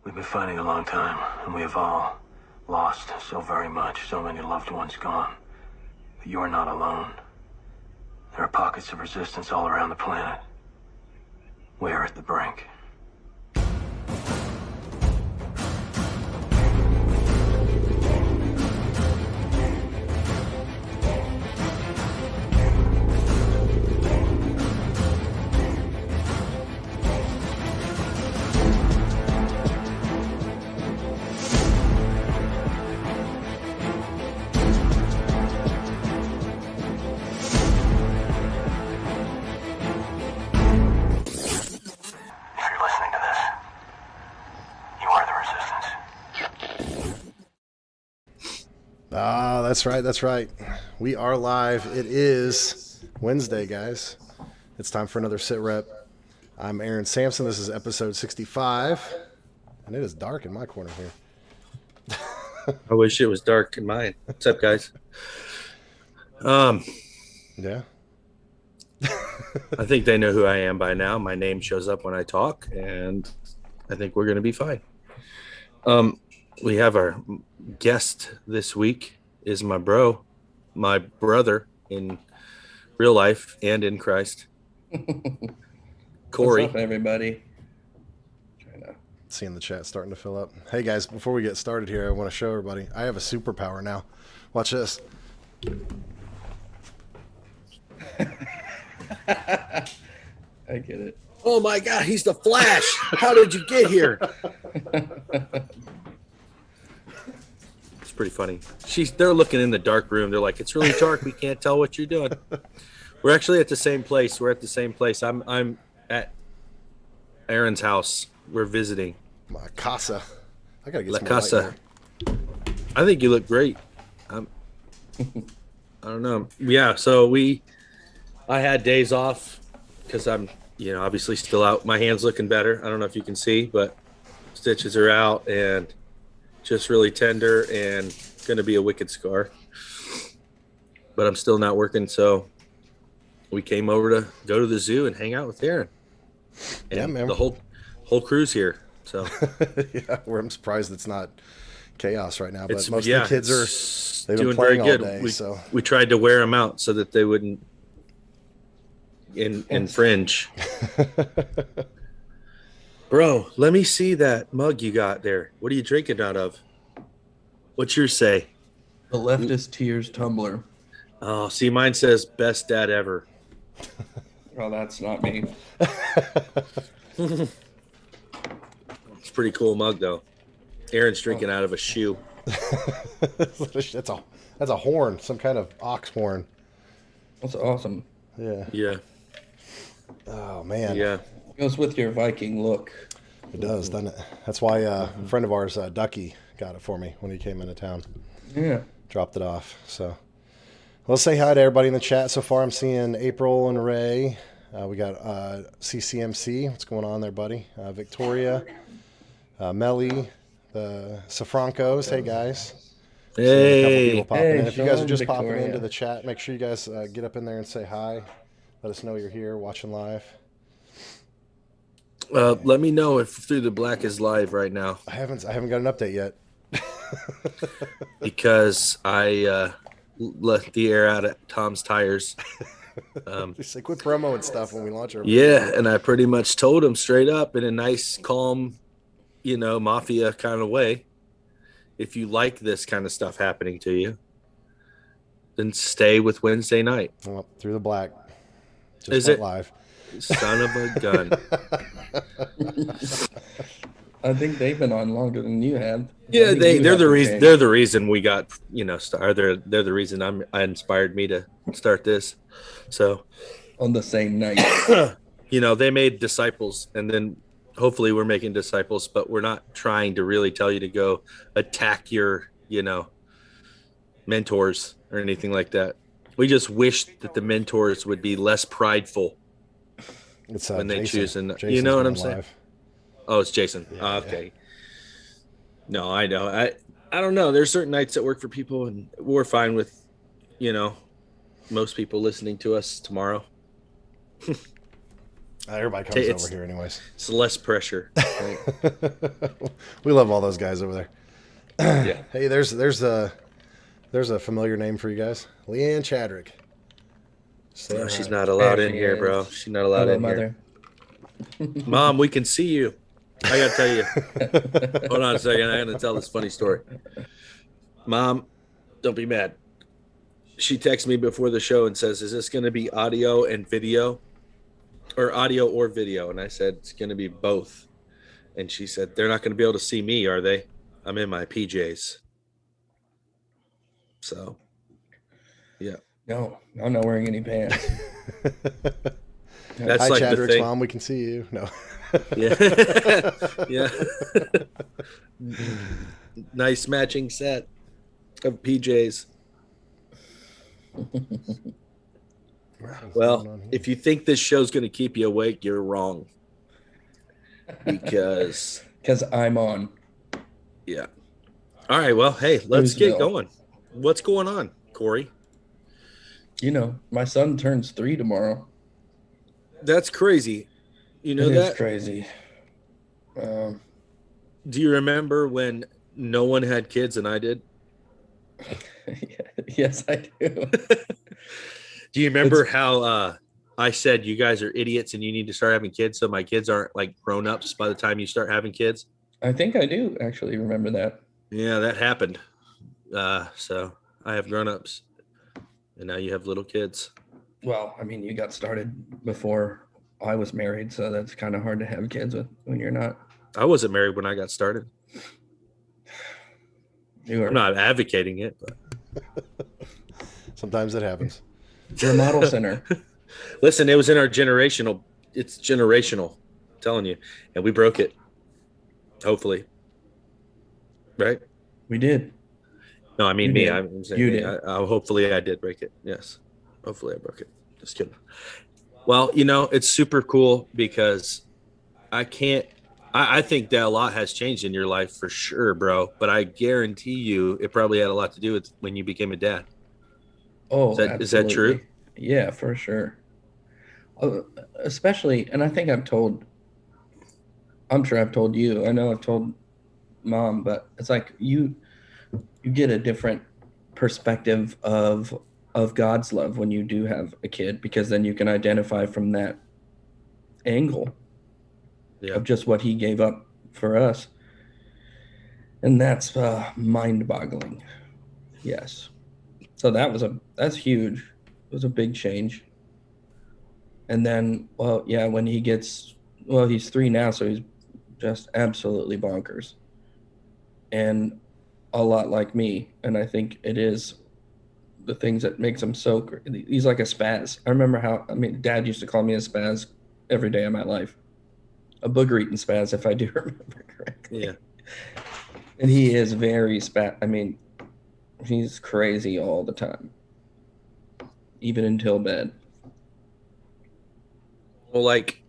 We've been fighting a long time, and we have all lost so very much, so many loved ones gone. But you are not alone. There are pockets of resistance all around the planet. We are at the brink. That's right. We are live. It is Wednesday, guys. It's time for another SITREP. I'm Aaron Sampson. This is episode 65. And it is dark in my corner here. I wish it was dark in mine. What's up, guys? Yeah. I think they know who I am by now. My name shows up when I talk, and I think we're going to be fine. We have our guest this week is my brother in real life and in Christ. Corey. What's up, everybody? Seeing the chat starting to fill up. Hey, guys, before we get started here, I want to show everybody. I have a superpower now. Watch this. I get it. Oh, my God, he's the Flash. How did you get here? It's pretty funny. They're looking in the dark room. They're like, it's really dark. We can't tell what you're doing. We're actually at the same place. I'm at Aaron's house. We're visiting. My casa. I gotta get La some more light casa. here. I think you look great. I don't know. Yeah, so I had days off because I'm, obviously still out. My hand's looking better. I don't know if you can see, but stitches are out and just really tender and going to be a wicked scar. But I'm still not working, so we came over to go to the zoo and hang out with Aaron. And yeah, man. The whole crew's here. So yeah, I'm surprised it's not chaos right now. But it's, most of the kids they've been doing playing very all good. day. We tried to wear them out so that they wouldn't infringe. Bro, let me see that mug you got there. What are you drinking out of? What's yours say? The Leftist Tears tumbler. Oh, see, mine says best dad ever. Oh, that's not me. It's a pretty cool mug, though. Aaron's drinking out of a shoe. That's a horn, some kind of ox horn. That's awesome. Yeah. Yeah. Oh man. Yeah. Goes with your Viking look. It does, doesn't it? That's why a friend of ours, Ducky, got it for me when he came into town. Yeah. Dropped it off. So let's say hi to everybody in the chat so far. I'm seeing April and Ray. We got CCMC. What's going on there, buddy? Victoria, Melly, the Safrancos. Hey, guys. Hey. A couple people popping in. If you guys are Sean, just Victoria. popping into the chat, make sure you guys get up in there and say hi. Let us know you're here watching live. Let me know if Through the Black is live right now. I haven't got an update yet. Because I let the air out at Tom's tires. Just like quit promo and stuff when we launch our Yeah, and I pretty much told him straight up in a nice, calm, mafia kind of way, if you like this kind of stuff happening to you, then stay with Wednesday night. Well, Through the Black. Just Is went it? live. Son of a gun. I think they've been on longer than you have. Yeah, I think they're you the have to reason. change. They're the reason we got They're the reason I inspired me to start this. So, On the same night. they made disciples, and then hopefully we're making disciples, but we're not trying to really tell you to go attack your mentors or anything like that. We just wish that the mentors would be less prideful It's when they Jason. choose, and Jason's you know what going I'm saying. live. Oh, it's Jason. Yeah, Okay. No, I know. I don't know. There's certain nights that work for people, and we're fine with, most people listening to us tomorrow. Everybody comes It's- over here anyways. It's less pressure. Right? We love all those guys over there. Yeah. Hey, there's a familiar name for you guys. Leanne Chadrick. Saying No, she's hi. not allowed There in she here, is. bro. She's not allowed Hello, in mother. here. Mom, we can see you. I gotta tell you. Hold on a second. I gotta tell this funny story. Mom, don't be mad. She texted me before the show and says, "Is this going to be audio and video, or audio or video?" And I said, "It's going to be both." And she said, "They're not going to be able to see me, are they? I'm in my PJs." So, yeah, No, I'm not wearing any pants. that's Hi, like the Chadrick's thing. mom. We can see you. No. Yeah, yeah. Nice matching set of PJs. Well, if you think this show's going to keep you awake, you're wrong. Because, I'm on. yeah. All right. Well, hey, let's get Snoozeville. going. What's going on, Corey? You know, my son turns 3 tomorrow. That's crazy. You know It is that? crazy. Do you remember when no one had kids and I did? Yes, I do. Do you remember how I said you guys are idiots and you need to start having kids so my kids aren't like grown-ups by the time you start having kids? I think I do actually remember that. Yeah, that happened. So I have grown-ups and now you have little kids. Well, I mean, you got started before I was married, so that's kind of hard to have kids with when you're not. I wasn't married when I got started. You I'm are. not advocating it, but Sometimes it happens. You're a model center. listen, it was in our generational. It's generational, I'm telling you. And we broke it. Hopefully. Right? We did. No, I mean You me. did. I'm saying You me. did. Hopefully I did break it. Yes. Hopefully I broke it. Just kidding. Well, you know, it's super cool because I think that a lot has changed in your life for sure, bro. But I guarantee you it probably had a lot to do with when you became a dad. Oh, Is that true? absolutely. Yeah, for sure. Especially, and I think I'm sure I've told you. I know I've told Mom, but it's like you get a different perspective of God's love when you do have a kid, because then you can identify from that angle Yeah. of just what he gave up for us. And that's mind-boggling. Yes. So that's huge. It was a big change. And then, well, yeah, when he's 3 now, so he's just absolutely bonkers. And a lot like me. And I think it is the things that makes him so, he's like a spaz. I remember Dad used to call me a spaz every day of my life. A booger-eating spaz, if I do remember correctly. Yeah. And he is very he's crazy all the time, even until bed. Well, like,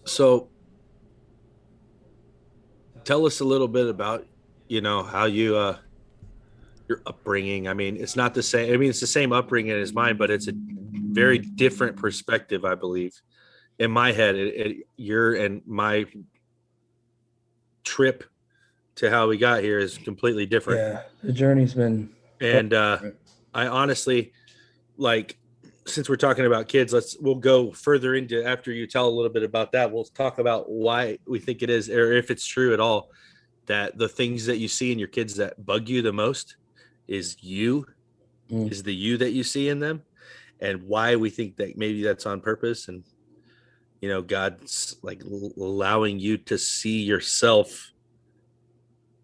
so tell us a little bit about, how you, your upbringing. I mean, it's not the same. I mean, it's the same upbringing as mine, but it's a very different perspective, I believe. In my head, your and my trip to how we got here is completely different. Yeah, the journey's been. And I honestly, like, since we're talking about kids, we'll go further into, after you tell a little bit about that, we'll talk about why we think it is, or if it's true at all, that the things that you see in your kids that bug you the most is the you that you see in them, and why we think that maybe that's on purpose. And, God's like allowing you to see yourself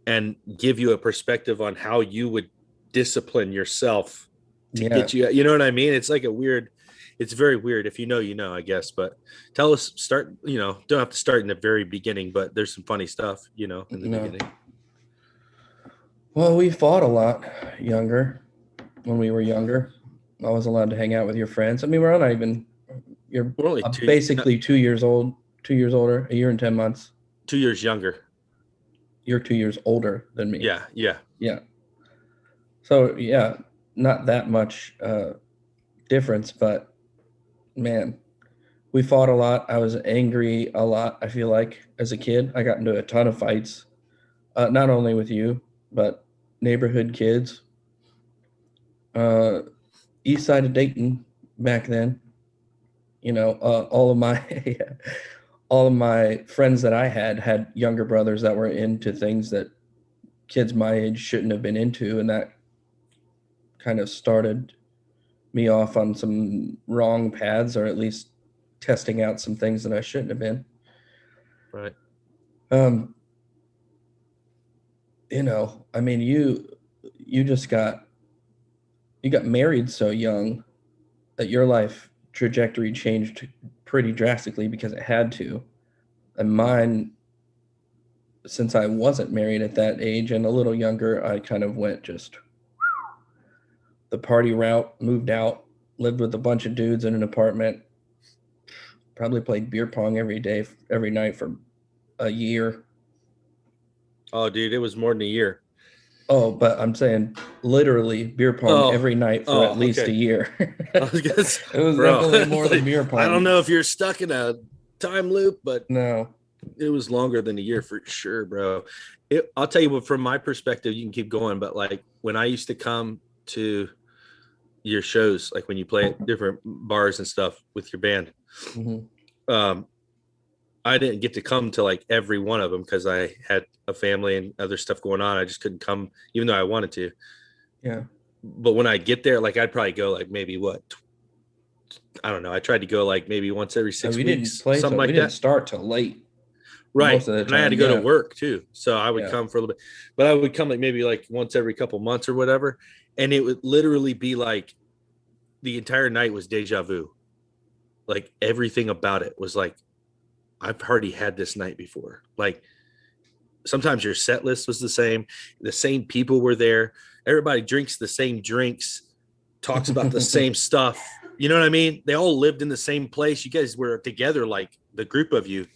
and give you a perspective on how you would discipline yourself to get you, you know what I mean? It's like it's very weird. If you know, I guess, but tell us, don't have to start in the very beginning, but there's some funny stuff, in the beginning. Well, we fought a lot when we were younger. I was allowed to hang out with your friends. I mean, you're only basically 2 years old, 2 years older, a year and 10 months. 2 years younger. You're 2 years older than me. Yeah. So, yeah, not that much difference, but man, we fought a lot. I was angry a lot. I feel like as a kid, I got into a ton of fights, not only with you, but neighborhood kids. East side of Dayton back then. All of my all of my friends that I had younger brothers that were into things that kids my age shouldn't have been into, and that kind of started me off on some wrong paths, or at least testing out some things that I shouldn't have been. Right. I mean, you got married so young that your life trajectory changed pretty drastically because it had to. And mine, since I wasn't married at that age and a little younger, I kind of went just the party route, moved out, lived with a bunch of dudes in an apartment, probably played beer pong every night for a year. Oh, dude, it was more than a year. Oh, but I'm saying literally beer pong every night for at least a year. I was gonna say, it was definitely more than beer pong. I don't know if you're stuck in a time loop, but no, it was longer than a year for sure, bro. I'll tell you what, from my perspective, you can keep going, but like when I used to come to your shows, like when you play at different bars and stuff with your band, I didn't get to come to like every one of them because I had a family and other stuff going on. I just couldn't come, even though I wanted to. Yeah. But when I get there, like I'd probably go like maybe I don't know. I tried to go like maybe once every 6 weeks, something like that. We didn't start till late. Right. Most of the time, and I had to go to work too. So I would come for a little bit, but I would come like maybe like once every couple months or whatever. And it would literally be like the entire night was deja vu. Like everything about it was like, I've already had this night before. Like sometimes your set list was the same people were there. Everybody drinks the same drinks, talks about the same stuff. You know what I mean? They all lived in the same place. You guys were together, like the group of you.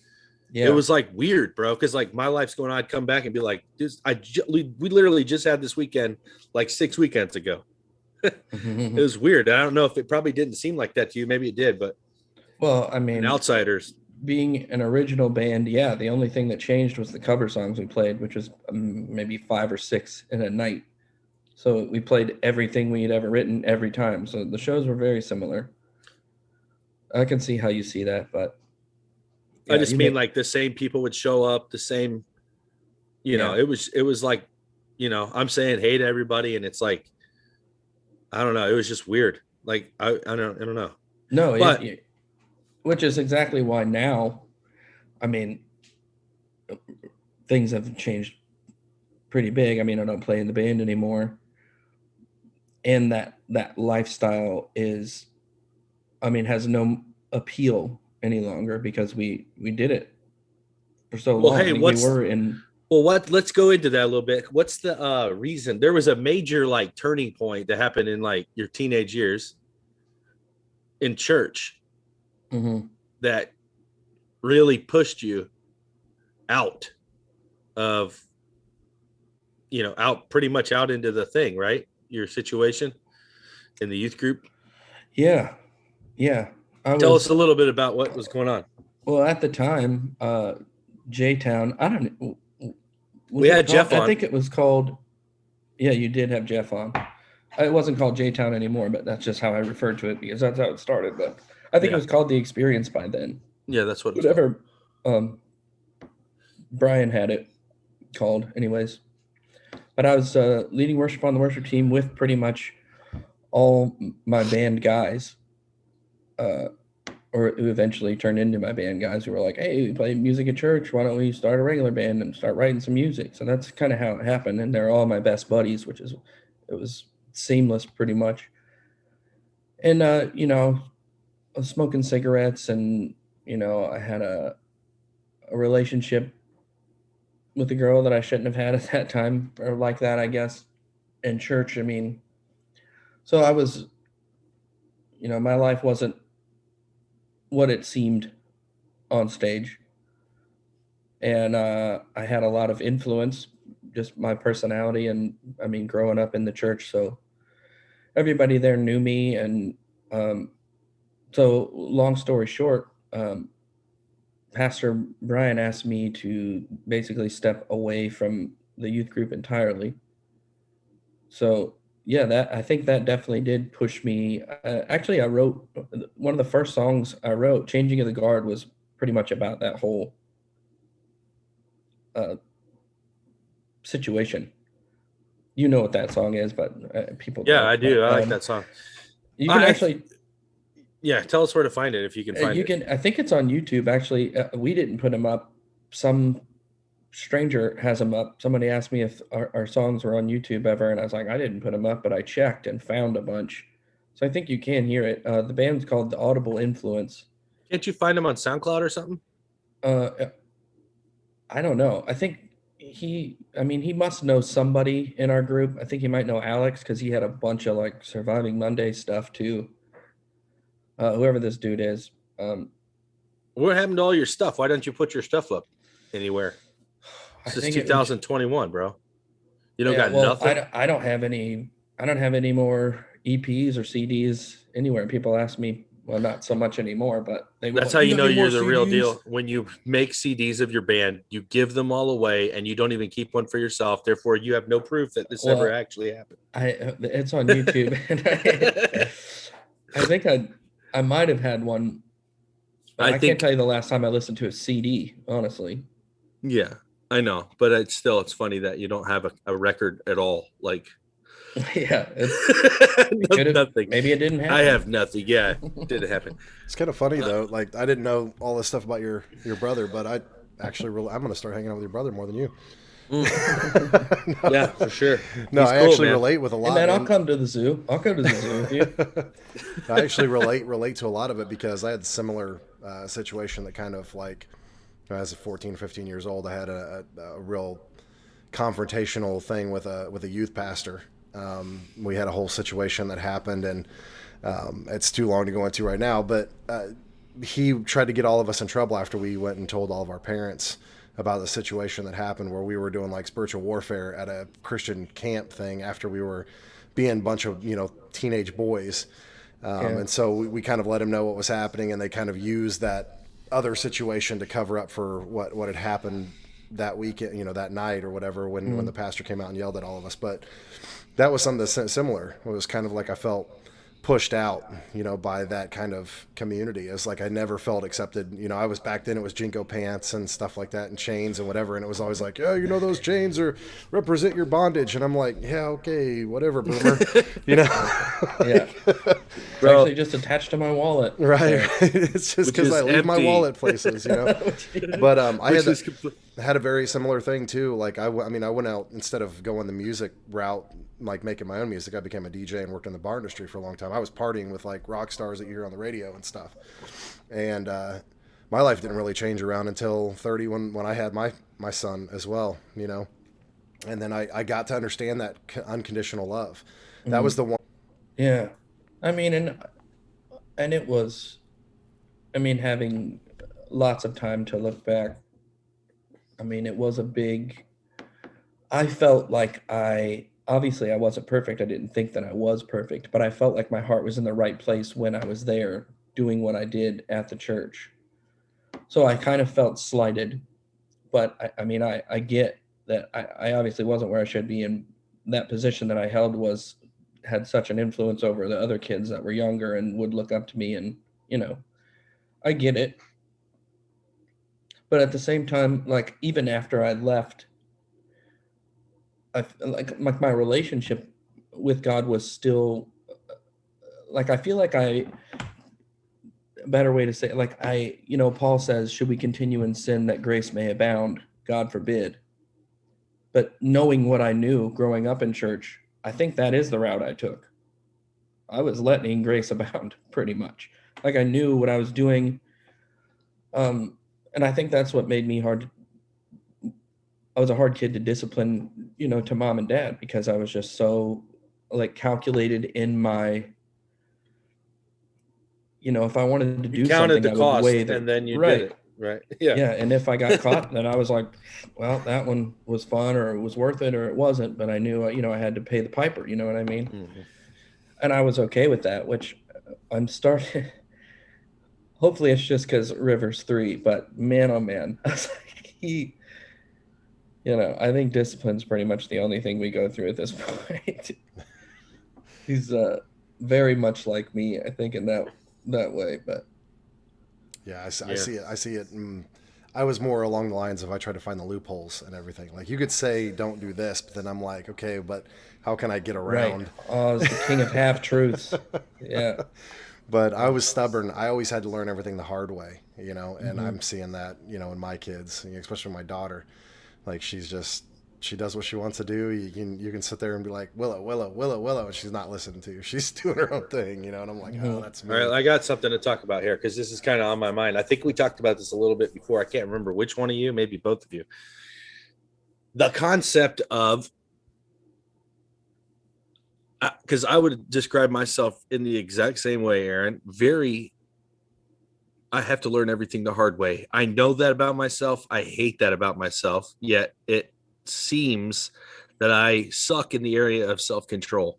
Yeah. It was like weird, bro. Cause like my life's going on. I'd come back and be like, we literally just had this weekend, like 6 weekends ago. It was weird. I don't know if it probably didn't seem like that to you. Maybe it did, but well, I mean, outsiders being an original band. Yeah. The only thing that changed was the cover songs we played, which was maybe 5 or 6 in a night. So we played everything we had ever written every time. So the shows were very similar. I can see how you see that, but I just mean like the same people would show up, the same, you know, it was like, you know, I'm saying hey to everybody. And it's like, I don't know. It was just weird. Like, I don't know. No, but which is exactly why now, I mean, things have changed pretty big. I mean, I don't play in the band anymore. And that lifestyle is, I mean, has no appeal any longer because we did it for so long. Hey, let's go into that a little bit. What's the reason? There was a major like turning point that happened in like your teenage years in church that really pushed you out of, you know, out pretty much out into the thing, right? Your situation in the youth group. Yeah. Tell us a little bit about what was going on. Well, at the time, J-Town, I don't know. We had Jeff on. I think it was called, yeah, you did have Jeff on. It wasn't called J-Town anymore, but that's just how I referred to it because that's how it started. But I think it was called The Experience by then. Yeah, that's what it was. Whatever Brian had it called anyways. But I was leading worship on the worship team with pretty much all my band guys, or who eventually turned into my band guys who were like, hey, we play music at church. Why don't we start a regular band and start writing some music? So that's kind of how it happened. And they're all my best buddies, it was seamless pretty much. And, you know, I was smoking cigarettes and, you know, I had a relationship with a girl that I shouldn't have had at that time, or like that, I guess, in church. I mean, so I was, you know, my life wasn't what it seemed on stage. And I had a lot of influence, just my personality and, I mean, growing up in the church. So everybody there knew me. And so long story short, Pastor Brian asked me to basically step away from the youth group entirely. So yeah, I think that definitely did push me. Actually, I wrote one of the first songs I wrote, "Changing of the Guard," was pretty much about that whole situation. You know what that song is, but people Yeah, don't. I do. But, I like that song. You can actually. Yeah, tell us where to find it if you can find You it. can. I think it's on YouTube. Actually, we didn't put them up. Some stranger has them up. Somebody asked me if our songs were on YouTube ever, and I was like, I didn't put them up, but I checked and found a bunch. So I think you can hear it. The band's called The Audible Influence. Can't you find them on SoundCloud or something? I don't know. I think he must know somebody in our group. I think he might know Alex because he had a bunch of like Surviving Monday stuff too. Whoever this dude is. What happened to all your stuff? Why don't you put your stuff up anywhere? This is 2021, bro. You don't got nothing. I don't have any. I don't have any more EPs or CDs anywhere. People ask me, well, not so much anymore, but that's how you know you're the real deal. When you make CDs of your band, you give them all away, and you don't even keep one for yourself. Therefore, you have no proof that this ever actually happened. It's on YouTube. And I think I might have had one. I can't tell you the last time I listened to a CD, honestly. Yeah, I know, but it's funny that you don't have a record at all. Like, yeah, nothing. Maybe it didn't happen. I have nothing. Yeah, it didn't happen. It's kind of funny though. Like, I didn't know all this stuff about your brother, but I'm going to start hanging out with your brother more than you. No. Yeah, for sure. No, I actually relate with a lot. Hey man, I'll come to the zoo. I'll go to the zoo with you. I actually relate to a lot of it because I had a similar situation that kind of like, as a 14, 15 years old, I had a real confrontational thing with a youth pastor. We had a whole situation that happened, and it's too long to go into right now, but he tried to get all of us in trouble after we went and told all of our parents about the situation that happened where we were doing like spiritual warfare at a Christian camp thing after we were being a bunch of, teenage boys. And so we kind of let him know what was happening, and they kind of used that other situation to cover up for what had happened that weekend, that night or whatever, when the pastor came out and yelled at all of us. But that was something similar. It was kind of like I felt pushed out, by that kind of community. It's like I never felt accepted. I was back then, it was Jinko pants and stuff like that and chains and whatever. And it was always like, oh, those chains represent your bondage. And I'm like, yeah, okay, whatever, boomer. Yeah. It's actually just attached to my wallet. Right. It's just because I leave my wallet places, But I had a very similar thing too. Like I went out, instead of going the music route, like making my own music, I became a DJ and worked in the bar industry for a long time. I was partying with like rock stars that you hear on the radio and stuff. And my life didn't really change around until 30 when I had my son as well, And then I got to understand that unconditional love. That was the one. Yeah. And it was, having lots of time to look back. It was I felt like obviously I wasn't perfect. I didn't think that I was perfect, but I felt like my heart was in the right place when I was there doing what I did at the church. So I kind of felt slighted, but I get that I obviously wasn't where I should be, and that position that I held had such an influence over the other kids that were younger and would look up to me, and I get it. But at the same time, like even after I left, my relationship with God was still like, I feel like a better way to say it, like Paul says, should we continue in sin that grace may abound? God forbid. But knowing what I knew growing up in church, I think that is the route I took. I was letting grace abound pretty much. Like I knew what I was doing. And I think that's what made me hard. I was a hard kid to discipline, to mom and dad, because I was just so like calculated in my, if I wanted to do something, the cost, and then you did it. Right. Yeah. Yeah. And if I got caught, then I was like, well, that one was fun, or it was worth it, or it wasn't. But I knew, I had to pay the piper. You know what I mean? Mm-hmm. And I was okay with that, which I'm starting. hopefully it's just because River's 3, but man, oh man, I was like, I think discipline's pretty much the only thing we go through at this point. He's very much like me, I think, in that way. But Yeah, I see it. I see it. I was more along the lines of I try to find the loopholes and everything. Like you could say, don't do this, but then I'm like, okay, but how can I get around? right, oh, it's the king of half truths. Yeah. But I was stubborn. I always had to learn everything the hard way, and Mm-hmm. I'm seeing that, in my kids, especially my daughter. Like she does what she wants to do. You can sit there and be like, Willow, and she's not listening to you. She's doing her own thing, and I'm like, oh, that's me. All right, I got something to talk about here because this is kind of on my mind. I think we talked about this a little bit before. I can't remember which one of you, maybe both of you. The concept of, because I would describe myself in the exact same way, Aaron. I have to learn everything the hard way. I know that about myself. I hate that about myself. Yet it seems that I suck in the area of self-control.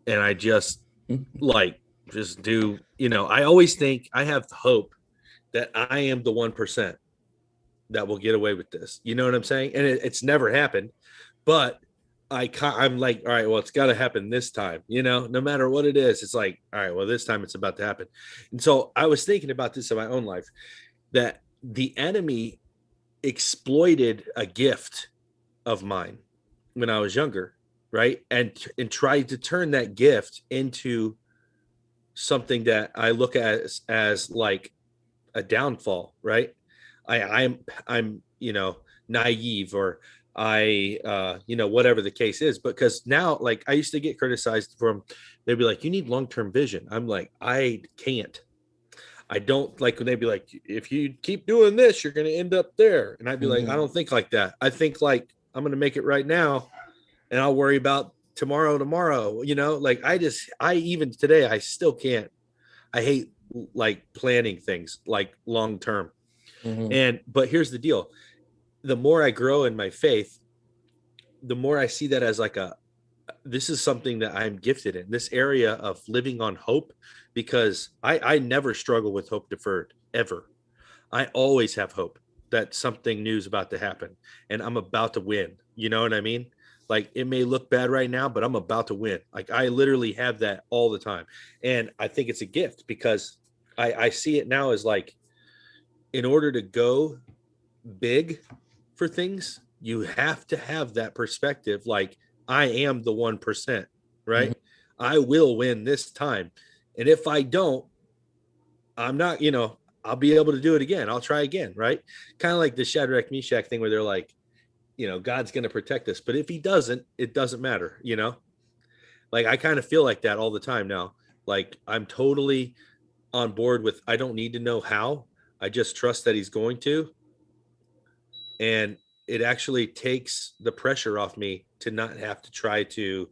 And I just do, I always think I have hope that I am the 1% that will get away with this. You know what I'm saying? And it's never happened, but I'm like, all right, well, it's got to happen this time, no matter what it is. It's like, all right, well, this time it's about to happen. And so I was thinking about this in my own life, that the enemy exploited a gift of mine when I was younger, right? And tried to turn that gift into something that I look at as like a downfall, right? I'm naive, or whatever the case is, because now, like, I used to get criticized from, they'd be like, you need long-term vision. I'm like, I can't. I don't, like when they'd be like, if you keep doing this, you're going to end up there. And I'd be like, I don't think like that. I think like, I'm going to make it right now and I'll worry about tomorrow, like I even today, I still can't. I hate like planning things like long-term. But here's the deal. The more I grow in my faith, the more I see that as like this is something that I'm gifted in, this area of living on hope, because I never struggle with hope deferred, ever. I always have hope that something new is about to happen and I'm about to win. You know what I mean? Like it may look bad right now, but I'm about to win. Like I literally have that all the time. And I think it's a gift because I see it now as like, in order to go big for things, you have to have that perspective. Like I am the 1%, right? I will win this time. And if I don't, I'm not, I'll be able to do it again. I'll try again, right? Kind of like the Shadrach Meshach thing where they're like, God's going to protect us. But if he doesn't, it doesn't matter, Like I kind of feel like that all the time now. Like I'm totally on board with, I don't need to know how. I just trust that he's going to. And it actually takes the pressure off me to not have to try to,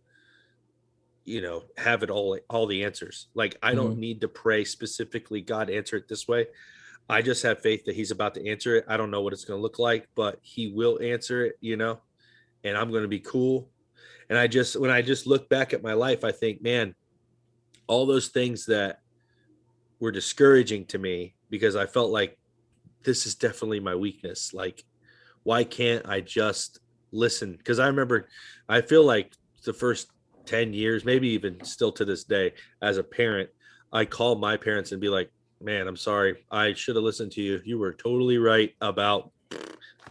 have it all the answers. Like I don't need to pray specifically, God, answer it this way. I just have faith that he's about to answer it. I don't know what it's going to look like, but he will answer it, and I'm going to be cool. And when I just look back at my life, I think, man, all those things that were discouraging to me because I felt like this is definitely my weakness. Like, why can't I just listen? Because I feel like the first 10 years, maybe even still to this day, as a parent, I call my parents and be like, man, I'm sorry. I should have listened to you. You were totally right about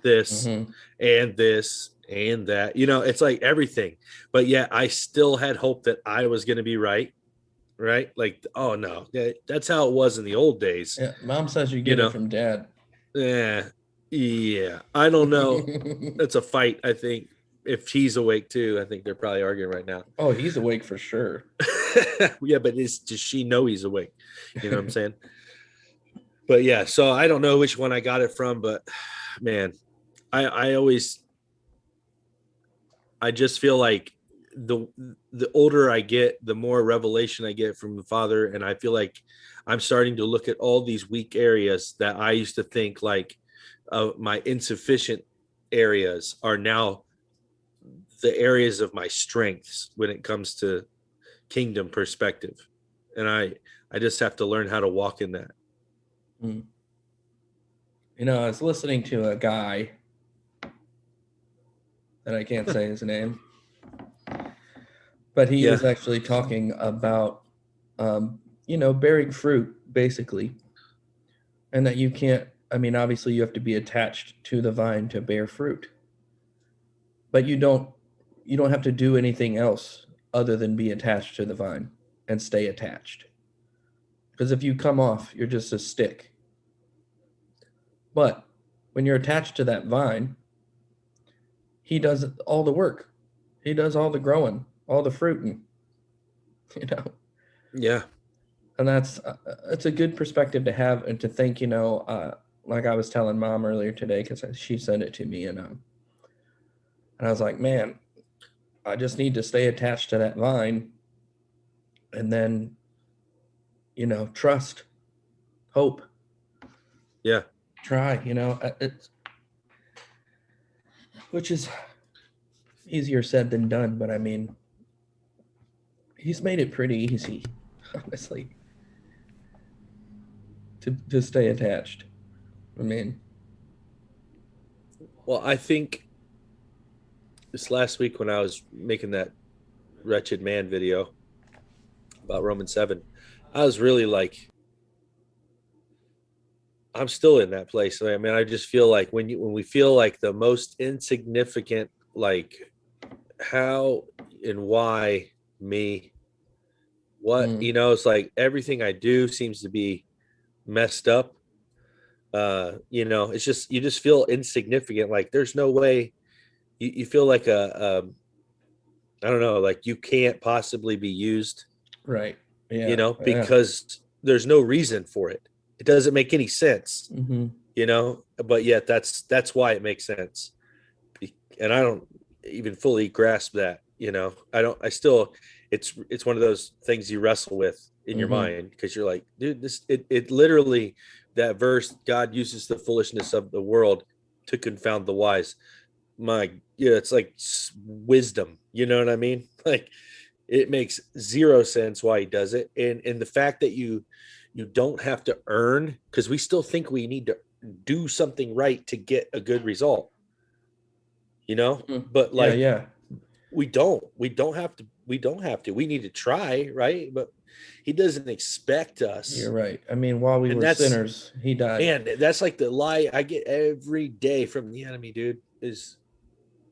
this and this and that. It's like everything. But yeah, I still had hope that I was going to be right. Right? Like, oh no, that's how it was in the old days. Yeah, Mom says you get it from Dad. Yeah. I don't know. It's a fight. I think if he's awake too, I think they're probably arguing right now. Oh, he's awake for sure. Yeah, but does she know he's awake? You know what I'm saying? But yeah, so I don't know which one I got it from, but man, I just feel like the older I get, the more revelation I get from the Father. And I feel like I'm starting to look at all these weak areas that I used to think like my insufficient areas are now the areas of my strengths when it comes to kingdom perspective. And I just have to learn how to walk in that. Mm. You know, I was listening to a guy that I can't say his name, but he Yeah. was actually talking about, you know, bearing fruit, basically, and that you can't. I mean, obviously, you have to be attached to the vine to bear fruit, but you don't. You don't have to do anything else other than be attached to the vine and stay attached. Because if you come off, you're just a stick. But when you're attached to that vine, he does all the work. He does all the growing, all the fruiting, you know. Yeah. And that's it's a good perspective to have and to think, you know, like I was telling mom earlier today because she sent it to me, and I was like, man, I just need to stay attached to that vine, and then, you know, trust, hope, Yeah. try, you know, it's which is easier said than done, but I mean, he's made it pretty easy, honestly, to stay attached. I mean, Well, I think this last week when I was making that wretched man video about Romans 7, I was really like, I'm still in that place. I mean, I just feel like when we feel like the most insignificant, like how and why me, what, mm, you know, it's like everything I do seems to be messed up. You know, it's just, you just feel insignificant. Like there's no way you feel like I don't know, like you can't possibly be used, right. you Yeah. know, Yeah. because there's no reason for it. It doesn't make any sense, Mm-hmm. you know, but yet that's why it makes sense. And I don't even fully grasp that, you know. I still, it's one of those things you wrestle with in your Mm-hmm. mind because you're like, dude, it literally, that verse, God uses the foolishness of the world to confound the wise. My, yeah, it's like wisdom, you know what I mean? Like it makes zero sense why he does it. And the fact that you don't have to earn, because we still think we need to do something right to get a good result, you know, Mm-hmm. but Yeah. like Yeah. we need to try, right? But he doesn't expect You're us. right. I mean, while we And were that's, sinners, he died. man, that's like the lie I get every day from the enemy, dude, is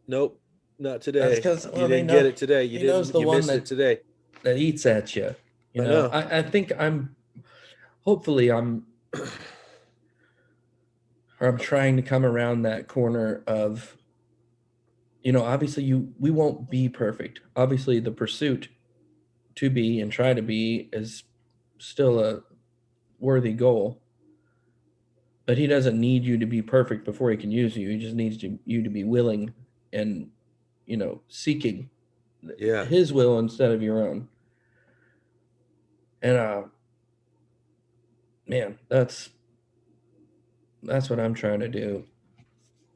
nope, not That's today. because, You well, they didn't get know it today. he knows the You one missed it today. that eats at you. You I know, know. I think hopefully I'm trying to come around that corner of, you know, obviously we won't be perfect. Obviously, the pursuit to be and try to be is still a worthy goal. But he doesn't need you to be perfect before he can use you. He just needs you to be willing and, you know, seeking Yeah. his will instead of your own. And man, that's what I'm trying to do.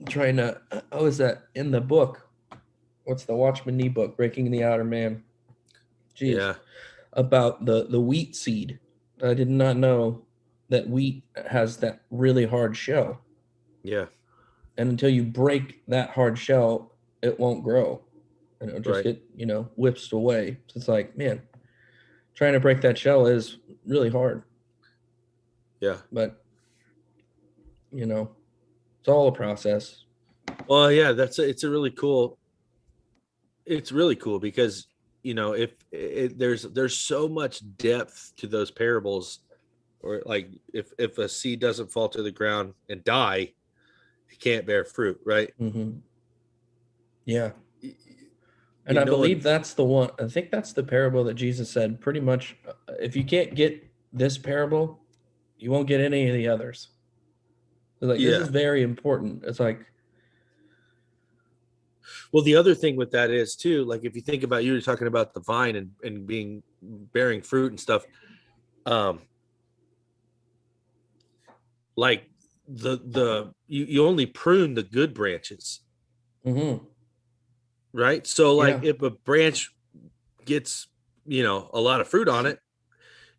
I'm trying to, oh, is that in the book? What's the Watchman Nee book, Breaking the Outer Man? Jeez, Yeah. about the wheat seed. I did not know that wheat has that really hard shell, Yeah. and until you break that hard shell, it won't grow, and it'll just Right. get, you know, whipped away. So it's like, man, trying to break that shell is really hard, Yeah. but you know, it's all a process. Well, yeah, it's a really cool, it's really cool because, you know, if there's so much depth to those parables, or like if a seed doesn't fall to the ground and die, it can't bear fruit, right? Mm-hmm. Yeah. And You I know, and believe that's the one. I think that's the parable that Jesus said pretty much, if you can't get this parable, you won't get any of the others. It's like, this yeah. is very important. It's like, Well, the other thing with that is too, like if you think about, you were talking about the vine and being, bearing fruit and stuff. Um, like you only prune the good branches, mm-hmm, right? So like yeah, if a branch gets, you know, a lot of fruit on it,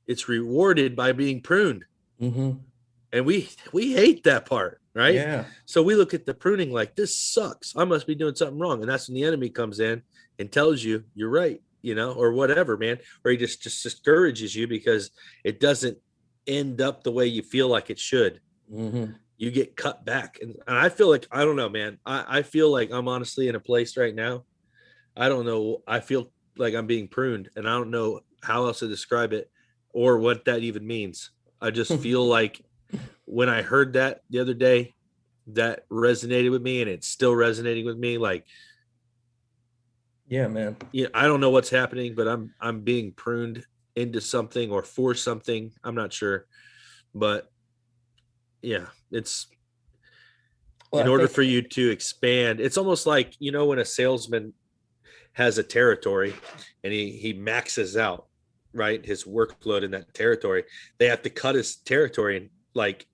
it's rewarded by being pruned. mm-hmm, And we hate that part, right? Yeah. So we look at the pruning like, this sucks. I must be doing something wrong. And that's when the enemy comes in and tells you you're right, or whatever, man. Or he just discourages you because it doesn't end up the way you feel like it should. Mm-hmm. You get cut back. And I feel like, I don't know, man. I feel like I'm honestly in a place right now. I don't know. I feel like I'm being pruned, and I don't know how else to describe it or what that even means. I just feel like when I heard that the other day, that resonated with me, and it's still resonating with me. Like, Yeah, man. I don't know what's happening, but I'm being pruned into something or for something. I'm not sure, but yeah, it's Well, in I order think, for you to expand. It's almost like, when a salesman has a territory and he maxes out, right, his workload in that territory. They have to cut his territory and like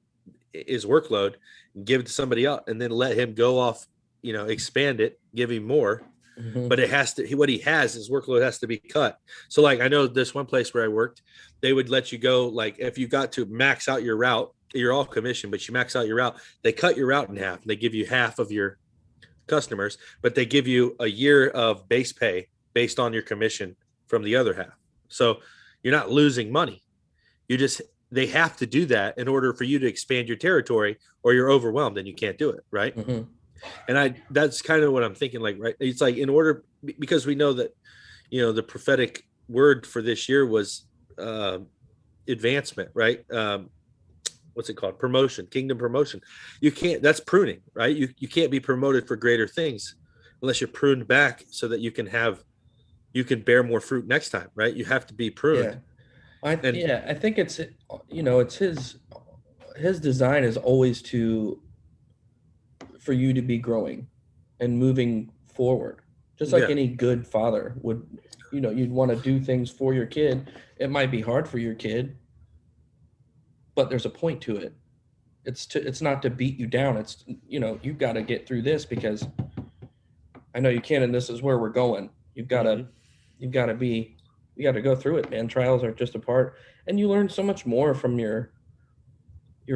his workload and give it to somebody else, and then let him go off, expand it, give him more. Mhm. But it has to, what he has, his workload has to be cut. So like, I know this one place where I worked, they would let you go, like if you got to max out your route, you're all commission, but you max out your route, they cut your route in half. They give you half of your customers, but they give you a year of base pay based on your commission from the other half. So you're not losing money. They have to do that in order for you to expand your territory, or you're overwhelmed and you can't do it. Right. Mhm. And that's kind of what I'm thinking. Like, right. It's like, in order, because we know that, the prophetic word for this year was advancement, right? What's it called? Promotion, kingdom promotion. That's pruning, right? You can't be promoted for greater things unless you're pruned back so that you can bear more fruit next time, right? You have to be pruned. Yeah. And I think it's it's his design is always for you to be growing and moving forward. Just like yeah, any good father would, you'd want to do things for your kid. It might be hard for your kid, but there's a point to it. It's not to beat you down. It's, you've got to get through this because I know you can, and this is where we're going. You've got to you got to go through it, man. Trials are just a part, and you learn so much more from your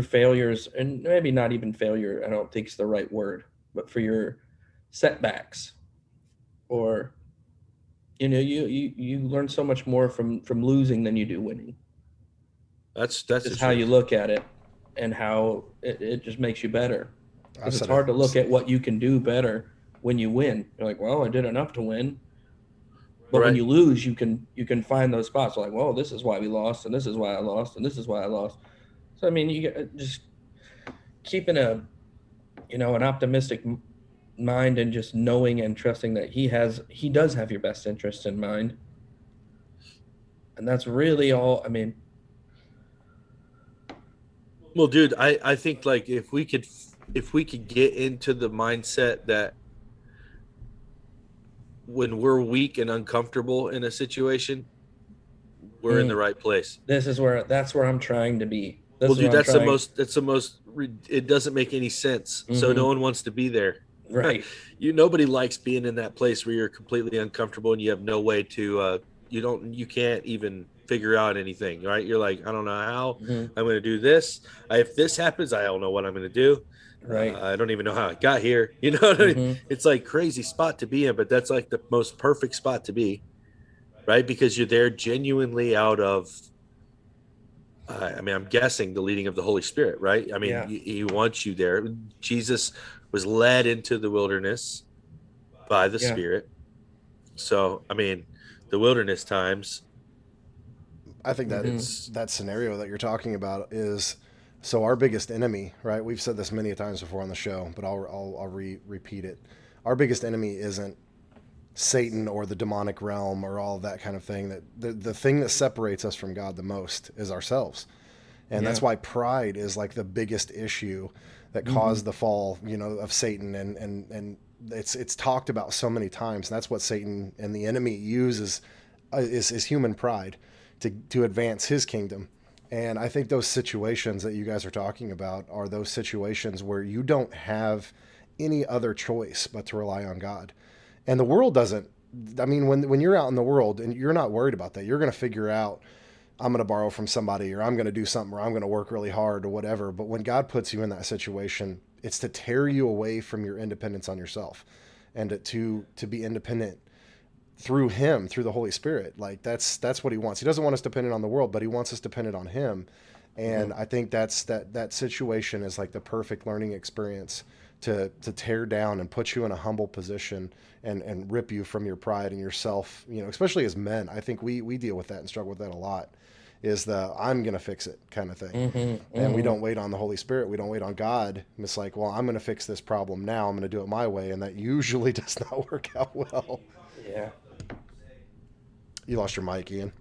failures, and maybe not even failure. I don't think it's the right word, but for your setbacks, or you learn so much more from losing than you do winning. that's Just how you look at it, and how it just makes you better. Because it's said hard it. to look at what you can do better when you win. You're like, well, I did enough to win. But when right. you lose, you can find those spots like, well, this is why we lost, and this is why I lost, and this is why I lost. So I mean, you just keeping an optimistic mind, and just knowing and trusting that he does have your best interest in mind, and that's really all. I mean, Well, dude, I think like if we could get into the mindset that when we're weak and uncomfortable in a situation, we're in the right place. that's where I'm trying to be. Well, This is dude, where I'm trying. it doesn't make any sense. So no one wants to be there. Right. Nobody likes being in that place where you're completely uncomfortable and you have no way to, you can't even figure out anything, right? You're like, I don't know how I'm going to do this. If this happens, I don't know what I'm going to do. Right. I don't even know how I got here. You know what I mean? It's like crazy spot to be in, but that's like the most perfect spot to be, right? Because you're there genuinely out of, I'm guessing the leading of the Holy Spirit, right? I mean, Yeah. he wants you there. Jesus was led into the wilderness by the Yeah. Spirit. So, I mean, the wilderness times. I think that that scenario that you're talking about is, so our biggest enemy, right? We've said this many times before on the show, but I'll repeat it. Our biggest enemy isn't Satan or the demonic realm or all of that kind of thing. That the thing that separates us from God the most is ourselves. And that's why pride is like the biggest issue that caused the fall, of Satan. And it's talked about so many times. And that's what Satan and the enemy uses is human pride to advance his kingdom. And I think those situations that you guys are talking about are those situations where you don't have any other choice but to rely on God. And the world doesn't. I mean, when you're out in the world and you're not worried about that, you're going to figure out I'm going to borrow from somebody, or I'm going to do something, or I'm going to work really hard, or whatever. But when God puts you in that situation, it's to tear you away from your independence on yourself, and to be independent through Him, through the Holy Spirit. Like that's what He wants. He doesn't want us dependent on the world, but He wants us dependent on Him. And I think that situation is like the perfect learning experience to tear down and put you in a humble position and rip you from your pride and yourself, especially as men. I think we deal with that and struggle with that a lot, is the I'm going to fix it kind of thing. And we don't wait on the Holy Spirit. We don't wait on God. It's like, well, I'm going to fix this problem now. I'm going to do it my way. And that usually does not work out well. Yeah. You lost your mic, Ian.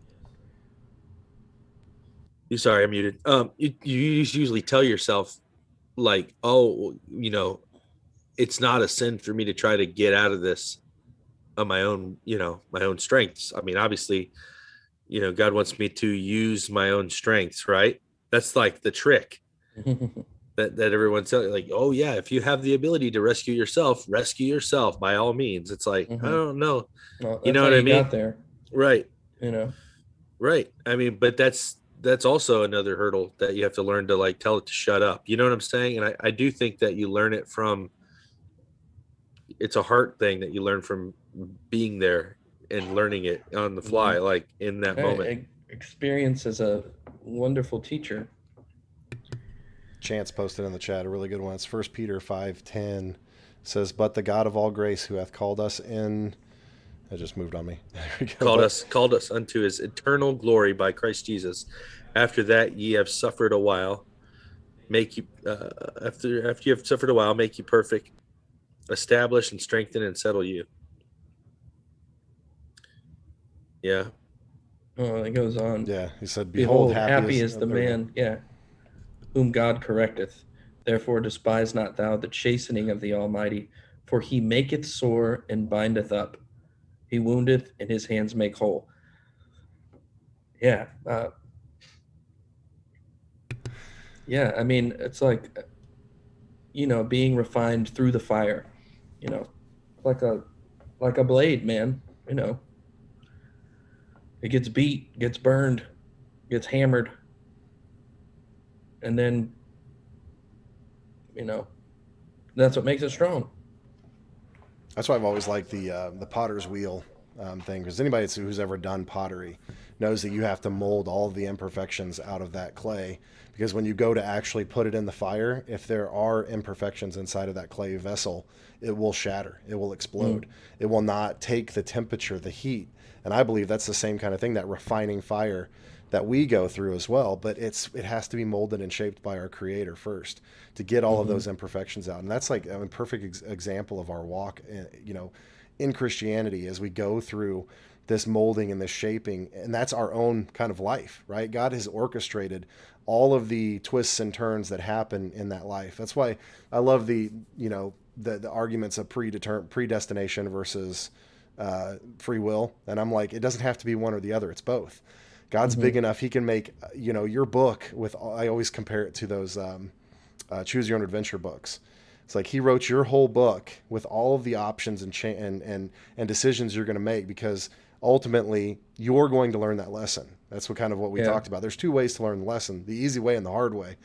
Sorry, I'm muted. You usually tell yourself, like, oh, it's not a sin for me to try to get out of this on my own, my own strengths. I mean, obviously, God wants me to use my own strengths, right? That's like the trick that everyone's telling, like, oh yeah, if you have the ability to rescue yourself by all means. It's like, I don't know. Well, You that's know how what I you mean? got there, Right. Right. I mean, but that's also another hurdle that you have to learn to, like, tell it to shut up. You know what I'm saying? And I do think that you learn it from, it's a heart thing that you learn from being there and learning it on the fly, like in that moment. Experience is a wonderful teacher. Chance posted in the chat a really good one. It's 1 Peter 5:10. Says, but the God of all grace, who hath called us in, I just moved on me. Called us unto his eternal glory by Christ Jesus. After that ye have suffered a while, make you after you have suffered a while, make you perfect, establish and strengthen and settle you. Yeah. Oh, it goes on. Yeah, he said, Behold, happy is the man, whom God correcteth. Therefore despise not thou the chastening of the Almighty, for he maketh sore and bindeth up. He woundeth, and his hands make whole. Yeah. I mean, it's like, being refined through the fire, like a blade, man, It gets beat, gets burned, gets hammered. And then, that's what makes it strong. That's why I've always liked the potter's wheel thing, because anybody who's ever done pottery knows that you have to mold all of the imperfections out of that clay, because when you go to actually put it in the fire, if there are imperfections inside of that clay vessel, it will shatter, it will explode. It will not take the temperature, the heat. And I believe that's the same kind of thing, that refining fire that we go through as well, but it has to be molded and shaped by our Creator first to get all of those imperfections out. And that's like a perfect example of our walk, in Christianity, as we go through this molding and this shaping, and that's our own kind of life, right? God has orchestrated all of the twists and turns that happen in that life. That's why I love the arguments of predestination versus free will. And I'm like, it doesn't have to be one or the other. It's both. God's big enough. He can make, your book with, I always compare it to those choose your own adventure books. It's like he wrote your whole book with all of the options and decisions you're going to make, because ultimately you're going to learn that lesson. That's what we talked about. There's two ways to learn the lesson: the easy way and the hard way.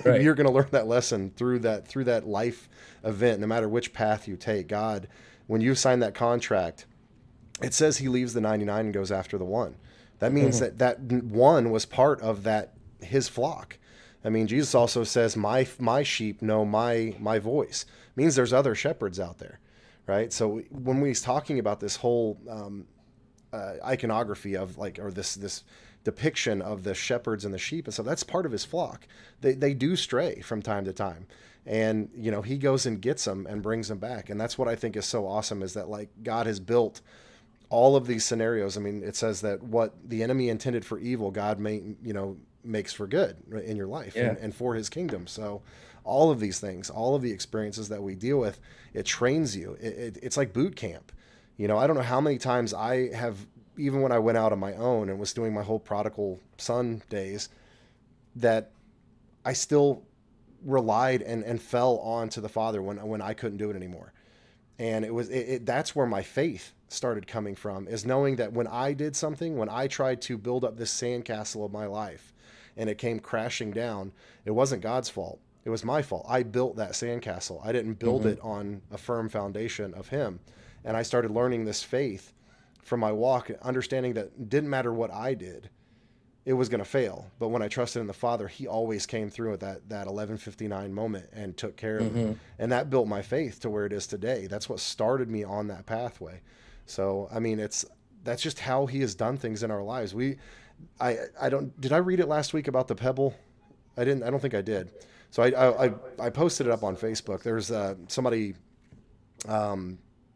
Right. You're going to learn that lesson through that life event, no matter which path you take. God, when you sign that contract, it says he leaves the 99 and goes after the one. That means that one was part of his flock. I mean, Jesus also says, my sheep know my voice. It means there's other shepherds out there, right? So when he's talking about this whole iconography of this depiction of the shepherds and the sheep and stuff, that's part of his flock. They do stray from time to time. And, he goes and gets them and brings them back. And that's what I think is so awesome, is that God has built all of these scenarios. I mean, it says that what the enemy intended for evil, God makes for good in your life and for his kingdom. So all of these things, all of the experiences that we deal with, it trains you. It's like boot camp. I don't know how many times I have, even when I went out on my own and was doing my whole prodigal son days, that I still relied and fell on to the Father when I couldn't do it anymore. And that's where my faith started coming from, is knowing that when I did something, when I tried to build up this sandcastle of my life and it came crashing down, it wasn't God's fault. It was my fault. I built that sandcastle. I didn't build it on a firm foundation of him. And I started learning this faith from my walk, understanding that it didn't matter what I did, it was going to fail. But when I trusted in the Father, he always came through at that 11:59 moment and took care of it. And that built my faith to where it is today. That's what started me on that pathway. So, I mean, that's just how he has done things in our lives. Did I read it last week about the pebble? I don't think I did. So I posted it up on Facebook. There's somebody,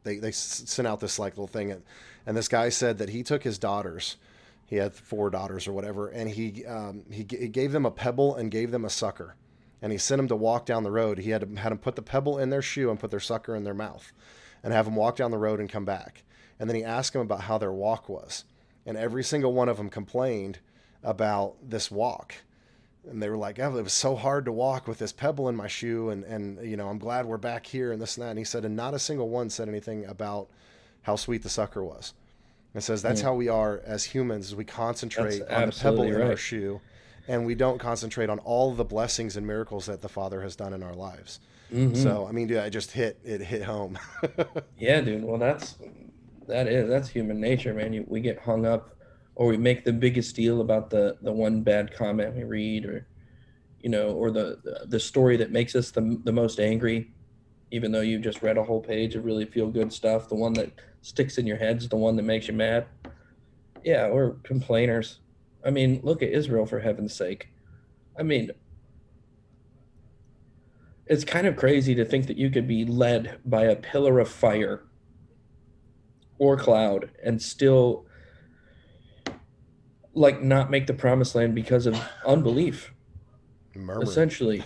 they sent out this like little thing, and this guy said that he took his daughters. He had 4 daughters or whatever, and he gave them a pebble and gave them a sucker, and he sent them to walk down the road. He had them put the pebble in their shoe and put their sucker in their mouth, and have them walk down the road and come back. And then he asked them about how their walk was, and every single one of them complained about this walk. And they were like, oh, it was so hard to walk with this pebble in my shoe, and you know, I'm glad we're back here and this and that. And he said, and not a single one said anything about how sweet the sucker was. It says that's how we are as humans, is we concentrate on the pebble in our shoe, and we don't concentrate on all the blessings and miracles that the Father has done in our lives. So, I mean, dude, it hit home. Yeah, dude. Well, that's human nature, man. We get hung up, or we make the biggest deal about the one bad comment we read, or, you know, or the story that makes us the most angry, even though you just read a whole page of really feel good stuff. The one that sticks in your head's the one that makes you mad. Yeah, we're complainers. I mean, look at Israel, for heaven's sake. I mean, it's kind of crazy to think that you could be led by a pillar of fire or cloud and still like not make the promised land because of unbelief. Murmuring. Essentially.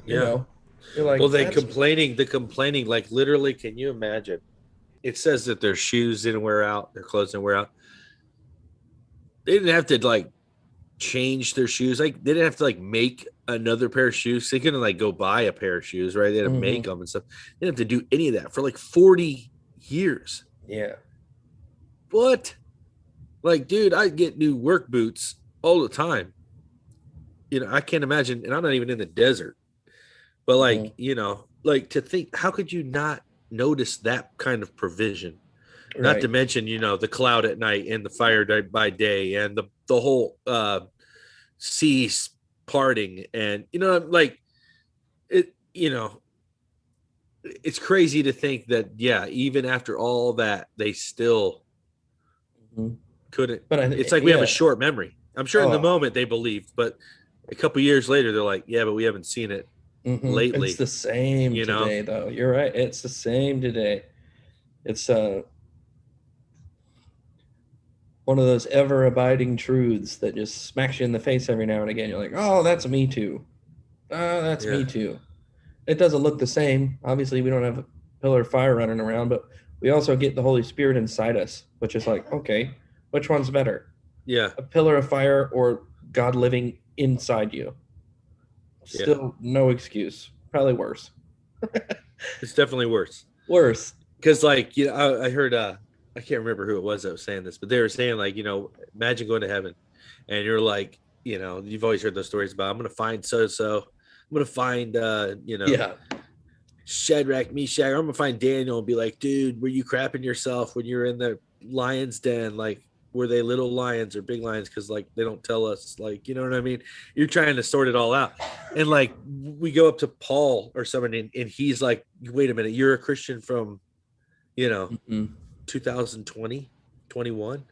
Yeah. You know, you're like, well, the complaining, like literally, can you imagine? It says that their shoes didn't wear out, their clothes didn't wear out. They didn't have to like change their shoes. Like they didn't have to like make another pair of shoes. They couldn't like go buy a pair of shoes, right? They had to make them and stuff. They didn't have to do any of that for like 40 years. Yeah. What? Like, dude, I get new work boots all the time. You know, I can't imagine, and I'm not even in the desert. But like, you know, like to think, how could you not notice that kind of provision? Right. Not to mention, you know, the cloud at night and the fire by day and the whole seas parting, and you know, like it, you know, it's crazy to think that, yeah, even after all that, they still couldn't. But it's like we have a short memory. I'm sure in the moment they believed, but a couple years later they're like, yeah, but we haven't seen it lately. It's the same today, though. You're right. It's the same today. It's one of those ever abiding truths that just smacks you in the face every now and again. You're like, oh, that's me too. Oh, that's me too. It doesn't look the same. Obviously, we don't have a pillar of fire running around, but we also get the Holy Spirit inside us, which is like, okay, which one's better? Yeah. A pillar of fire or God living inside you? Still no excuse. Probably worse. It's definitely worse. Worse. Because, like, you know, I heard, I can't remember who it was that was saying this, but they were saying, like, you know, imagine going to heaven and you're like, you know, you've always heard those stories about, I'm going to find so-so. I'm going to find, you know, Chadrick, Meshach. I'm going to find Daniel and be like, dude, were you crapping yourself when you're in the lion's den? Like, were they little lions or big lions? Because, like, they don't tell us, like, you know what I mean? You're trying to sort it all out. And, like, we go up to Paul or somebody, and he's like, wait a minute, you're a Christian from, you know, 2020, 21?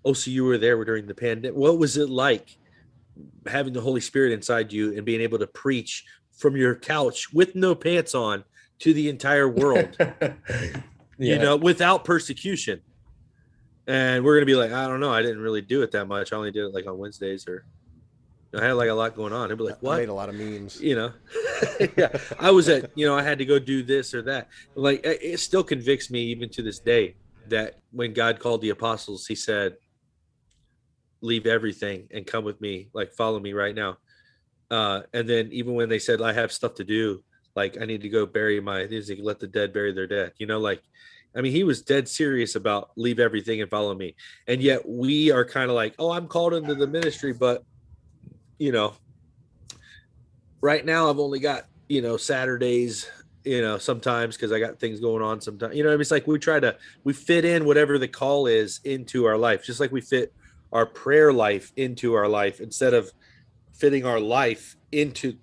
Oh, so you were there during the pandemic. What was it like having the Holy Spirit inside you and being able to preach from your couch with no pants on to the entire world, you know, without persecution? And we're going to be like, I don't know. I didn't really do it that much. I only did it like on Wednesdays, or I had like a lot going on. They'd be like, what? I made a lot of memes. You know, yeah, I was at, you know, I had to go do this or that. Like, it still convicts me even to this day that when God called the apostles, he said, leave everything and come with me, like follow me right now. And then even when they said, I have stuff to do, Like, I need to go bury let the dead bury their dead, like, I mean, he was dead serious about leave everything and follow me. And yet we are kind of like, oh, I'm called into the ministry, but right now I've only got, Saturdays, sometimes because I got things going on sometimes, it's like we fit in whatever the call is into our life, just like we fit our prayer life into our life instead of fitting our life into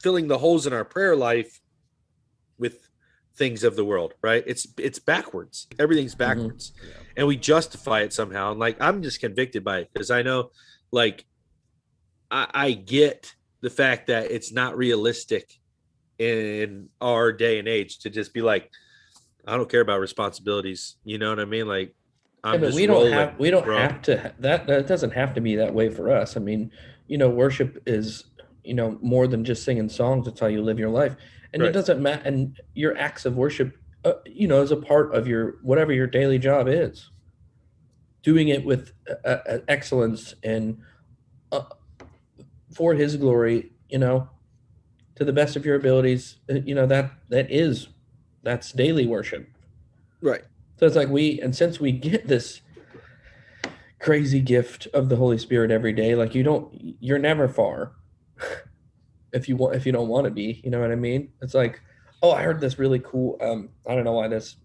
filling the holes in our prayer life with things of the world, right? It's backwards. Everything's backwards. Yeah. And we justify it somehow. And like, I'm just convicted by it because I know, like, I get the fact that it's not realistic in our day and age to just be like, I don't care about responsibilities. You know what I mean? Like, I'm but just we rolling, don't bro. have to, that doesn't have to be that way for us. I mean, worship is, more than just singing songs. It's how you live your life. And Right. it doesn't matter. And your acts of worship, is a part of whatever your daily job is. Doing it with excellence and for his glory, to the best of your abilities, that's daily worship. Right. So it's like since we get this crazy gift of the Holy Spirit every day, like you're never far if you don't want to be, you know what I mean? It's like, oh, I heard this really cool, I don't know why this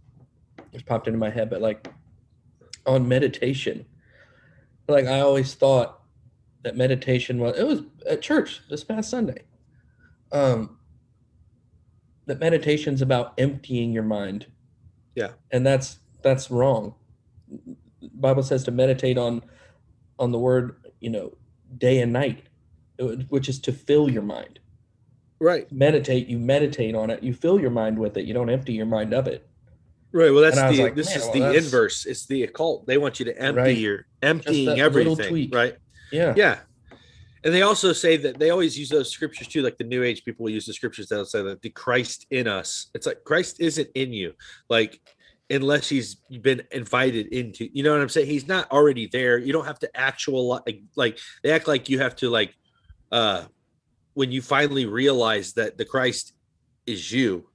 just popped into my head, but like on meditation, like I always thought that meditation was at church this past Sunday. That meditation's about emptying your mind. Yeah. And that's wrong. The Bible says to meditate on the word, day and night, which is to fill your mind. Right. You meditate on it, you fill your mind with it, you don't empty your mind of it. Right. Well, that's the inverse. It's the occult. They want you to empty right. emptying everything. Right. Yeah. Yeah. And they also say that they always use those scriptures too. Like the New Age people will use the scriptures that'll say that the Christ in us. It's like Christ isn't in you. Like, unless he's been invited into, you know what I'm saying? He's not already there. You don't have to like they act like you have to when you finally realize that the Christ is you,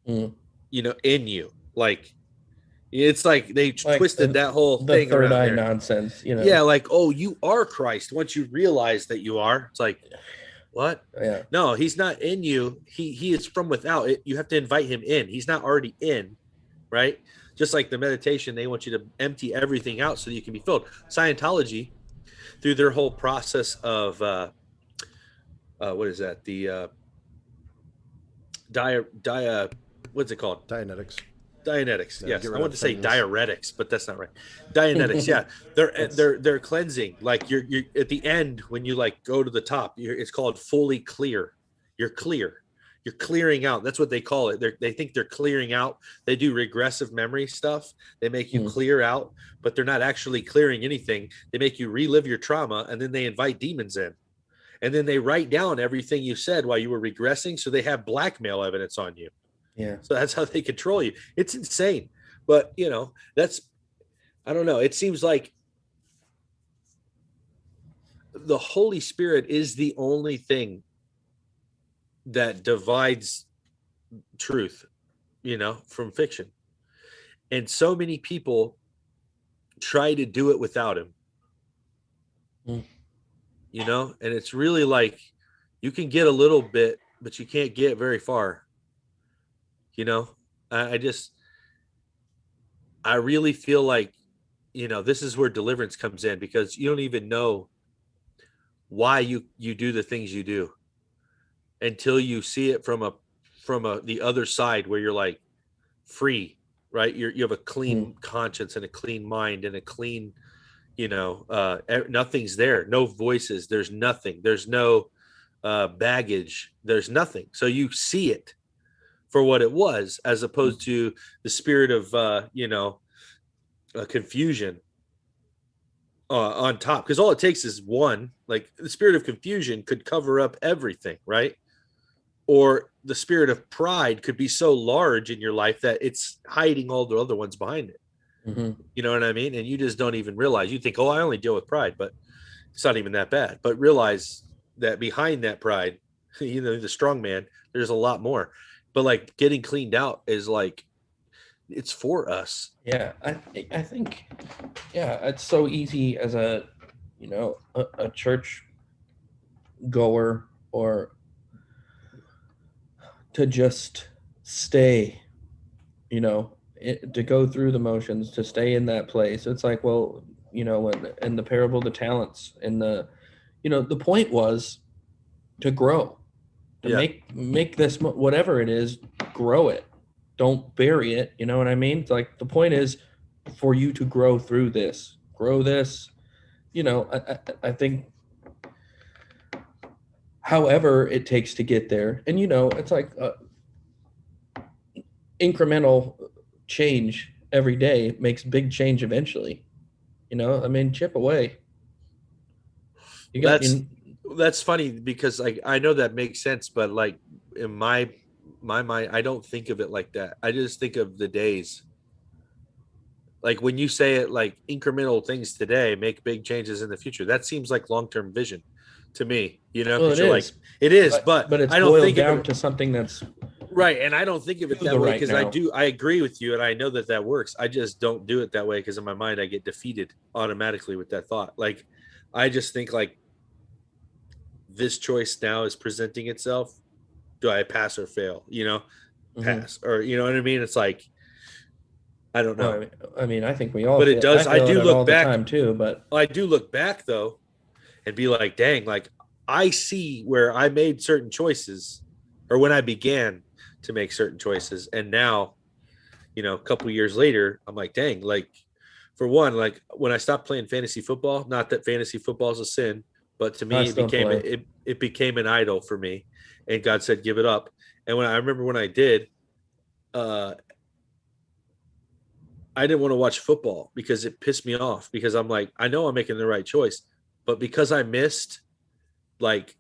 in you, like, it's like they twisted that whole thing third around eye there. nonsense, Yeah, like, oh, you are Christ. Once you realize that you are, it's like, what? Yeah. No, he's not in you. He is from without. You have to invite him in. He's not already in, right? Just like the meditation, they want you to empty everything out so that you can be filled. Scientology, through their whole process of what is that? The what's it called? Dianetics. Yeah, Yes, get I rid wanted of to say things. diuretics, but that's not right. Dianetics. Yeah, they're cleansing. Like you're at the end when you like go to the top. It's called fully clear. You're clear. You're clearing out. That's what they call it. They think they're clearing out. They do regressive memory stuff. They make you clear out, but they're not actually clearing anything. They make you relive your trauma, and then they invite demons in. And then they write down everything you said while you were regressing, so they have blackmail evidence on you. Yeah. So that's how they control you. It's insane. But, I don't know. It seems like the Holy Spirit is the only thing that divides truth, from fiction. And so many people try to do it without him. And it's really like you can get a little bit, but you can't get very far. I really feel like, this is where deliverance comes in, because you don't even know why you do the things you do until you see it from the other side, where you're like free, right? You have a clean conscience and a clean mind and a clean, nothing's there. No voices. There's nothing. There's no baggage. There's nothing. So you see it for what it was, as opposed to the spirit of, confusion on top. Because all it takes is one, like the spirit of confusion could cover up everything, right? Or the spirit of pride could be so large in your life that it's hiding all the other ones behind it. You know what I mean? And you just don't even realize. You think, oh, I only deal with pride, but it's not even that bad. But realize that behind that pride you know, the strong man. There's a lot more, but like getting cleaned out is like, it's for us. Yeah, I think, yeah, it's so easy as a, you know, a church goer or to just stay, you know, to go through the motions, to stay in that place. It's like, well, you know, in the parable of the talents, and the, you know, the point was to grow, to make this whatever it is, grow it, don't bury it. You know what I mean? It's like the point is for you to grow through this, grow this. You know, I think, however it takes to get there, and you know, it's like incremental change every day makes big change eventually. You know, I mean, chip away. You got that's funny because like I know that makes sense, but like in my mind, I don't think of it like that. I just think of the days. Like when you say it, like incremental things today make big changes in the future. That seems like long-term vision to me. You know, well, because you're like, it is, but it's I don't boiled think down of to something that's right, and I don't think of it that the way right because now. I agree with you, and I know that that works. I just don't do it that way because in my mind I get defeated automatically with that thought. Like I just think like this choice now is presenting itself. Do I pass or fail? You know, pass or you know what I mean? It's like I don't know, Well, I mean, I think we all. but it does. I fail do at it look all back. the time too, but I do look back though, and be like, dang, like I see where I made certain choices, or when I began to make certain choices, and now, you know, a couple years later, I'm like, dang, like for one, like when I stopped playing fantasy football, not that fantasy football is a sin, but to I me, still play. it became an idol for me, and God said, give it up. And when I remember when I did, uh, I didn't want to watch football because it pissed me off because I'm like, I know I'm making the right choice, but because I missed like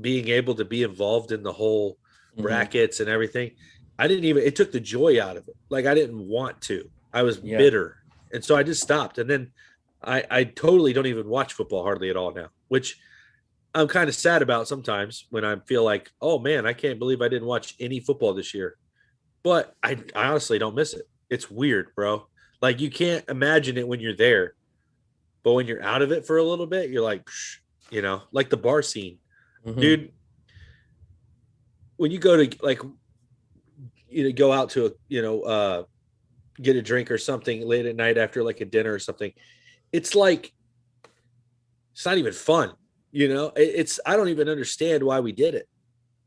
being able to be involved in the whole brackets and everything, I didn't even, it took the joy out of it. Like I didn't want to, I was bitter. And so I just stopped. And then I totally don't even watch football hardly at all now, which I'm kind of sad about sometimes when I feel like, oh man, I can't believe I didn't watch any football this year. But I honestly don't miss it. It's weird, bro. Like you can't imagine it when you're there, but when you're out of it for a little bit, you're like, psh, you know, like the bar scene, dude. When you go to like, you know, go out to a, you know, get a drink or something late at night after like a dinner or something, it's like it's not even fun. You know, it's I don't even understand why we did it.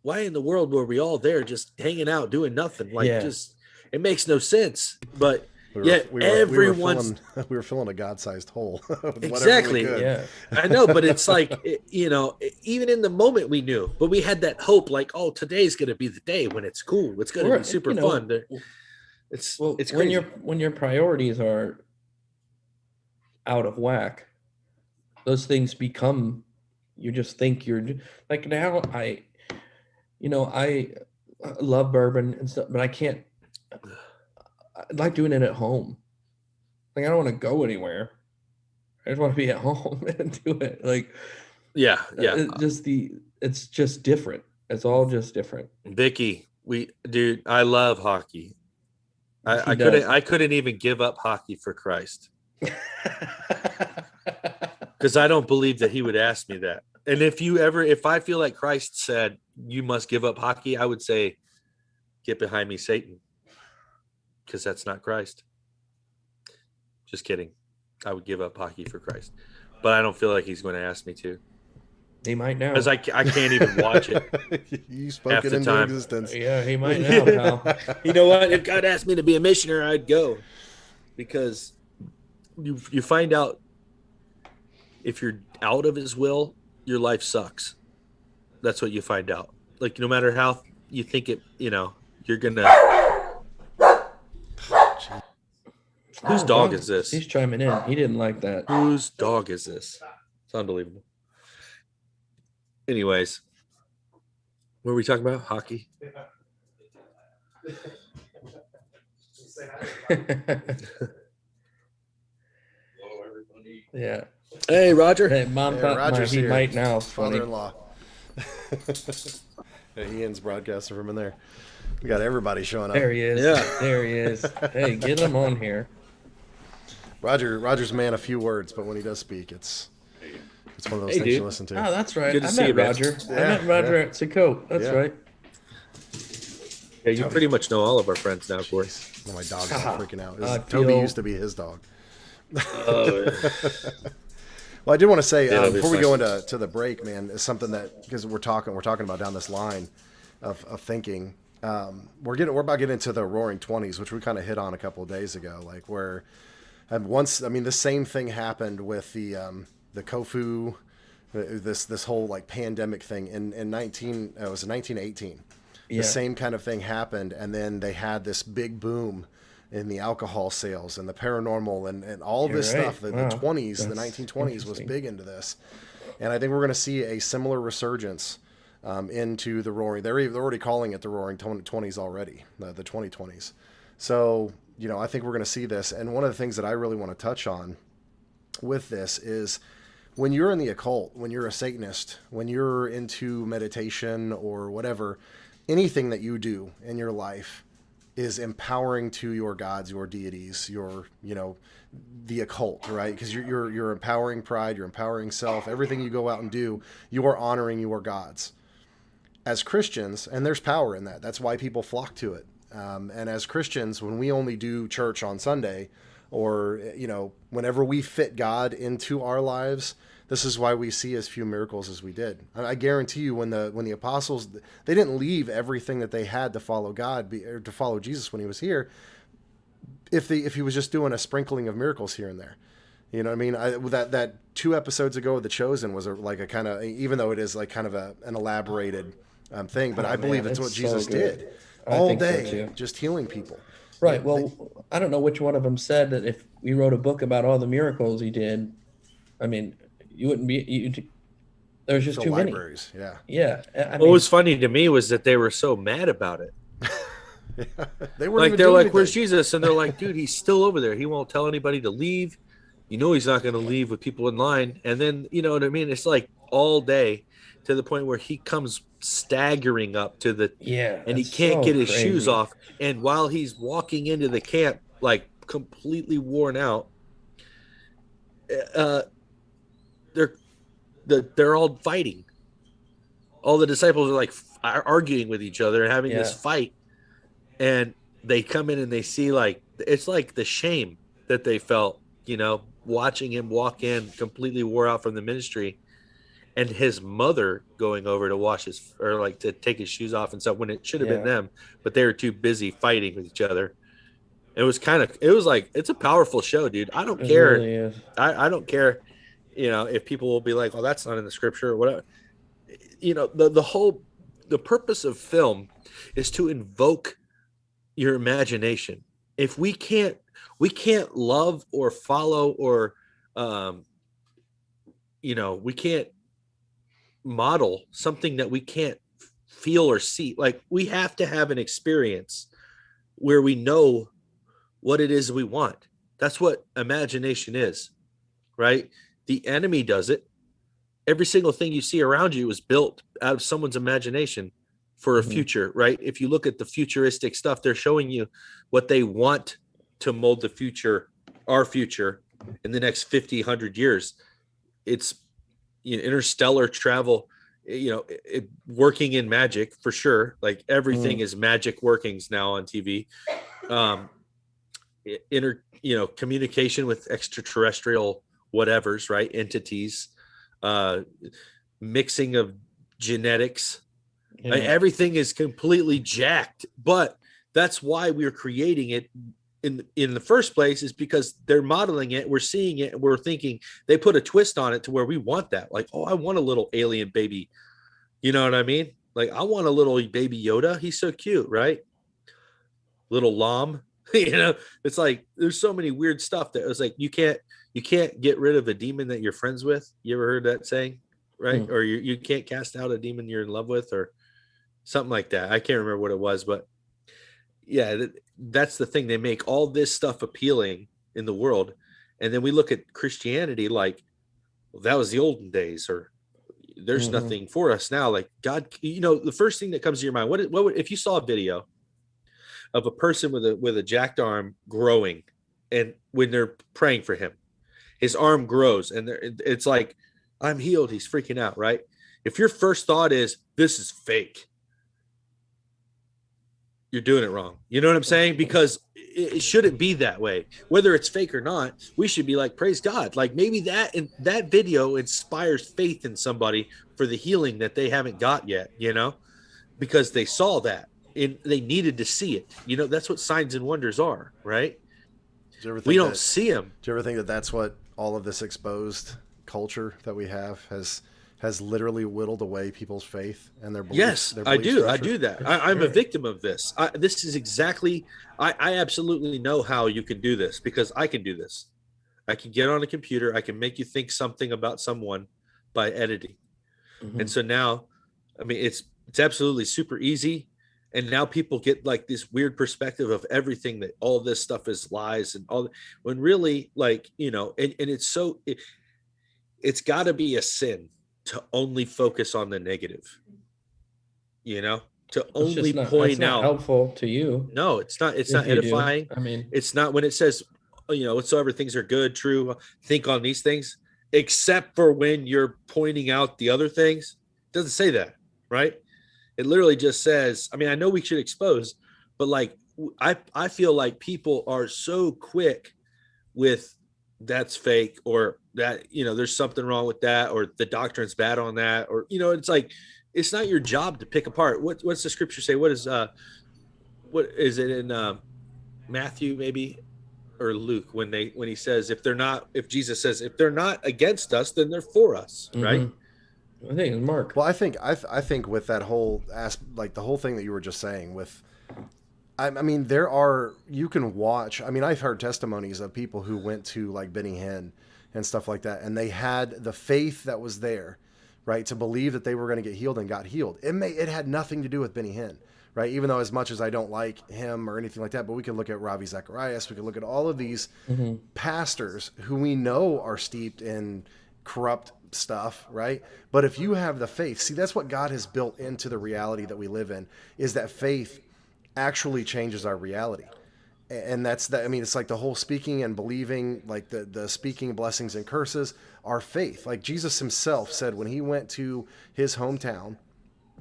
Why in the world were we all there just hanging out doing nothing? Like just it makes no sense. But everyone's we were filling a God-sized hole. Exactly. Yeah, I know, but it's like you know, even in the moment we knew, but we had that hope, like, oh, today's gonna be the day when it's cool. It's gonna be super fun. It's crazy. When your priorities are out of whack, those things become. You just think you're like now. I love bourbon and stuff, but I can't. I like doing it at home. Like I don't want to go anywhere. I just want to be at home and do it. Like yeah. It's just different. It's all just different. Vicky, dude, I love hockey. I couldn't even give up hockey for Christ. Because I don't believe that he would ask me that. And if I feel like Christ said, you must give up hockey, I would say, get behind me, Satan. Because that's not Christ. Just kidding. I would give up hockey for Christ. But I don't feel like he's going to ask me to. He might now. Because I can't even watch it. You spoke it into existence. Yeah, he might now, pal. You know what? If God asked me to be a missionary, I'd go. Because you find out if you're out of his will, your life sucks. That's what you find out. Like, no matter how you think it, you know, you're going to... Whose dog is this? He's chiming in. He didn't like that. Whose dog is this? It's unbelievable. Anyways, what were we talking about? Hockey? Yeah. Hey, Roger. Hey, Mom thought Roger's he here. might now. Father-in-law. Ian's broadcasting from in there. We got everybody showing up. There he is. Yeah. There he is. Hey, get him on here. Roger's a man of few words, but when he does speak, it's one of those Hey, things dude. you listen to. Oh, that's right. Good to I see met you, man. Roger. I Yeah, met Roger at Sakote. That's Yeah. right. Yeah, you pretty much know all of our friends now, of course. Well, my dog's all freaking out. I Toby feel- used to be his dog. Oh, yeah. Well, I did want to say Yeah, before we obviously. go into the break, man, is something that, because we're talking about down this line of thinking. We're about getting into the Roaring '20s, which we kind of hit on a couple of days ago, like where the same thing happened with the Kofu, this whole like pandemic thing in 1918. Yeah. The same kind of thing happened, and then they had this big boom in the alcohol sales and the paranormal and all of this You're stuff. right. The Wow. 20s, the That's 1920s was interesting. big into this. And I think we're going to see a similar resurgence into the Roaring. They're already calling it the Roaring 20s already, the 2020s. So, I think we're going to see this. And one of the things that I really want to touch on with this is when you're in the occult, when you're a Satanist, when you're into meditation or whatever, anything that you do in your life is empowering to your gods, your deities, the occult, right? Because you're empowering pride, you're empowering self. Everything you go out and do, you are honoring your gods. As Christians, and there's power in that. That's why people flock to it. And as Christians, when we only do church on Sunday, or whenever we fit God into our lives, this is why we see as few miracles as we did. I guarantee you, when the apostles, they didn't leave everything that they had to follow God, or to follow Jesus when he was here. If he was just doing a sprinkling of miracles here and there, you know what I mean? That 2 episodes ago, The Chosen was like a kind of, even though it is like kind of an elaborated thing, but I believe it's what it's Jesus so good. did I all think so, day, too. just healing people. Right. Well, I don't know which one of them said that if we wrote a book about all the miracles he did, I mean, you wouldn't be. There's just Fill too many. libraries, yeah. Yeah. What was funny to me was that they were so mad about it. They weren't Like, even they're doing like, "Where's anything. Jesus?" And they're like, "Dude, he's still over there. He won't tell anybody to leave. He's not going to leave with people in line." And then, you know what I mean? It's like all day, to the point where he comes staggering up to the, Yeah. and he that's can't so get his shoes crazy. off. And while he's walking into the camp, like completely worn out, they're all fighting. All the disciples are like arguing with each other and having this Yeah. fight. And they come in and they see, like, it's like the shame that they felt, watching him walk in completely wore out from the ministry, and his mother going over to wash his, or like to take his shoes off and stuff, when it should have been Yeah. them, but they were too busy fighting with each other. It was like, it's a powerful show, dude. I don't It care. really is. I don't care, if people will be like, "Oh, that's not in the scripture," or whatever. The purpose of film is to invoke your imagination. If we can't love or follow, or we can't model something that we can't feel or see. Like, we have to have an experience where we know what it is we want. That's what imagination is, right? The enemy does it. Every single thing you see around you is built out of someone's imagination for a future, right? If you look at the futuristic stuff, they're showing you what they want to mold the future, our future, in the next 50, 100 years. It's interstellar travel, working in magic for sure. Like, everything is magic workings now on TV. Communication with extraterrestrial whatevers, right? Entities, mixing of genetics. Yeah. Like, everything is completely jacked, but that's why we're creating it in the first place, is because they're modeling it, we're seeing it, and we're thinking they put a twist on it to where we want that. Like, oh, I want a little alien baby. You know what I mean? Like, I want a little baby Yoda. He's so cute, right? Little llama. It's like, there's so many weird stuff that it's like, you can't get rid of a demon that you're friends with. You ever heard that saying, right? Or you can't cast out a demon you're in love with, or something like that. I can't remember what it was, but yeah, that's the thing. They make all this stuff appealing in the world, and then we look at Christianity like, well, that was the olden days, or there's nothing for us now. Like God, the first thing that comes to your mind, what would, if you saw a video of a person with a jacked arm growing, and when they're praying for him, his arm grows and it's like, I'm healed. He's freaking out, right? If your first thought is, this is fake, you're doing it wrong. You know what I'm saying? Because it shouldn't be that way. Whether it's fake or not, we should be like, praise God. Like maybe that video inspires faith in somebody for the healing that they haven't got yet, because they saw that and they needed to see it. That's what signs and wonders are, right? We don't see them. Do you ever think that that's what all of this exposed culture that we have has literally whittled away people's faith and their beliefs? Yes, their I belief do. structure? I do that. I'm a victim of this. This is exactly, I absolutely know how you can do this, because I can do this. I can get on a computer. I can make you think something about someone by editing. And so now, I mean, it's absolutely super easy. And now people get like this weird perspective of everything, that all this stuff is lies and all, when really, like, and it's it's got to be a sin to only focus on the negative, to only point out. Helpful to you. No, it's not. It's not edifying. I mean, it's not when it says, whatsoever things are good, true, think on these things, except for when you're pointing out the other things. It doesn't say that, right? It literally just says, I mean, I know we should expose, but like, I feel like people are so quick with that's fake, or that, there's something wrong with that, or the doctrine's bad on that, or, it's like, it's not your job to pick apart. What's the scripture say? What is it in Matthew maybe, or Luke, when he says, if Jesus says, if they're not against us, then they're for us, right? I think it's Mark. Well, I think with that whole like the whole thing that you were just saying with, I mean, you can watch, I mean, I've heard testimonies of people who went to like Benny Hinn and stuff like that, and they had the faith that was there, right, to believe that they were going to get healed and got healed. It had nothing to do with Benny Hinn, right? Even though, as much as I don't like him or anything like that, but we can look at Ravi Zacharias, we can look at all of these pastors who we know are steeped in corrupt stuff, right? But if you have the faith, see, that's what God has built into the reality that we live in, is that faith actually changes our reality. And that's that. I mean, it's like the whole speaking and believing, like the speaking blessings and curses, our faith. Like Jesus himself said when he went to his hometown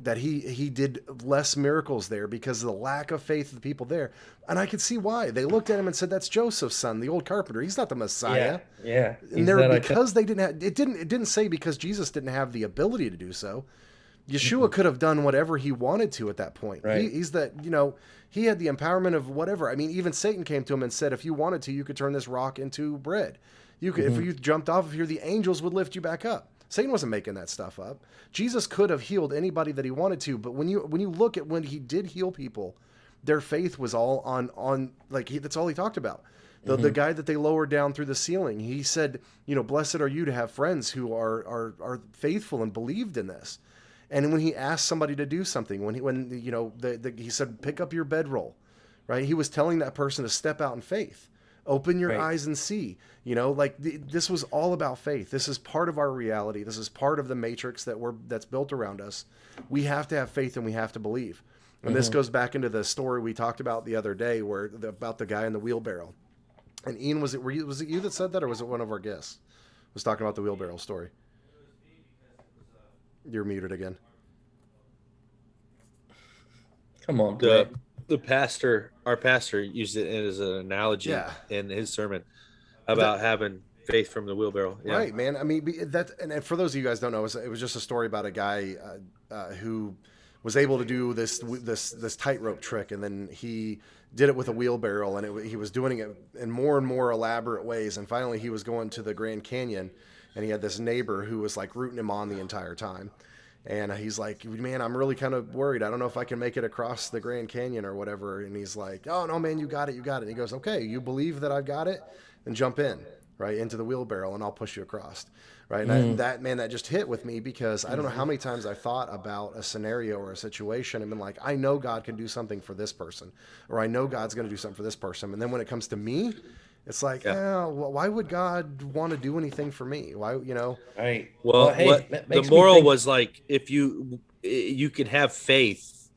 that he did less miracles there because of the lack of faith of the people there. And I could see why. They looked at him and said, that's Joseph's son, the old carpenter. He's not the Messiah. Yeah. And because they didn't have, it didn't say because Jesus didn't have the ability to do so. Yeshua could have done whatever he wanted to at that point. Right. He's that, he had the empowerment of whatever. I mean, even Satan came to him and said, if you wanted to, you could turn this rock into bread. You could, if you jumped off of here, the angels would lift you back up. Satan wasn't making that stuff up. Jesus could have healed anybody that he wanted to, but when you look at when he did heal people, their faith was all on that's all he talked about. The guy that they lowered down through the ceiling, he said, blessed are you to have friends who are faithful and believed in this. And when he asked somebody to do something, he said, pick up your bedroll, right? He was telling that person to step out in faith. Open your eyes and see, this was all about faith. This is part of our reality. This is part of the matrix that's built around us. We have to have faith and we have to believe. And this goes back into the story we talked about the other day about the guy in the wheelbarrow. And Ian, was it you that said that, or was it one of our guests was talking about the wheelbarrow story? You're muted again. Come on, our pastor used it as an analogy in his sermon about having faith from the wheelbarrow. Yeah. Right, man. I mean, and for those of you guys don't know, it was just a story about a guy who was able to do this tightrope trick, and then he did it with a wheelbarrow, and he was doing it in more and more elaborate ways, and finally he was going to the Grand Canyon, and he had this neighbor who was like rooting him on the entire time. And he's like, man, I'm really kind of worried. I don't know if I can make it across the Grand Canyon or whatever. And he's like, oh, no, man, you got it. And he goes, okay, you believe that I've got it? Then jump in, right, into the wheelbarrow, and I'll push you across, right? And that just hit with me, because I don't know how many times I thought about a scenario or a situation and been like, I know God can do something for this person, or I know God's going to do something for this person. And then when it comes to me, It's like, Yeah. why would God want to do anything for me? Why, Right. Well, Hey, what that the makes me moral think. was like, if you could have faith,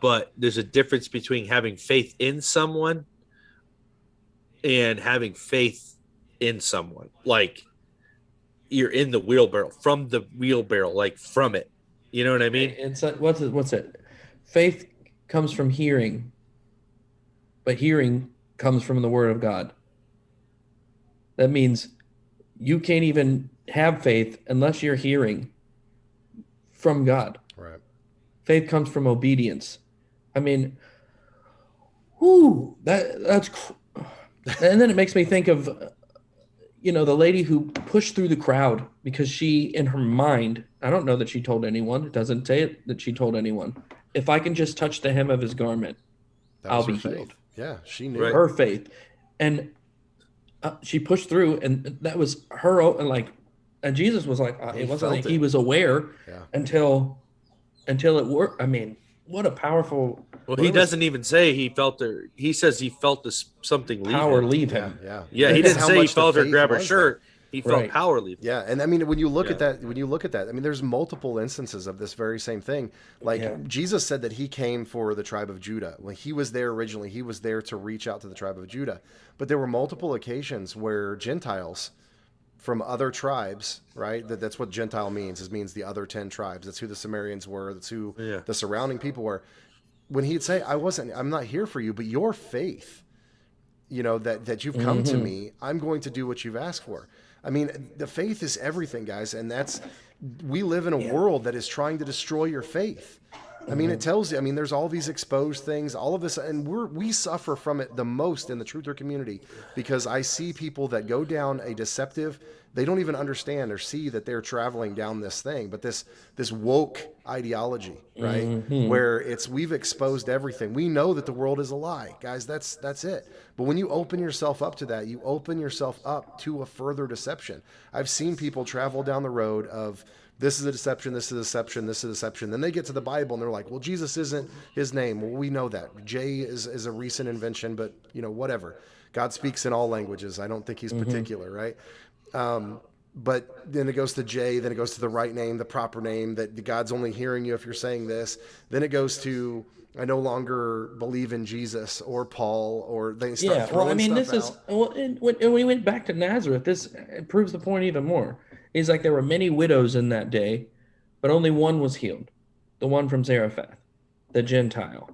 but there's a difference between having faith in someone and having faith in someone. Like you're in the wheelbarrow, from the wheelbarrow, like from it. You know what I mean? It's what's it? Faith comes from hearing, but hearing comes from the word of God. That means you can't even have faith unless you're hearing from God. right. Faith comes from obedience. I mean, whoo, and then it makes me think of the lady who pushed through the crowd because she, in her mind, I don't know that she told anyone. It doesn't say it that she told anyone. If I can just touch the hem of his garment, That I'll was her be faith. healed. Yeah, she knew. Right. Her faith, and she pushed through, and that was her. And and Jesus was like, He it wasn't felt like he it. was aware Yeah. until it worked. I mean, what a powerful Well, Well, he it was, doesn't even say he felt her. He says he felt this something leave power him. leave yeah, him. yeah. Yeah, he That's didn't how say he much the felt her faith grab her was there. shirt. He felt Right. power leave him. Yeah, and I mean, when you look Yeah. at that, I mean, there's multiple instances of this very same thing. Like Yeah. Jesus said that he came for the tribe of Judah. When he was there originally, he was there to reach out to the tribe of Judah. But there were multiple occasions where Gentiles from other tribes, right? That's what Gentile means. It means the other 10 tribes. That's who the Sumerians were. That's who Yeah. the surrounding people were. When he'd say, I'm not here for you, but your faith, that you've come to Mm-hmm. me, I'm going to do what you've asked for. I mean, the faith is everything, guys, and we live in a world that is trying to destroy your faith. I mean, it tells you. I mean, there's all these exposed things, all of this, and we suffer from it the most in the truther community because I see people that go down a deceptive. They don't even understand or see that they're traveling down this thing, but this woke ideology, right? Mm-hmm. Where we've exposed everything. We know that the world is a lie, guys. That's it. But when you open yourself up to that, you open yourself up to a further deception. I've seen people travel down the road of this is a deception, this is a deception, this is a deception. Then they get to the Bible and they're like, well, Jesus isn't his name. Well, we know that. J is a recent invention, but whatever. God speaks in all languages. I don't think he's particular, right? But then it goes to J, then it goes to the right name, the proper name, that God's only hearing you if you're saying this. Then it goes to, I no longer believe in Jesus or Paul, or they start Yeah, throwing well, I mean, stuff this is out. well, and when we went back to Nazareth, this proves the point even more. He's like there were many widows in that day, but only one was healed, the one from Zarephath, the Gentile,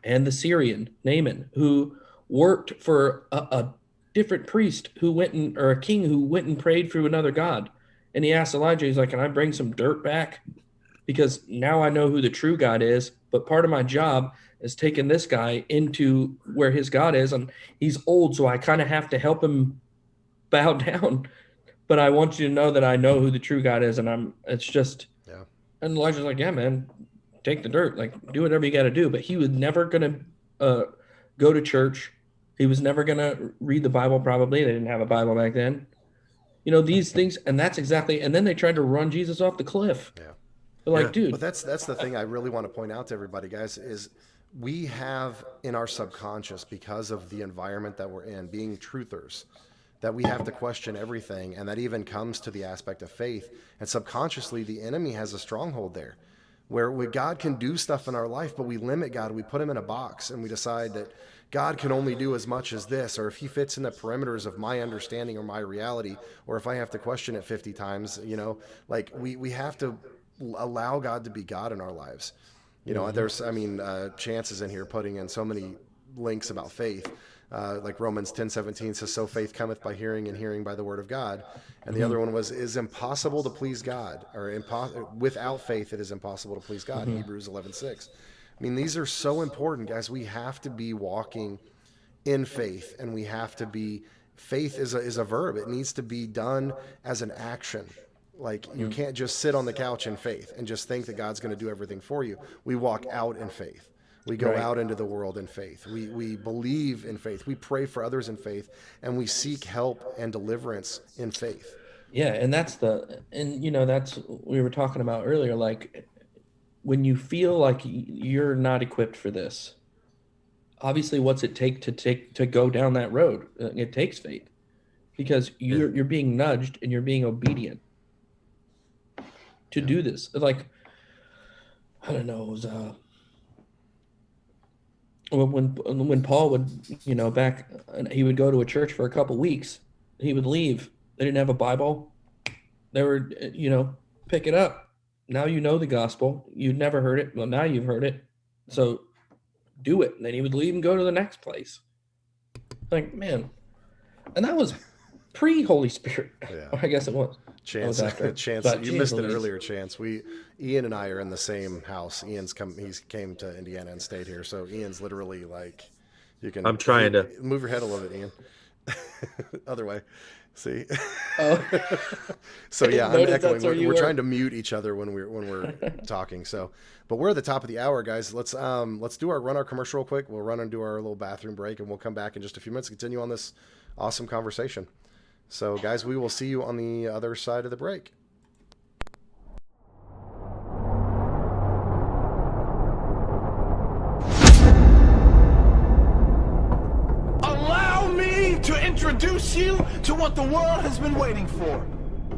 and the Syrian Naaman, who worked for a different priest who or a king who went and prayed through another god, and he asked Elijah, he's like, "Can I bring some dirt back? Because now I know who the true God is, but part of my job is taking this guy into where his God is, and he's old, so I kind of have to help him bow down. But I want you to know that I know who the true God is, and it's just." Yeah. And Elijah's like, "Yeah, man, take the dirt, like do whatever you got to do." But he was never gonna go to church. He was never gonna read the Bible. Probably they didn't have a Bible back then. These things, and that's exactly. And then they tried to run Jesus off the cliff. Yeah. They're like, Yeah. But dude, that's the thing I really want to point out to everybody, guys, is we have in our subconscious, because of the environment that we're in, being truthers, that we have to question everything, and that even comes to the aspect of faith. And subconsciously, the enemy has a stronghold there, where God can do stuff in our life, but we limit God. We put him in a box, and we decide that God can only do as much as this, or if he fits in the perimeters of my understanding or my reality, or if I have to question it 50 times, like we have to allow God to be God in our lives. There's, Chance is in here putting in so many links about faith. Like Romans 10:17 says, so faith cometh by hearing, and hearing by the word of God. And the other one is impossible to please God, or without faith it is impossible to please God. Hebrews 11:6. I mean, these are so important, guys. We have to be walking in faith, and we have to be. Faith is a verb. It needs to be done as an action. Like, you can't just sit on the couch in faith and just think that God's going to do everything for you. We walk out in faith. We go Right. out into the world in faith. We believe in faith. We pray for others in faith, and we seek help and deliverance in faith. yeah, and that's we were talking about earlier. Like when you feel like you're not equipped for this, obviously, what's it take to go down that road? It takes faith, because you're being nudged and you're being obedient to do this. Like, I don't know, it was when Paul would, back, he would go to a church for a couple weeks, he would leave. They didn't have a Bible. They were, pick it up. Now you know the gospel. You'd never heard it. Well, now you've heard it. So do it. And then he would leave and go to the next place. Like, man. And that was pre-Holy Spirit. Yeah. I guess it was. Chance, But you missed it earlier, Chance. Ian and I are in the same house. He's came to Indiana and stayed here. So Ian's literally like, I'm trying to move your head a little bit, Ian. Other way. See? Oh. So yeah, I'm echoing. We're were. trying to mute each other when we're talking. So, but we're at the top of the hour, guys. Let's run our commercial real quick. We'll run and do our little bathroom break, and we'll come back in just a few minutes to continue on this awesome conversation. So, guys, we will see you on the other side of the break. Allow me to introduce you to what the world has been waiting for.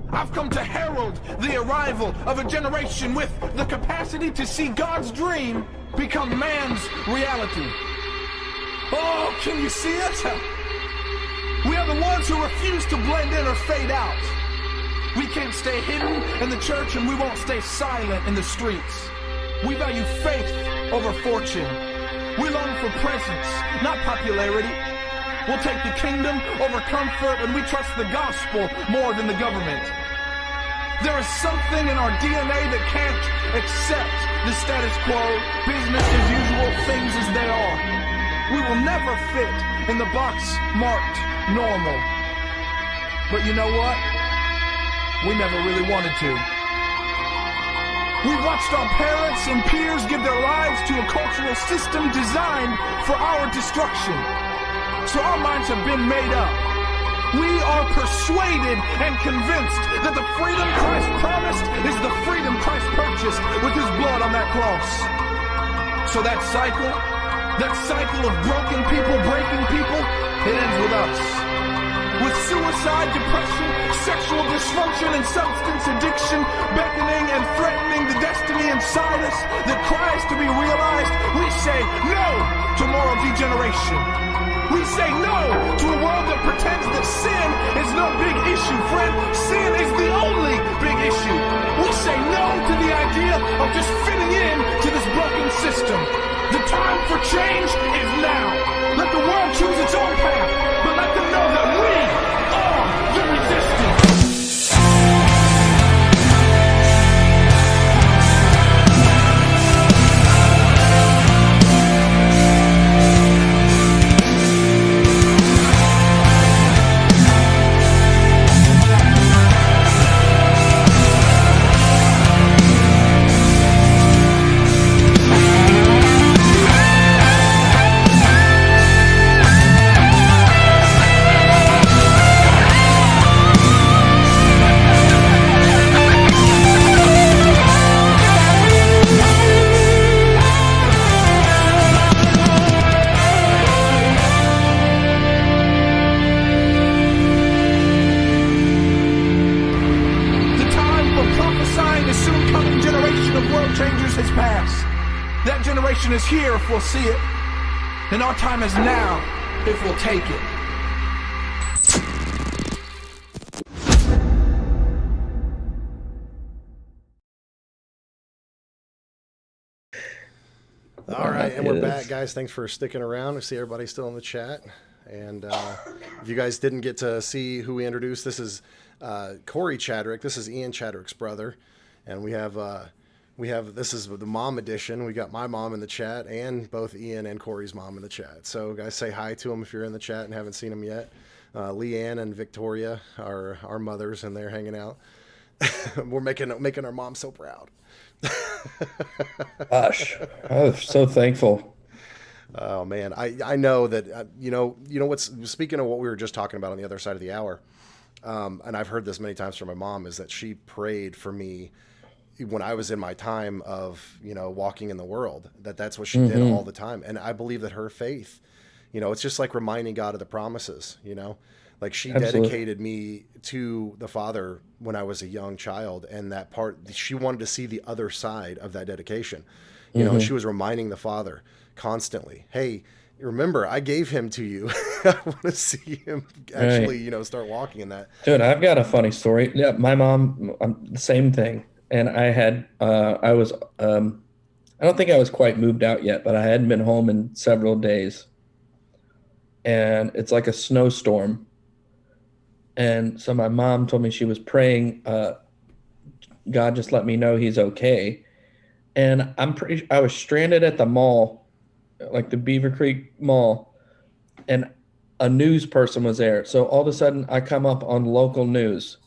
I've come to herald the arrival of a generation with the capacity to see God's dream become man's reality. Oh, can you see it? We are the ones who refuse to blend in or fade out. We can't stay hidden in the church, and we won't stay silent in the streets. We value faith over fortune. We long for presence, not popularity. We'll take the kingdom over comfort, and we trust the gospel more than the government. There is something in our DNA that can't accept the status quo, business as usual, things as they are. We will never fit in the box marked normal. But you know what? We never really wanted to. We've watched our parents and peers give their lives to a cultural system designed for our destruction. So our minds have been made up. We are persuaded and convinced that the freedom Christ promised is the freedom Christ purchased with his blood on that cross. So that cycle of broken people breaking people, it ends with us. With suicide, depression, sexual dysfunction, and substance addiction beckoning and threatening the destiny inside us that cries to be realized, we say no to moral degeneration. We say no to a world that pretends that sin is no big issue, friend. Sin is the only big issue. We say no to the idea of just fitting in to this broken system. The time for change is now. Let the world choose its own path, but let them know that we are the resistance. Is here if we'll see it, and our time is now if we'll take it. All right, and we're back, guys. Thanks for sticking around. I see everybody still in the chat. And if you guys didn't get to see who we introduced, this is Corey Chadrick. This is Ian Chadrick's brother, and we have this is the mom edition. We got my mom in the chat and both Ian and Corey's mom in the chat. So guys, say hi to them if you're in the chat and haven't seen them yet. Leanne and Victoria are our mothers, and they're hanging out. We're making our mom so proud. Gosh, I'm so thankful. Oh man, I know that you know what's, speaking of what we were just talking about on the other side of the hour, and I've heard this many times from my mom, is that she prayed for me when I was in my time of, walking in the world, that's what she did all the time. And I believe that her faith, it's just like reminding God of the promises, like she Absolutely. dedicated me to the Father when I was a young child. And that part, she wanted to see the other side of that dedication, and she was reminding the Father constantly, hey, remember, I gave him to you. I want to see him actually, start walking in that. Dude, I've got a funny story. Yeah, my mom, the same thing. And I had, I was, I don't think I was quite moved out yet, but I hadn't been home in several days. And it's like a snowstorm. And so my mom told me she was praying, God, just let me know he's okay. And I was stranded at the mall, like the Beaver Creek Mall, and a news person was there. So all of a sudden I come up on local news,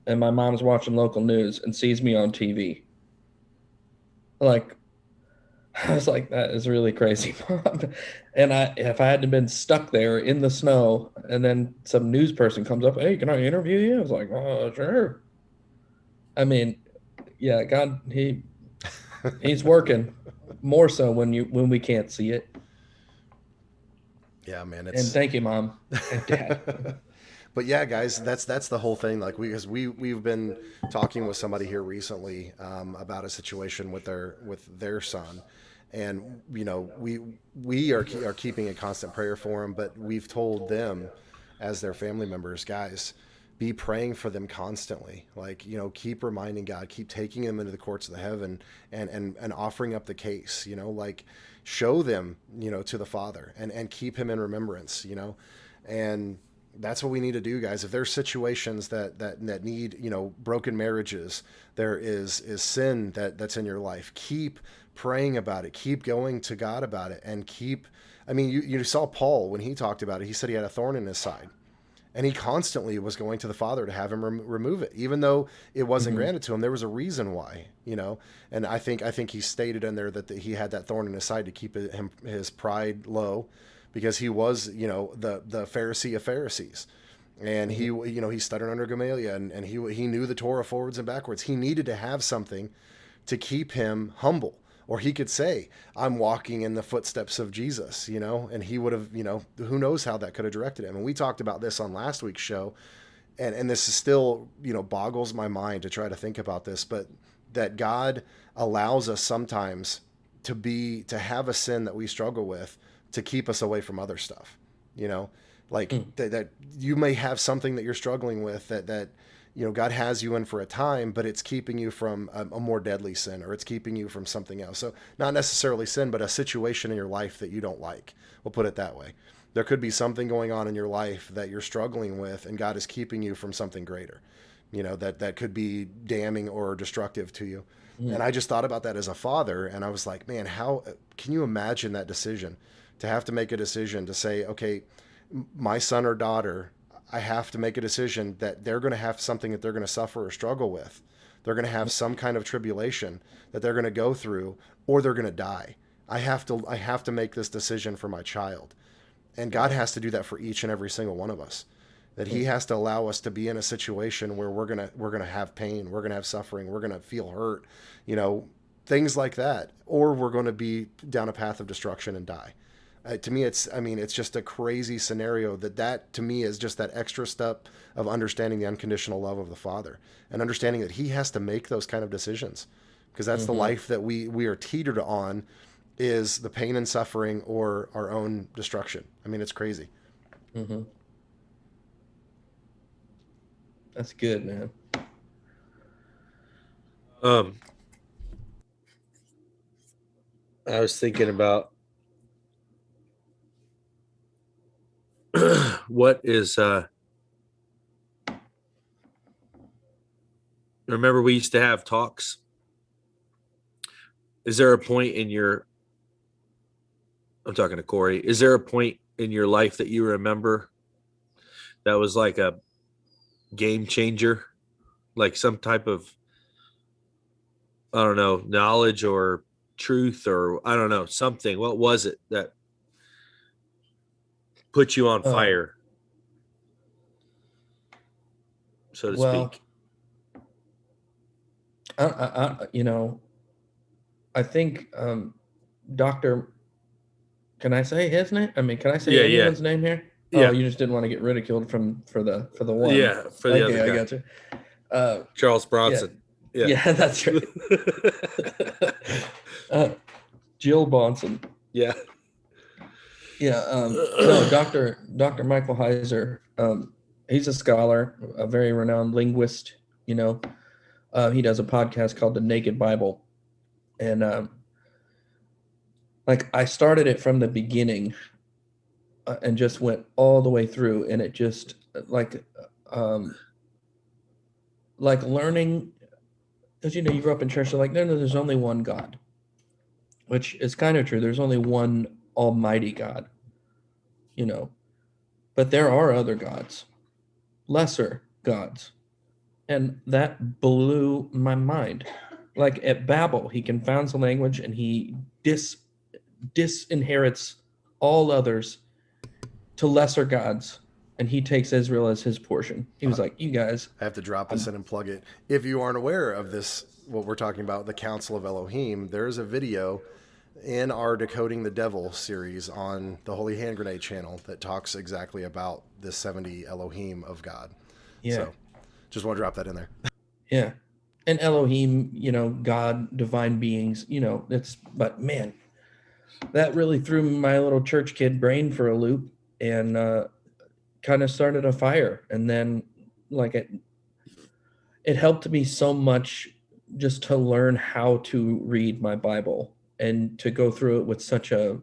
and my mom's watching local news and sees me on TV. Like, I was like, that is really crazy, Mom. And if I hadn't been stuck there in the snow, and then some news person comes up, hey, can I interview you? I was like, oh, sure. I mean, yeah, God, he's working more so when we can't see it. Yeah, man. And thank you, Mom and Dad. But yeah, guys, that's the whole thing. Like we've been talking with somebody here recently about a situation with their son, and we are keeping a constant prayer for him. But we've told them as their family members, guys, be praying for them constantly. Like, keep reminding God, keep taking them into the courts of the heaven and offering up the case. Like show them to the Father and keep him in remembrance. And that's what we need to do, guys. If there's situations that need, broken marriages, there is sin that's in your life, keep praying about it, keep going to God about it, and you saw Paul when he talked about it. He said he had a thorn in his side, and he constantly was going to the Father to have him remove it, even though it wasn't granted to him. There was a reason why, and I think he stated in there that he had that thorn in his side to keep his pride low, because he was, the Pharisee of Pharisees. And he studied under Gamaliel, and he knew the Torah forwards and backwards. He needed to have something to keep him humble. Or he could say, I'm walking in the footsteps of Jesus, and he would have, who knows how that could have directed him. And we talked about this on last week's show. And this is still, boggles my mind to try to think about this, but that God allows us sometimes to have a sin that we struggle with, to keep us away from other stuff, that you may have something that you're struggling with that God has you in for a time, but it's keeping you from a more deadly sin, or it's keeping you from something else. So not necessarily sin, but a situation in your life that you don't like. We'll put it that way. There could be something going on in your life that you're struggling with, and God is keeping you from something greater, that could be damning or destructive to you. And I just thought about that as a father, and I was like, man, how can you imagine that decision? To have to make a decision to say, okay, my son or daughter, I have to make a decision that they're going to have something that they're going to suffer or struggle with. They're going to have some kind of tribulation that they're going to go through, or they're going to die. I have to make this decision for my child. And God has to do that for each and every single one of us. That he has to allow us to be in a situation where we're going to have pain, we're going to have suffering, we're going to feel hurt, things like that, or we're going to be down a path of destruction and die. To me, it's just a crazy scenario that to me is just that extra step of understanding the unconditional love of the Father, and understanding that he has to make those kind of decisions, because that's the life that we are teetered on, is the pain and suffering or our own destruction. It's crazy. That's good, man. I was thinking about what is remember we used to have talks. Is there a point in I'm talking to Corey, is there a point in your life that you remember that was like a game changer, like some type of, I don't know, knowledge or truth, or I don't know, something? What was it that put you on fire, so to speak? You know, I think Dr. Can I say his name? I mean, can I say Yeah, yeah. anyone's name here? Yeah. Oh, you just didn't want to get ridiculed for the one. Yeah, for the Okay, other I guy. got you. Charles Bronson. Yeah. Yeah, that's right. Jill Bonson. Yeah. Yeah. No, Dr. Michael Heiser. He's a scholar, a very renowned linguist. You know, he does a podcast called The Naked Bible, and like I started it from the beginning, and just went all the way through, and it just like learning, because you know you grew up in church. So like, no, there's only one God, which is kind of true. There's only one Almighty God, you know, but there are other gods, lesser gods, and that blew my mind. Like at Babel, he confounds the language and he disinherits all others to lesser gods, and he takes Israel as his portion. He was like, you guys, I have to drop this in and plug it. If you aren't aware of this, what we're talking about, the Council of Elohim, there's a video in our Decoding the Devil series on the Holy Hand Grenade channel that talks exactly about this 70 Elohim of God. yeah. So just want to drop that in there. Yeah. And Elohim, you know, God, divine beings, you know, but man, that really threw my little church kid brain for a loop, and kind of started a fire. And then like it helped me so much just to learn how to read my Bible and to go through it with such a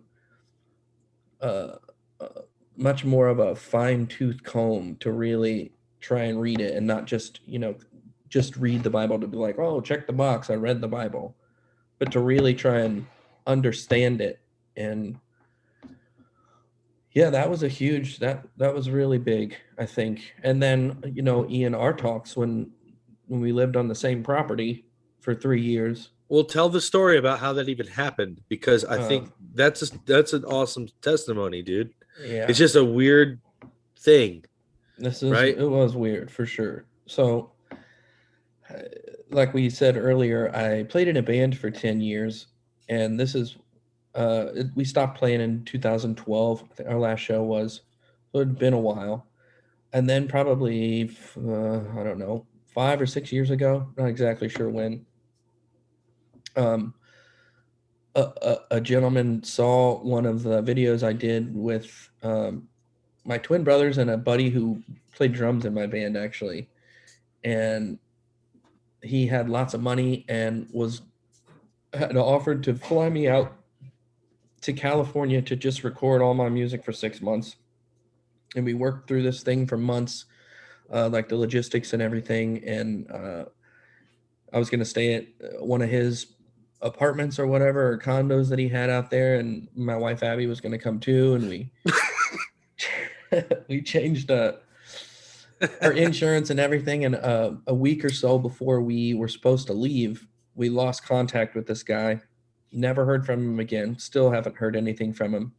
much more of a fine-tooth comb to really try and read it, and not just, you know, just read the Bible to be like, oh, check the box, I read the Bible, but to really try and understand it. And yeah, that was a huge, that was really big, I think. And then, you know, Ian, our talks when we lived on the same property for 3 years. Well, tell the story about how that even happened, because I think that's an awesome testimony, dude. Yeah. It's just a weird thing. Right? It was weird for sure. So like we said earlier, I played in a band for 10 years, and this is we stopped playing in 2012. I think our last show was, so it'd been a while. And then probably I don't know, 5 or 6 years ago, not exactly sure when, a gentleman saw one of the videos I did with my twin brothers and a buddy who played drums in my band, actually. And he had lots of money and had offered to fly me out to California to just record all my music for 6 months. And we worked through this thing for months, like the logistics and everything. And I was going to stay at one of his apartments or whatever, or condos that he had out there. And my wife, Abby, was going to come too. And we changed our insurance and everything. And a week or so before we were supposed to leave, we lost contact with this guy. Never heard from him again. Still haven't heard anything from him.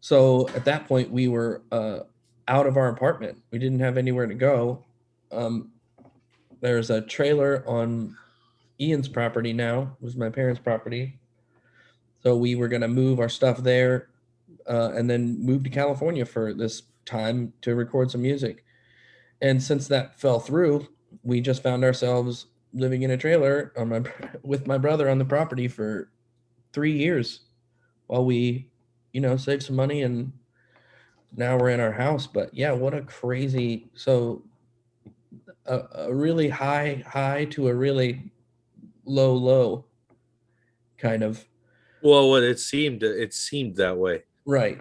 So at that point, we were out of our apartment. We didn't have anywhere to go. There's a trailer on Ian's property now. It was my parents' property. So we were going to move our stuff there and then move to California for this time to record some music. And since that fell through, we just found ourselves living in a trailer with my brother on the property for 3 years while we, you know, saved some money, and now we're in our house. But yeah, what a crazy, so a really high to a really low kind of. Well, what it seemed that way. Right.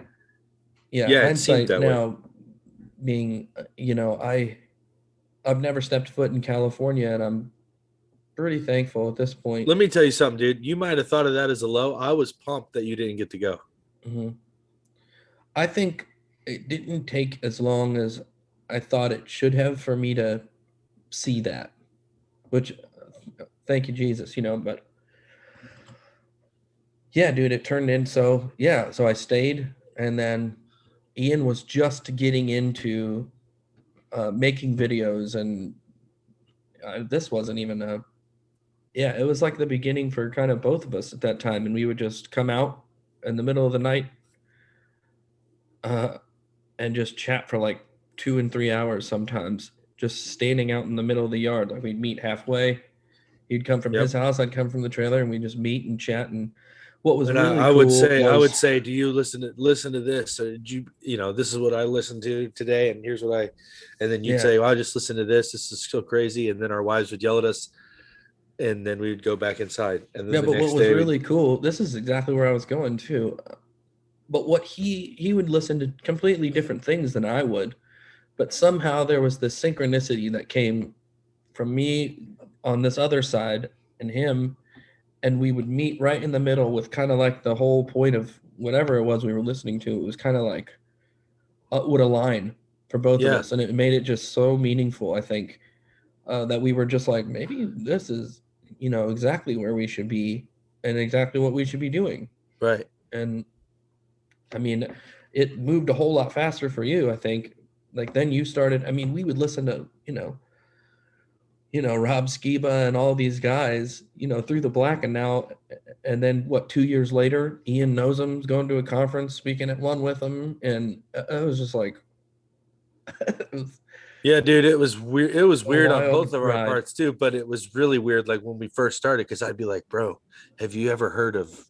Yeah. Yeah, hindsight now being, you know, I've never stepped foot in California, and I'm pretty thankful at this point. Let me tell you something, dude. You might have thought of that as a low. I was pumped that you didn't get to go. Mm-hmm. I think it didn't take as long as I thought it should have for me to see that, which thank you, Jesus, you know, but yeah, dude, it turned in. So yeah, so I stayed, and then Ian was just getting into making videos, and this wasn't even yeah, it was like the beginning for kind of both of us at that time. And we would just come out in the middle of the night and just chat for like 2 and 3 hours sometimes, just standing out in the middle of the yard. Like we'd meet halfway. He'd come from his house, I'd come from the trailer, and we just meet and chat. And what was And really I cool would say, do you listen to this? Or did you, this is what I listened to today, and here's what and then you'd say, well, I just listened to this. This is so crazy. And then our wives would yell at us, and then we would go back inside. And then yeah, the but next what was day really cool, this is exactly where I was going too. But what he would listen to completely different things than I would, but somehow there was this synchronicity that came from me on this other side and him, and we would meet right in the middle with kind of like the whole point of whatever it was we were listening to. It was kind of like would align for both of us, and it made it just so meaningful. I think that we were just like, maybe this is exactly where we should be and exactly what we should be doing. Right. And I mean, it moved a whole lot faster for you, I think. Like then you started, I mean, we would listen to, Rob Skiba and all these guys, through the black. And now, and then 2 years later, Ian Nozum's going to a conference, speaking at one with them. And it was just like, yeah, dude, it was weird. It was weird on wild both of our ride. parts too, but it was really weird. Like when we first started, because I'd be like, bro, have you ever heard of,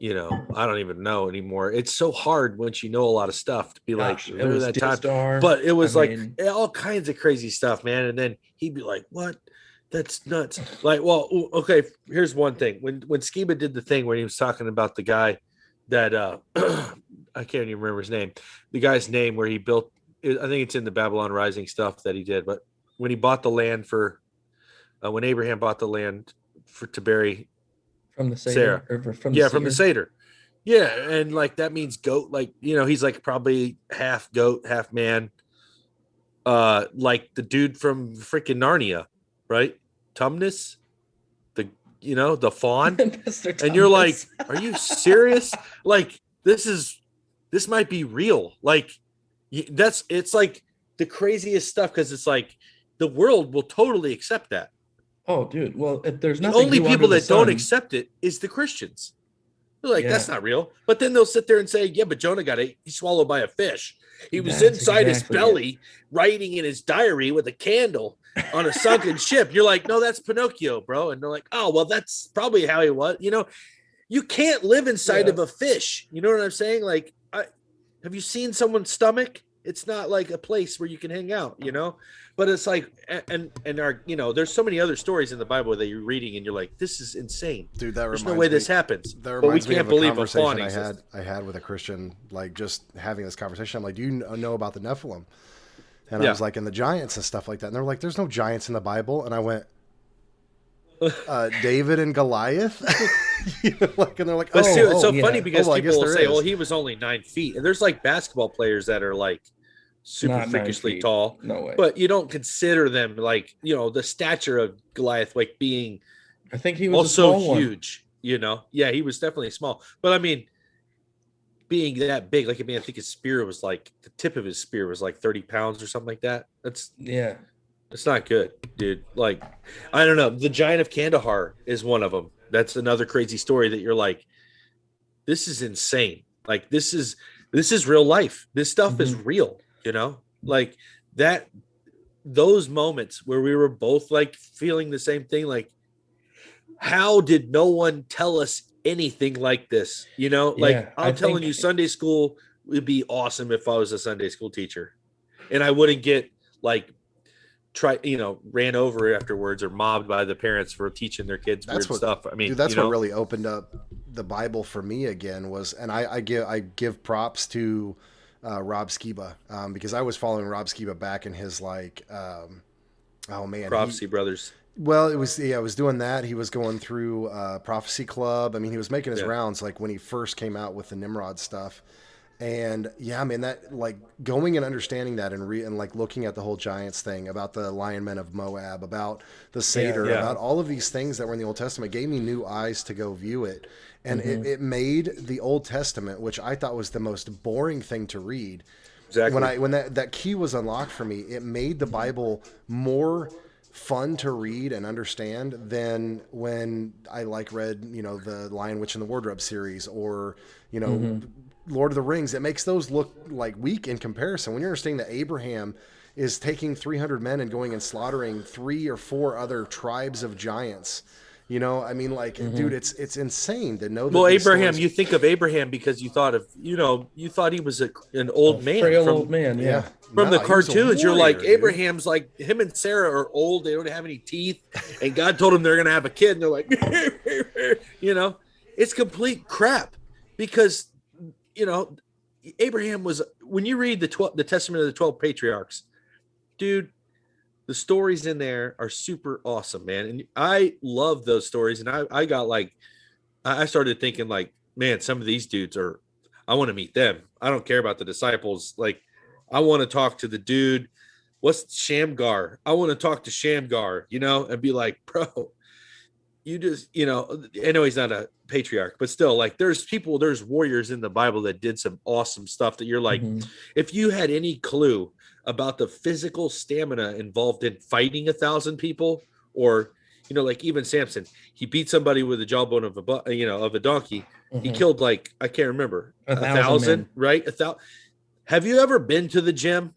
I don't even know anymore. It's so hard once you know a lot of stuff to be like, it was that time. Star. But it was I like mean, all kinds of crazy stuff, man. And then he'd be like, what? That's nuts. Like, well, okay, here's one thing. When Skiba did the thing where he was talking about the guy that I can't even remember his name. The guy's name where he built, I think it's in the Babylon Rising stuff that he did. But when he bought the land when Abraham bought the land to bury from the Sarah. Seder, from the Seder. Yeah, and like that means goat. Like he's like probably half goat, half man. Like the dude from freaking Narnia, right? Tumnus, the fawn. And you're like, are you serious? Like this might be real. Like it's like the craziest stuff because it's like the world will totally accept that. Oh, dude. Well, if there's The nothing only new people under the that don't sun- accept it is the Christians. They're like, that's not real. But then they'll sit there and say, yeah, but Jonah he's swallowed by a fish. He was inside his belly, writing in his diary with a candle on a sunken ship. You're like, no, that's Pinocchio, bro. And they're like, oh, well, that's probably how he was. You can't live inside of a fish. You know what I'm saying? Like, have you seen someone's stomach? It's not like a place where you can hang out, but it's like, and our, there's so many other stories in the Bible that you're reading and you're like, this is insane. Dude, there's no way this happens. That but we reminds me can't of a believe conversation I had with a Christian, like just having this conversation. I'm like, do you know about the Nephilim? And I was like, and the giants and stuff like that. And they're like, there's no giants in the Bible. And I went, David and Goliath. And they're like, but it's so funny because people will say, well, he was only 9 feet. And there's like basketball players that are like super freakishly tall. No way. But you don't consider them like, the stature of Goliath, like being, I think he was also huge, Yeah, he was definitely small. But I mean, being that big, like, I think his spear was like, the tip of his spear was like 30 pounds or something like that. It's not good, dude. Like, I don't know. The Giant of Kandahar is one of them. That's another crazy story that you're like, this is insane. Like, this is real life. This stuff is real, like that, those moments where we were both like feeling the same thing. Like, how did no one tell us anything like this? I'm telling you, Sunday school would be awesome if I was a Sunday school teacher and I wouldn't get like, ran over afterwards or mobbed by the parents for teaching their kids weird stuff. I mean, dude, that's what really opened up the Bible for me again was, and I give props to Rob Skiba because I was following Rob Skiba back in his like, Prophecy Brothers. Well, I was doing that. He was going through Prophecy Club. I mean, he was making his rounds like when he first came out with the Nimrod stuff. And yeah, man, that like going and understanding that and like looking at the whole giants thing about the lion men of Moab, about the Seder, about all of these things that were in the Old Testament gave me new eyes to go view it. And it made the Old Testament, which I thought was the most boring thing to read. Exactly. When that key was unlocked for me, it made the Bible more fun to read and understand than when I read, the Lion, Witch, and the Wardrobe series, or, Lord of the Rings. It makes those look like weak in comparison. When you're understanding that Abraham is taking 300 men and going and slaughtering 3 or 4 other tribes of giants. Dude, it's insane to know that. Well, Abraham, you think of Abraham because you thought of, you thought he was an old man. Frail old man, yeah. From the cartoons, you're like, Abraham's like, him and Sarah are old. They don't have any teeth. And God told them they're going to have a kid. And they're like, it's complete crap because, Abraham was, when you read the Testament of the 12 Patriarchs, dude, the stories in there are super awesome, man. And I love those stories. And I got I started thinking man, some of these dudes I want to meet them. I don't care about the disciples. I want to talk to the dude. What's Shamgar? I want to talk to Shamgar, and be like, bro, you just, I know he's not a patriarch, but still, there's warriors in the Bible that did some awesome stuff that you're like, if you had any clue about the physical stamina involved in fighting 1,000 people, or, even Sampson, he beat somebody with the jawbone of a donkey. He killed I can't remember, 1,000, right? 1,000. Have you ever been to the gym?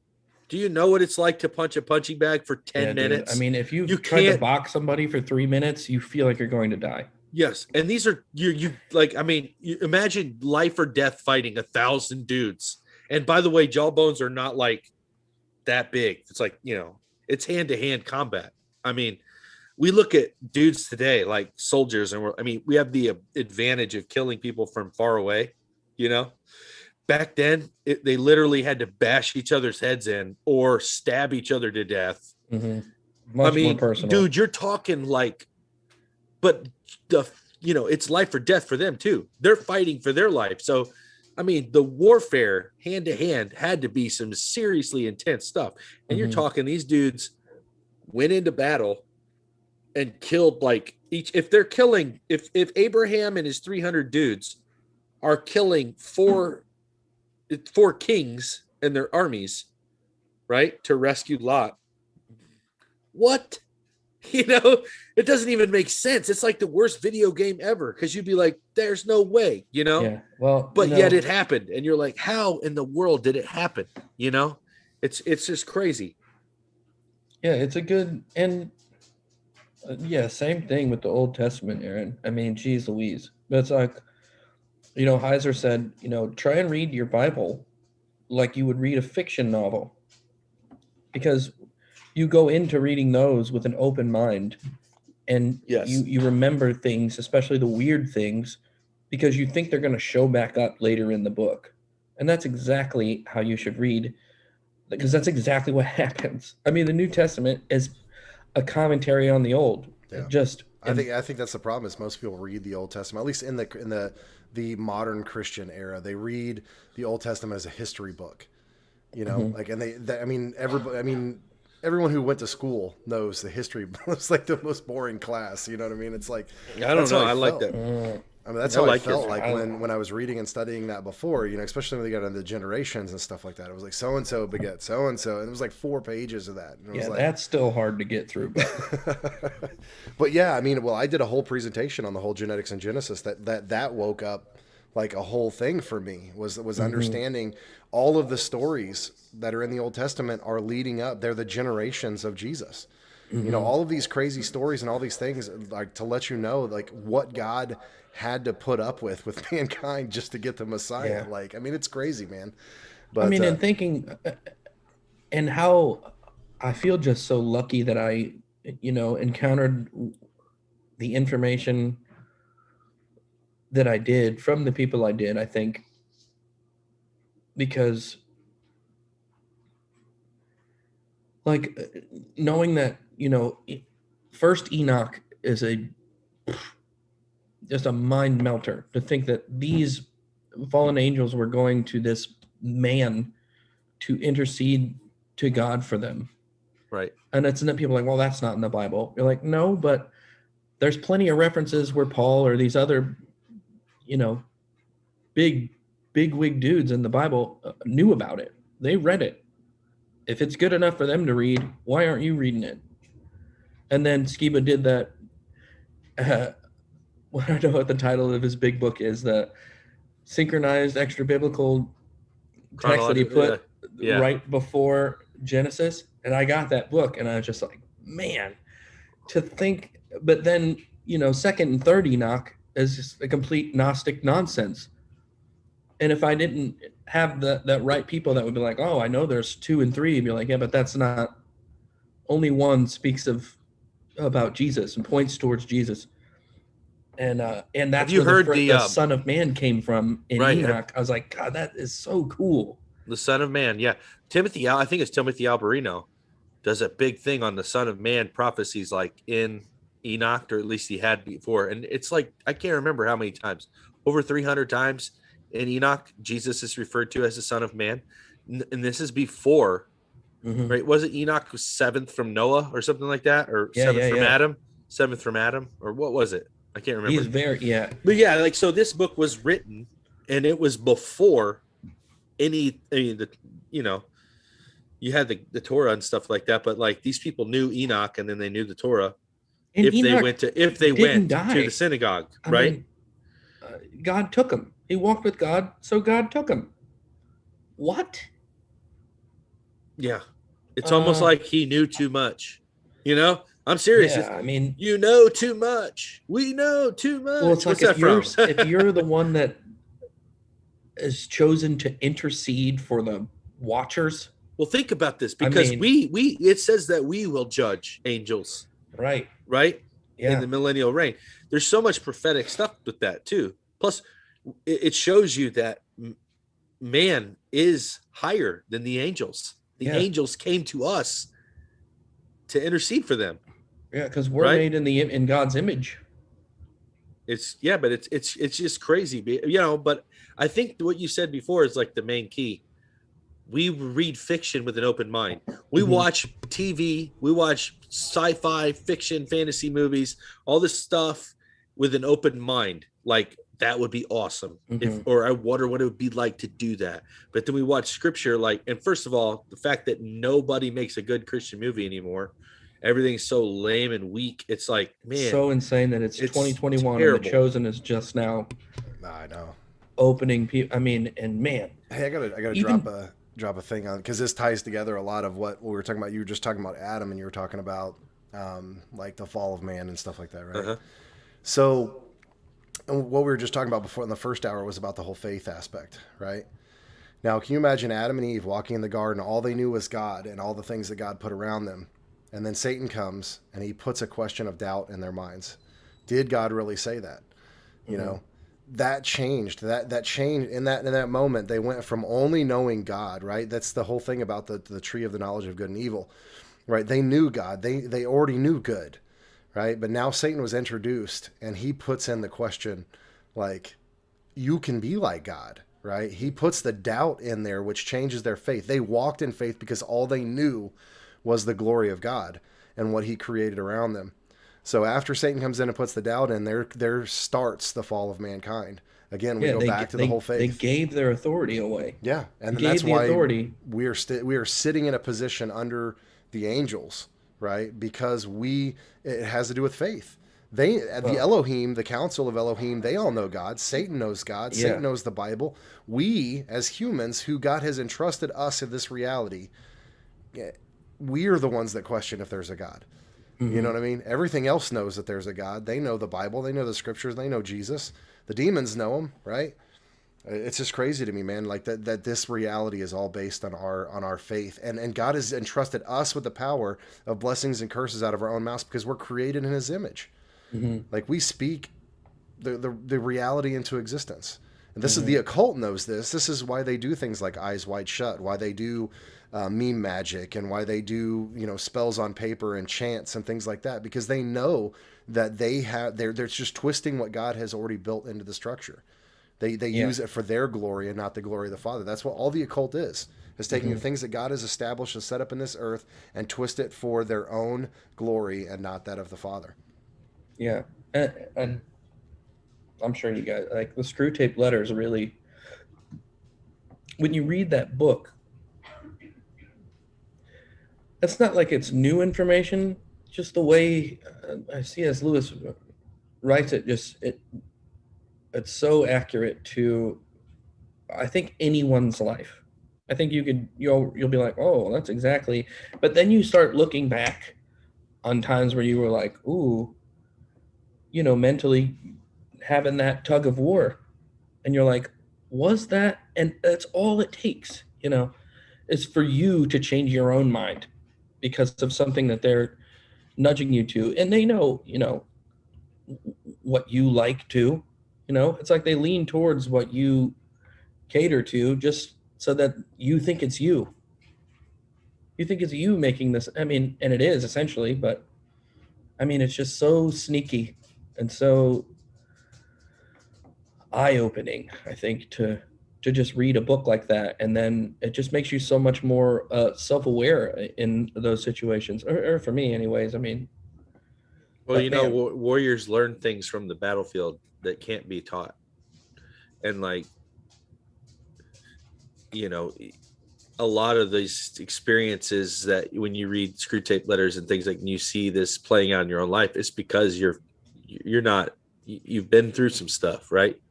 Do you know what it's like to punch a punching bag for 10 minutes? Dude. I mean, if you try to box somebody for 3 minutes, you feel like you're going to die. Yes. And these are you imagine life or death fighting 1,000 dudes. And by the way, jawbones are not that big. It's it's hand-to-hand combat. I mean, we look at dudes today like soldiers, and we have the advantage of killing people from far away, Back then, they literally had to bash each other's heads in or stab each other to death. Much more personal. Dude, you're talking but it's life or death for them too. They're fighting for their life. So, the warfare hand to hand had to be some seriously intense stuff. And you're talking, these dudes went into battle and killed if Abraham and his 300 dudes are killing four kings and their armies, right, to rescue Lot. What? It doesn't even make sense. It's like the worst video game ever, because you'd be like, there's no way, Yeah. Well, but yet it happened, and you're like, how in the world did it happen? It's just crazy. Yeah, it's a good, and same thing with the Old Testament, Aaron. I mean, geez Louise. But it's like, Heiser said, try and read your Bible like you would read a fiction novel, because you go into reading those with an open mind, and you remember things, especially the weird things, because you think they're going to show back up later in the book. And that's exactly how you should read, because that's exactly what happens. I mean, the New Testament is a commentary on the Old. Yeah. I think that's the problem, is most people read the Old Testament, at least in the modern Christian era, they read the Old Testament as a history book, and everyone who went to school knows the history was the most boring class. You know what I mean? It's I don't know. I like that. That's how I felt when I was reading and studying that before, especially when they got into the generations and stuff like that. It was so-and-so beget so-and-so. And it was 4 pages of that. And it was that's still hard to get through. But yeah, I did a whole presentation on the whole genetics and Genesis that woke up a whole thing for me, was understanding all of the stories that are in the Old Testament are leading up. They're the generations of Jesus. All of these crazy stories and all these things, to let you know, what God had to put up with mankind just to get the Messiah. Yeah. It's crazy, man. But and thinking, and how I feel just so lucky that I, encountered the information that I did from the people I did, I think, because knowing that, first Enoch is just a mind melter, to think that these fallen angels were going to this man to intercede to God for them. Right. And then people are like, well, that's not in the Bible. You're like, no, but there's plenty of references where Paul or these other, big wig dudes in the Bible knew about it. They read it. If it's good enough for them to read, why aren't you reading it? And then Skiba did that. What I don't know what the title of his big book is, the synchronized extra biblical text that he put right before Genesis. And I got that book, and I was just like, man, to think. But then, second and third Enoch is just a complete Gnostic nonsense. And if I didn't have that right people that would be like, oh, I know there's 2 and 3, you'd be like, yeah, but that's not. Only one speaks about Jesus and points towards Jesus. And that's you where heard the Son of Man came from in Enoch. I was like, God, that is so cool. The Son of Man, yeah. I think it's Timothy Alberino does a big thing on the Son of Man prophecies, like in Enoch, or at least he had before. And it's like, I can't remember how many times, over 300 times in Enoch, Jesus is referred to as the Son of Man. And this is before, right? Was it Enoch was 7th from Noah or something like that? Or 7th from Adam? 7th from Adam? Or what was it? I can't remember. He's But yeah, like, so this book was written, and it was before you had the Torah and stuff like that, but like these people knew Enoch, and then they knew the Torah. And if Enoch they went to the synagogue, right? God took him. He walked with God, so God took him. What? Yeah, it's almost like he knew too much. I'm serious. Yeah, you know too much. We know too much. Well, it's like if you're the one that is chosen to intercede for the watchers. Well, think about this, because it says that we will judge angels. Right. Yeah. In the millennial reign. There's so much prophetic stuff with that too. Plus, it shows you that man is higher than the angels. The angels came to us to intercede for them. Yeah, because we're made in God's image. It's just crazy, But I think what you said before is like the main key. We read fiction with an open mind. We watch TV, we watch sci-fi, fiction, fantasy movies, all this stuff with an open mind. Like, that would be awesome. Or I wonder what it would be like to do that. But then we watch scripture, and first of all, the fact that nobody makes a good Christian movie anymore. Everything's so lame and weak. It's like, man, so insane that it's 2021 terrible. And The Chosen is just now. I know. Opening people. And man. Hey, I gotta drop a thing on, because this ties together a lot of what we were talking about. You were just talking about Adam, and you were talking about like the fall of man and stuff like that, right? So what we were just talking about before in the first hour was about the whole faith aspect, right? Now, can you imagine Adam and Eve walking in the garden? All they knew was God and all the things that God put around them. And then Satan comes and he puts a question of doubt in their minds. Did God really say that? You know, that changed. That changed in that moment. They went from only knowing God, right? That's the whole thing about the tree of the knowledge of good and evil, right? They knew God. They already knew good, right? But now Satan was introduced, and he puts in the question, like, you can be like God, right? He puts the doubt in there, which changes their faith. They walked in faith because all they knew was the glory of God and what he created around them. So after Satan comes in and puts the doubt in, there starts the fall of mankind. Again, we go back to the whole faith. They gave their authority away. Yeah, and that's why we are sitting in a position under the angels, right? Because it has to do with faith. The Elohim, the council of Elohim, they all know God. Satan knows God. Satan knows the Bible. We, as humans, who God has entrusted us in this reality, we are the ones that question if there's a God. You know what I mean? Everything else knows that there's a God. They know the Bible. They know the scriptures. They know Jesus. The demons know him, right? It's just crazy to me, man, like that this reality is all based on our faith. And God has entrusted us with the power of blessings and curses out of our own mouths because we're created in his image. Like, we speak the reality into existence. And this is the occult knows this. This is why they do things like eyes wide shut, why they do meme magic, and why they do, spells on paper and chants and things like that, because they know that they're just twisting what God has already built into the structure. They use it for their glory and not the glory of the Father. That's what all the occult is taking the things that God has established and set up in this earth and twist it for their own glory and not that of the Father. Yeah. And I'm sure you guys, like, the Screw Tape Letters really, when you read that book, it's not like it's new information. just the way C.S. Lewis writes it, it's so accurate to, I think, anyone's life. I think you'll be like, oh, that's exactly. But then you start looking back on times where you were like, ooh, mentally having that tug of war, and you're like, was that? And that's all it takes, is for you to change your own mind because of something that they're nudging you to, and they know, what you like to, it's like they lean towards what you cater to just so that you think it's you. You think it's you making this. I mean, and it is essentially, but I mean, it's just so sneaky and so eye-opening, I think, to just read a book like that, and then it just makes you so much more self-aware in those situations, or for me, anyways. I mean, well, man, warriors learn things from the battlefield that can't be taught, and like, a lot of these experiences that when you read Screw Tape Letters and things like, and you see this playing out in your own life, it's because you've been through some stuff, right?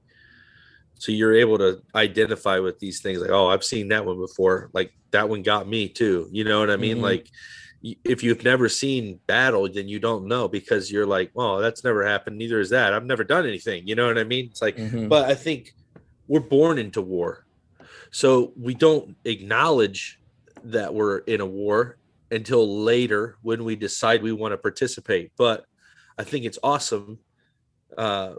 So you're able to identify with these things like, oh, I've seen that one before. Like that one got me too. You know what I mean? Mm-hmm. Like if you've never seen battle, then you don't know, because you're like, oh, that's never happened. Neither is that. I've never done anything. You know what I mean? It's like, but I think we're born into war. So we don't acknowledge that we're in a war until later when we decide we want to participate. But I think it's awesome. Mom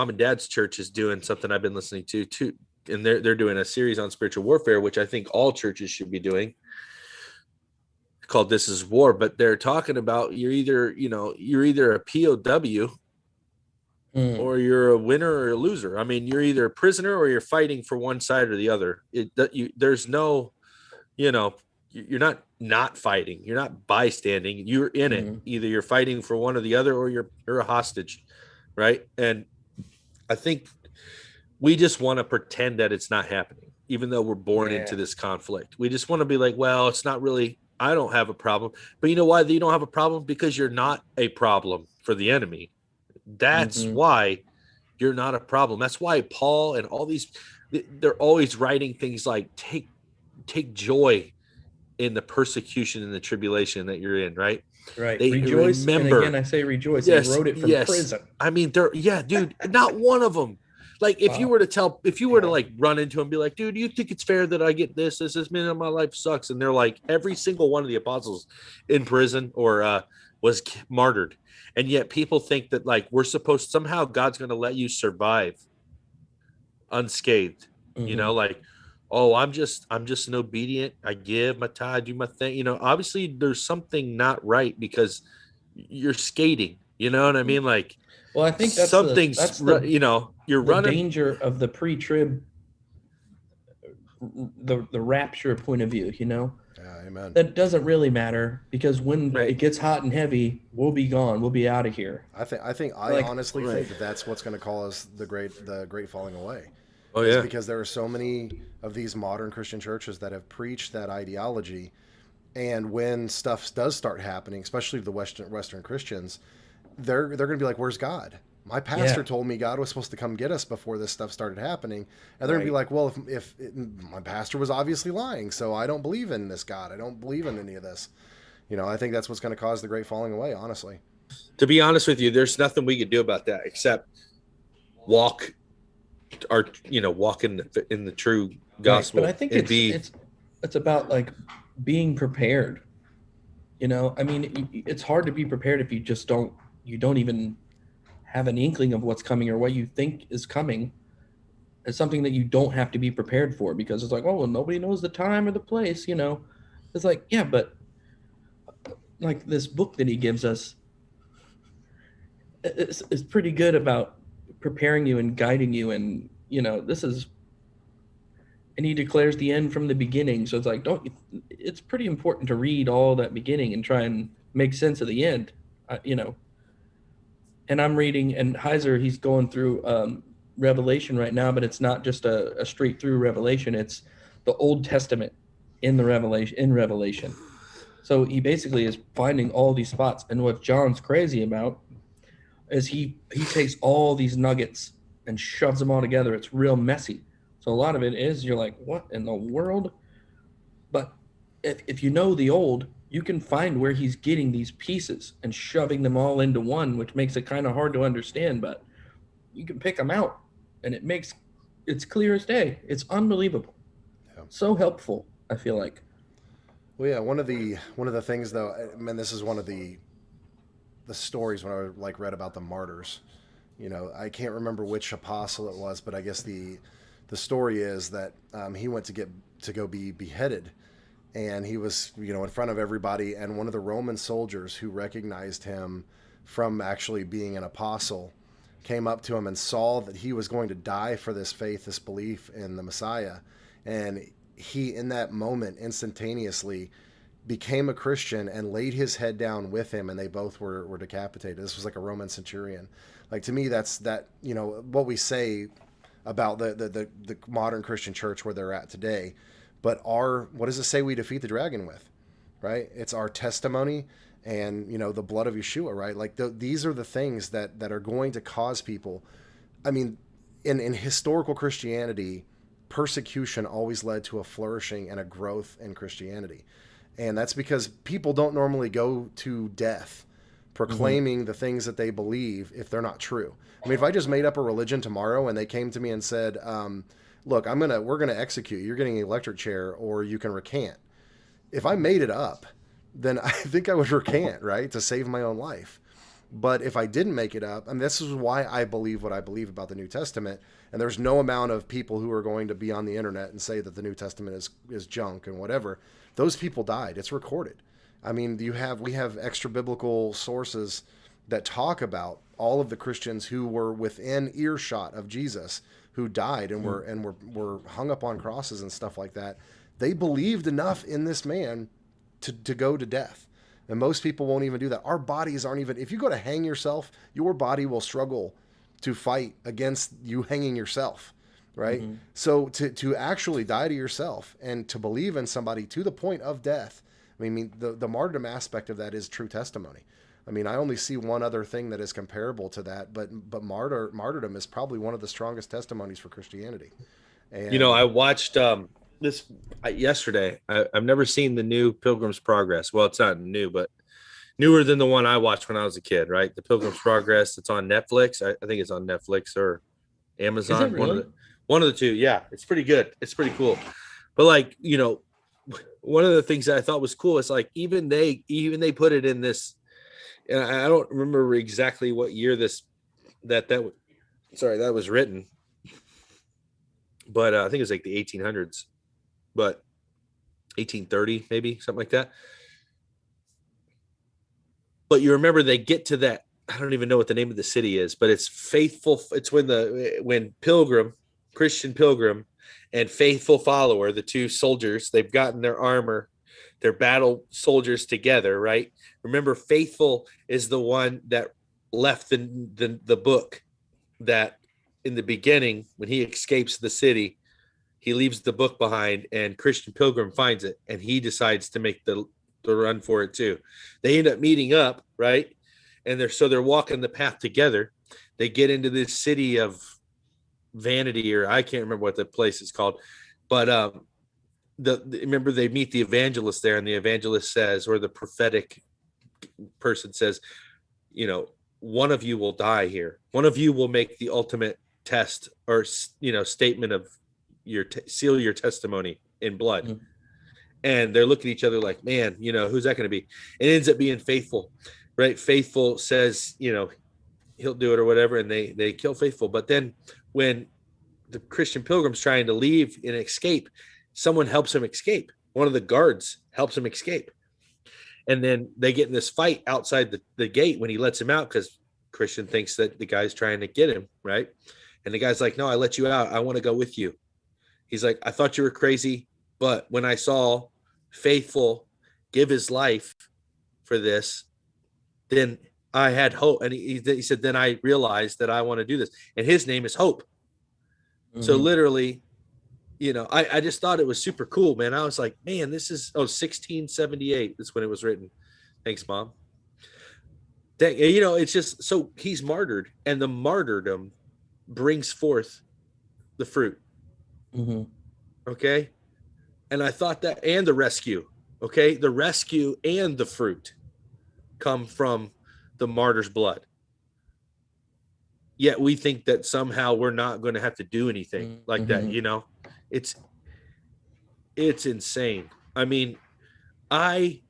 and Dad's church is doing something I've been listening to too, and they're doing a series on spiritual warfare, which I think all churches should be doing, called This Is War. But they're talking about you're either a POW or you're a winner or a loser. I mean, you're either a prisoner or you're fighting for one side or the other. There's no, you're not fighting. You're not bystanding. You're in it. Either you're fighting for one or the other, or you're a hostage, right? And I think we just want to pretend that it's not happening, even though we're born into this conflict. We just want to be like, well, it's not really, I don't have a problem. But you know why you don't have a problem? Because you're not a problem for the enemy. That's why you're not a problem. That's why Paul and all these, they're always writing things like, take joy in the persecution and the tribulation that you're in, right? Right. They rejoice. remember. And again, I say rejoice. Yes, They wrote it from prison. I mean, dude, not one of them. Like if you were to like run into him and be like, dude, do you think it's fair that I get this minute of my life sucks? And they're like, every single one of the apostles in prison or was martyred. And yet people think that like we're supposed, somehow God's going to let you survive unscathed, like, oh, I'm just an obedient. I give my tithe, I do my thing. Obviously there's something not right because you're skating. You know what I mean? Like, well, I think that's you're running. Danger of the pre-trib, the rapture point of view. Yeah, amen. That doesn't really matter because when it gets hot and heavy, we'll be gone. We'll be out of here. I honestly think that that's what's going to cause the great falling away. Oh yeah, because there are so many of these modern Christian churches that have preached that ideology, and when stuff does start happening, especially the Western Christians, they're going to be like, "Where's God? My pastor told me God was supposed to come get us before this stuff started happening," and they're going to be like, "Well, if my pastor was obviously lying, so I don't believe in this God. I don't believe in any of this." I think that's what's going to cause the great falling away. Honestly, to be honest with you, there's nothing we could do about that except walk in the true gospel. But I think it's about like being prepared. I mean, it's hard to be prepared if you don't even have an inkling of what's coming or what you think is coming. It's something that you don't have to be prepared for because it's like, oh, well, nobody knows the time or the place. It's like, yeah, but like this book that he gives us is pretty good about preparing you and guiding you, and and he declares the end from the beginning. So it's like, it's pretty important to read all that beginning and try and make sense of the end, and I'm reading, and Heiser, he's going through Revelation right now, but it's not just a straight through Revelation. It's the Old Testament in Revelation. So he basically is finding all these spots. And what John's crazy about is he takes all these nuggets and shoves them all together. It's real messy. So a lot of it is you're like, what in the world? But if you know the old, you can find where he's getting these pieces and shoving them all into one, which makes it kind of hard to understand, but you can pick them out and it's clear as day. It's unbelievable. Yeah. So helpful, I feel like. Well, yeah, one of the things though, I mean, this is one of the stories when I like read about the martyrs. You know, I can't remember which apostle it was, but I guess the story is that he went to go be beheaded, and he was, you know, in front of everybody, and one of the Roman soldiers who recognized him from actually being an apostle came up to him and saw that he was going to die for this faith, this belief in the Messiah, and he in that moment instantaneously became a Christian and laid his head down with him, and they both were decapitated. This was like a Roman centurion. Like, to me, that's you know, what we say about the modern Christian church where they're at today. But what does it say we defeat the dragon with, right? It's our testimony and, you know, the blood of Yeshua, right? Like these are the things that are going to cause people. I mean, in historical Christianity, persecution always led to a flourishing and a growth in Christianity. And that's because people don't normally go to death proclaiming the things that they believe if they're not true. I mean, if I just made up a religion tomorrow and they came to me and said, look, we're going to execute you. You're getting an electric chair or you can recant. If I made it up, then I think I would recant, right? To save my own life. But if I didn't make it up, and this is why I believe what I believe about the New Testament, and there's no amount of people who are going to be on the internet and say that the New Testament is junk and whatever. Those people died. It's recorded. I mean, we have extra biblical sources that talk about all of the Christians who were within earshot of Jesus, who died and were hung up on crosses and stuff like that. They believed enough in this man to go to death. And most people won't even do that. Our bodies aren't even, if you go to hang yourself, your body will struggle to fight against you hanging yourself, right? Mm-hmm. So to actually die to yourself and to believe in somebody to the point of death, I mean, the martyrdom aspect of that is true testimony. I mean, I only see one other thing that is comparable to that, but martyrdom is probably one of the strongest testimonies for Christianity. And, you know, I watched this yesterday. I've never seen the new Pilgrim's Progress. Well, it's not new, but newer than the one I watched when I was a kid, right? The Pilgrim's Progress. It's on Netflix. I think it's on Netflix or Amazon. Is it really? One of the two. Yeah, it's pretty good. It's pretty cool. But like, you know, one of the things that I thought was cool is like even they put it in this, and I don't remember exactly what year that was written, but I think it was like the 1800s, but 1830 maybe, something like that. But you remember they get to that, I don't even know what the name of the city is, but it's faithful. It's when Pilgrim, Christian Pilgrim, and faithful follower, the two soldiers, they've gotten their armor, their battle soldiers together, right? Remember, faithful is the one that left the book that in the beginning, when he escapes the city, he leaves the book behind and Christian Pilgrim finds it and he decides to make the run for it too. They end up meeting up, right? And they're walking the path together. They get into this city of Vanity, or I can't remember what the place is called, but remember they meet the evangelist there, and the evangelist says, or the prophetic person says, you know, one of you will die here. One of you will make the ultimate test, or, you know, statement of seal your testimony in blood. Mm-hmm. And they're looking at each other like, man, you know, who's that going to be? It ends up being Faithful, right? Faithful says, you know, he'll do it or whatever. And they kill Faithful. But then when the Christian Pilgrim's trying to leave and escape, someone helps him escape. One of the guards helps him escape. And then they get in this fight outside the gate when he lets him out, because Christian thinks that the guy's trying to get him, right? And the guy's like, no, I let you out. I want to go with you. He's like, I thought you were crazy, but when I saw Faithful give his life for this, then I had hope. And he said, then I realized that I want to do this. And his name is Hope. Mm-hmm. So literally, you know, I just thought it was super cool, man. I was like, man, this is 1678 is when it was written. Thanks, Mom. You know, it's just so he's martyred, and the martyrdom brings forth the fruit. Mm-hmm. Okay. And I thought that, and the rescue. Okay. The rescue and the fruit come from the martyr's blood. Yet we think that somehow we're not going to have to do anything like that. You know, it's insane. I mean, I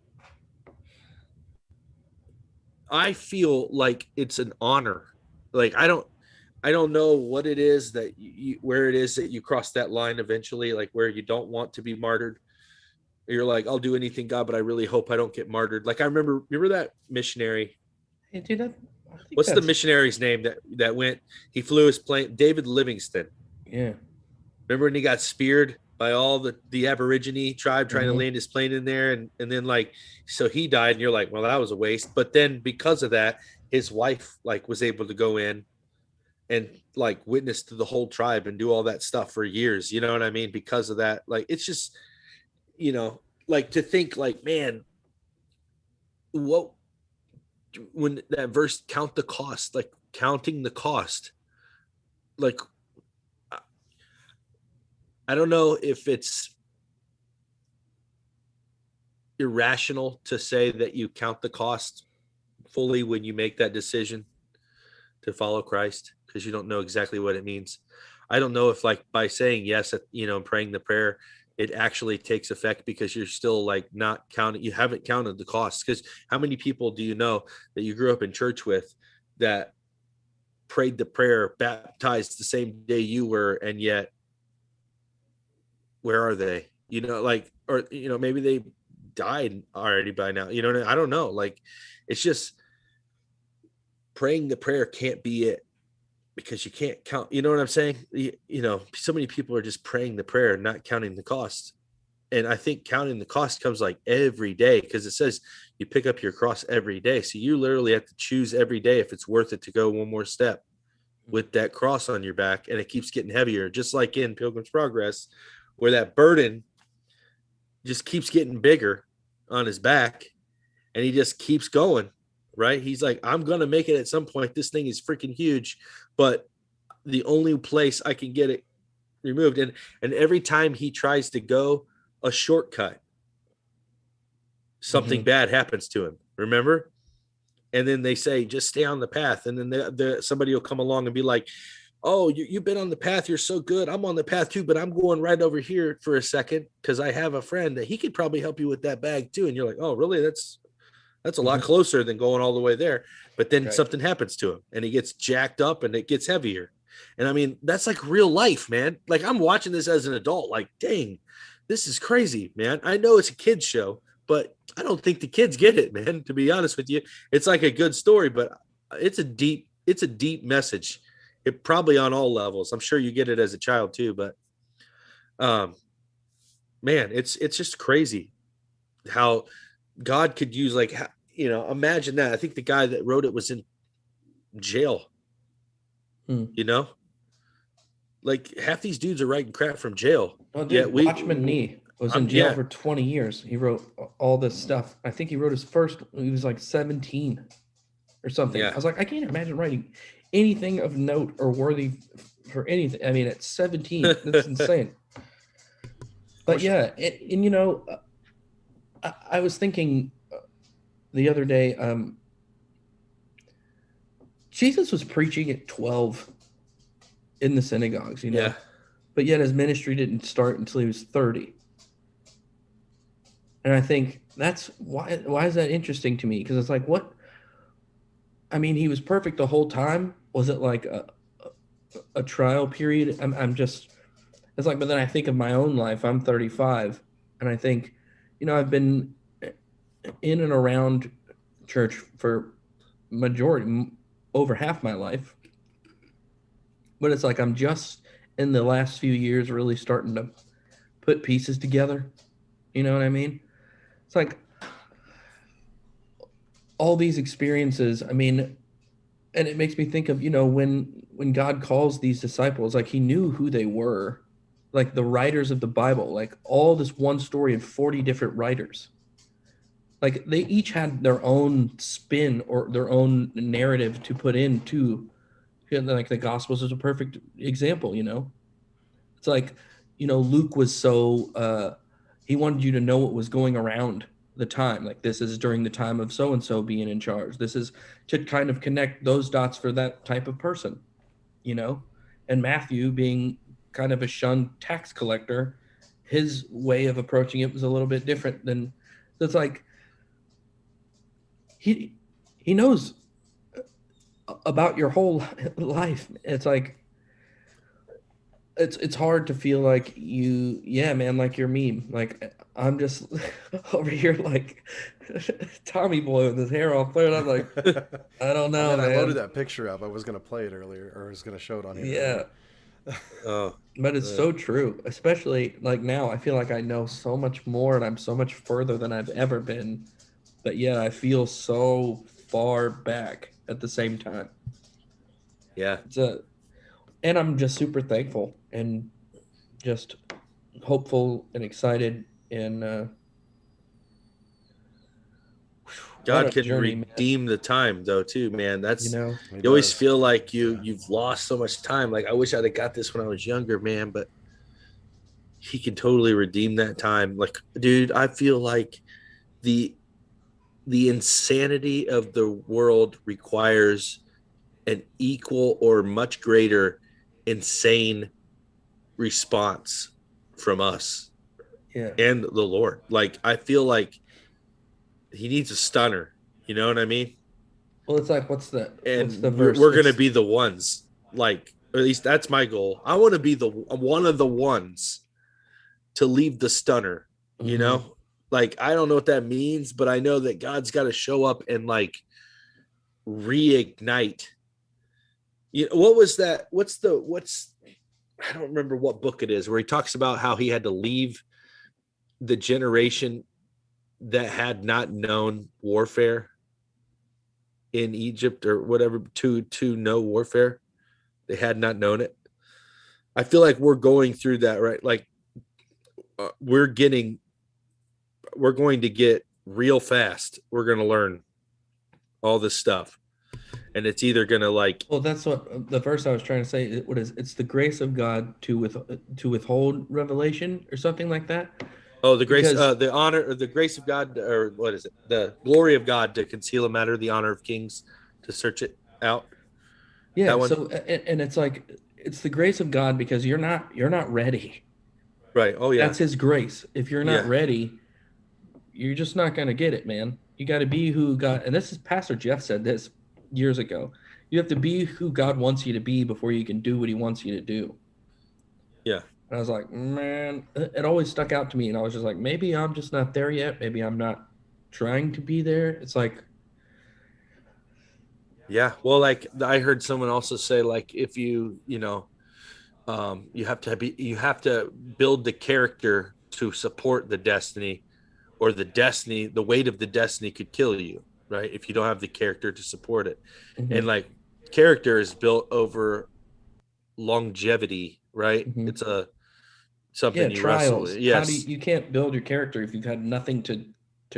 feel like it's an honor. Like, I don't know what it is that where it is that you cross that line eventually, like where you don't want to be martyred. You're like, I'll do anything, God, but I really hope I don't get martyred. Like, I remember that missionary. Hey, dude, What's the missionary's name that went? He flew his plane. David Livingston. Yeah. Remember when he got speared by all the Aborigine tribe trying to land his plane in there, and then like, so he died, and you're like, well, that was a waste. But then because of that, his wife like was able to go in and like witness to the whole tribe and do all that stuff for years. You know what I mean? Because of that, like, it's just, you know, like to think like, man, what, when that verse, count the cost, like counting the cost, like, I don't know if it's irrational to say that you count the cost fully when you make that decision to follow Christ, because you don't know exactly what it means. I don't know if like by saying yes, you know, praying the prayer, it actually takes effect, because you're still like not counting. You haven't counted the costs. Because how many people do you know that you grew up in church with that prayed the prayer, baptized the same day you were, and yet where are they? You know, like, or, you know, maybe they died already by now. You know, I don't know. Like, it's just praying the prayer can't be it, because you can't count. You know what I'm saying? You know, so many people are just praying the prayer, not counting the cost. And I think counting the cost comes like every day, because it says you pick up your cross every day. So you literally have to choose every day if it's worth it to go one more step with that cross on your back. And it keeps getting heavier, just like in Pilgrim's Progress, where that burden just keeps getting bigger on his back, and he just keeps going, right? He's like, I'm going to make it at some point. This thing is freaking huge, but the only place I can get it removed. And every time he tries to go a shortcut, something bad happens to him. Remember? And then they say, just stay on the path. And then somebody will come along and be like, oh, you've been on the path. You're so good. I'm on the path too, but I'm going right over here for a second, because I have a friend that he could probably help you with that bag too. And you're like, oh, really? That's a lot closer than going all the way there. But then something happens to him, and he gets jacked up, and it gets heavier. And I mean, that's like real life, man. Like, I'm watching this as an adult, like, dang, this is crazy, man. I know it's a kid's show, but I don't think the kids get it, man. To be honest with you, it's like a good story, but it's a deep message. It probably on all levels. I'm sure you get it as a child too, but man, it's just crazy how God could use, like, you know, imagine that. I think the guy that wrote it was in jail. You know, like half these dudes are writing crap from jail. Well, dude, Watchman Nee was in jail for 20 years. He wrote all this stuff. I think he wrote his first, he was like 17 or something. I was like, I can't imagine writing anything of note or worthy for anything. I mean, at 17, that's insane. But yeah, and you know, I was thinking the other day, Jesus was preaching at 12 in the synagogues, you know, but yet his ministry didn't start until he was 30. And I think that's why is that interesting to me? Because it's like, what? I mean, he was perfect the whole time. Was it like a trial period? I'm just, it's like, but then I think of my own life. I'm 35, and I think, you know, I've been in and around church for over half my life. But it's like I'm just in the last few years really starting to put pieces together. You know what I mean? It's like all these experiences, I mean, and it makes me think of, you know, when God calls these disciples, like he knew who they were like the writers of the Bible, like all this one story and 40 different writers. Like they each had their own spin or their own narrative to put into, like the Gospels is a perfect example, you know? It's like, you know, Luke was so, he wanted you to know what was going around the time. Like this is during the time of so-and-so being in charge. This is to kind of connect those dots for that type of person, you know? And Matthew being kind of a shunned tax collector, his way of approaching it was a little bit different than, so it's like, he knows about your whole life. It's like, it's hard to feel like you, yeah, man, like you're me. Like I'm just over here like Tommy Boy with his hair all flared up. Like I don't know, Man, man. I loaded that picture up. I was gonna play it earlier, or I was gonna show it on here. Yeah, Oh, but it's so true. Especially like now, I feel like I know so much more, and I'm so much further than I've ever been. But yeah, I feel so far back at the same time. yeah. And I'm just super thankful and just hopeful and excited and God what a can journey, man. redeem the time though too, man. That's You know, you always feel like you've lost so much time. Like I wish I'd have got this when I was younger, man, but he can totally redeem that time. Like, dude, I feel like the insanity of the world requires an equal or much greater insane response from us yeah. and the Lord. Like I feel like he needs a stunner, you know what I mean? Well, it's like what's the We're verse? going to be the ones, like, or at least that's my goal. I want to be the one of the ones to leave the stunner, you know? Like I don't know what that means, but I know that God's got to show up and like reignite. You know, what was that? What's I don't remember what book it is where he talks about how he had to leave the generation that had not known warfare in Egypt or whatever to know warfare. They had not known it. I feel like we're going through that, right? Like we're going to get real fast. We're going to learn all this stuff. And it's either going to like, well, that's what the verse I was trying to say. What is it's the grace of God to withhold revelation or something like that. oh, the grace, Because, the honor, or the grace of God, or what is it? The glory of God to conceal a matter, the honor of kings to search it out. yeah. That one? So and it's like it's the grace of God because you're not ready. Right. Oh yeah. That's his grace. If you're not Yeah. ready, you're just not going to get it, man. You got to be who God, and this is Pastor Jeff said this years ago. You have to be who God wants you to be before you can do what he wants you to do. Yeah. And I was like, man, it always stuck out to me. And I was just like, maybe I'm just not there yet. Maybe I'm not trying to be there. It's like, yeah. Well, like I heard someone also say, like, if you you have to build the character to support the destiny, or the weight of the destiny could kill you, right? If you don't have the character to support it. And like character is built over longevity, right? It's something you trials. wrestle. Yes. You can't build your character if you've had nothing to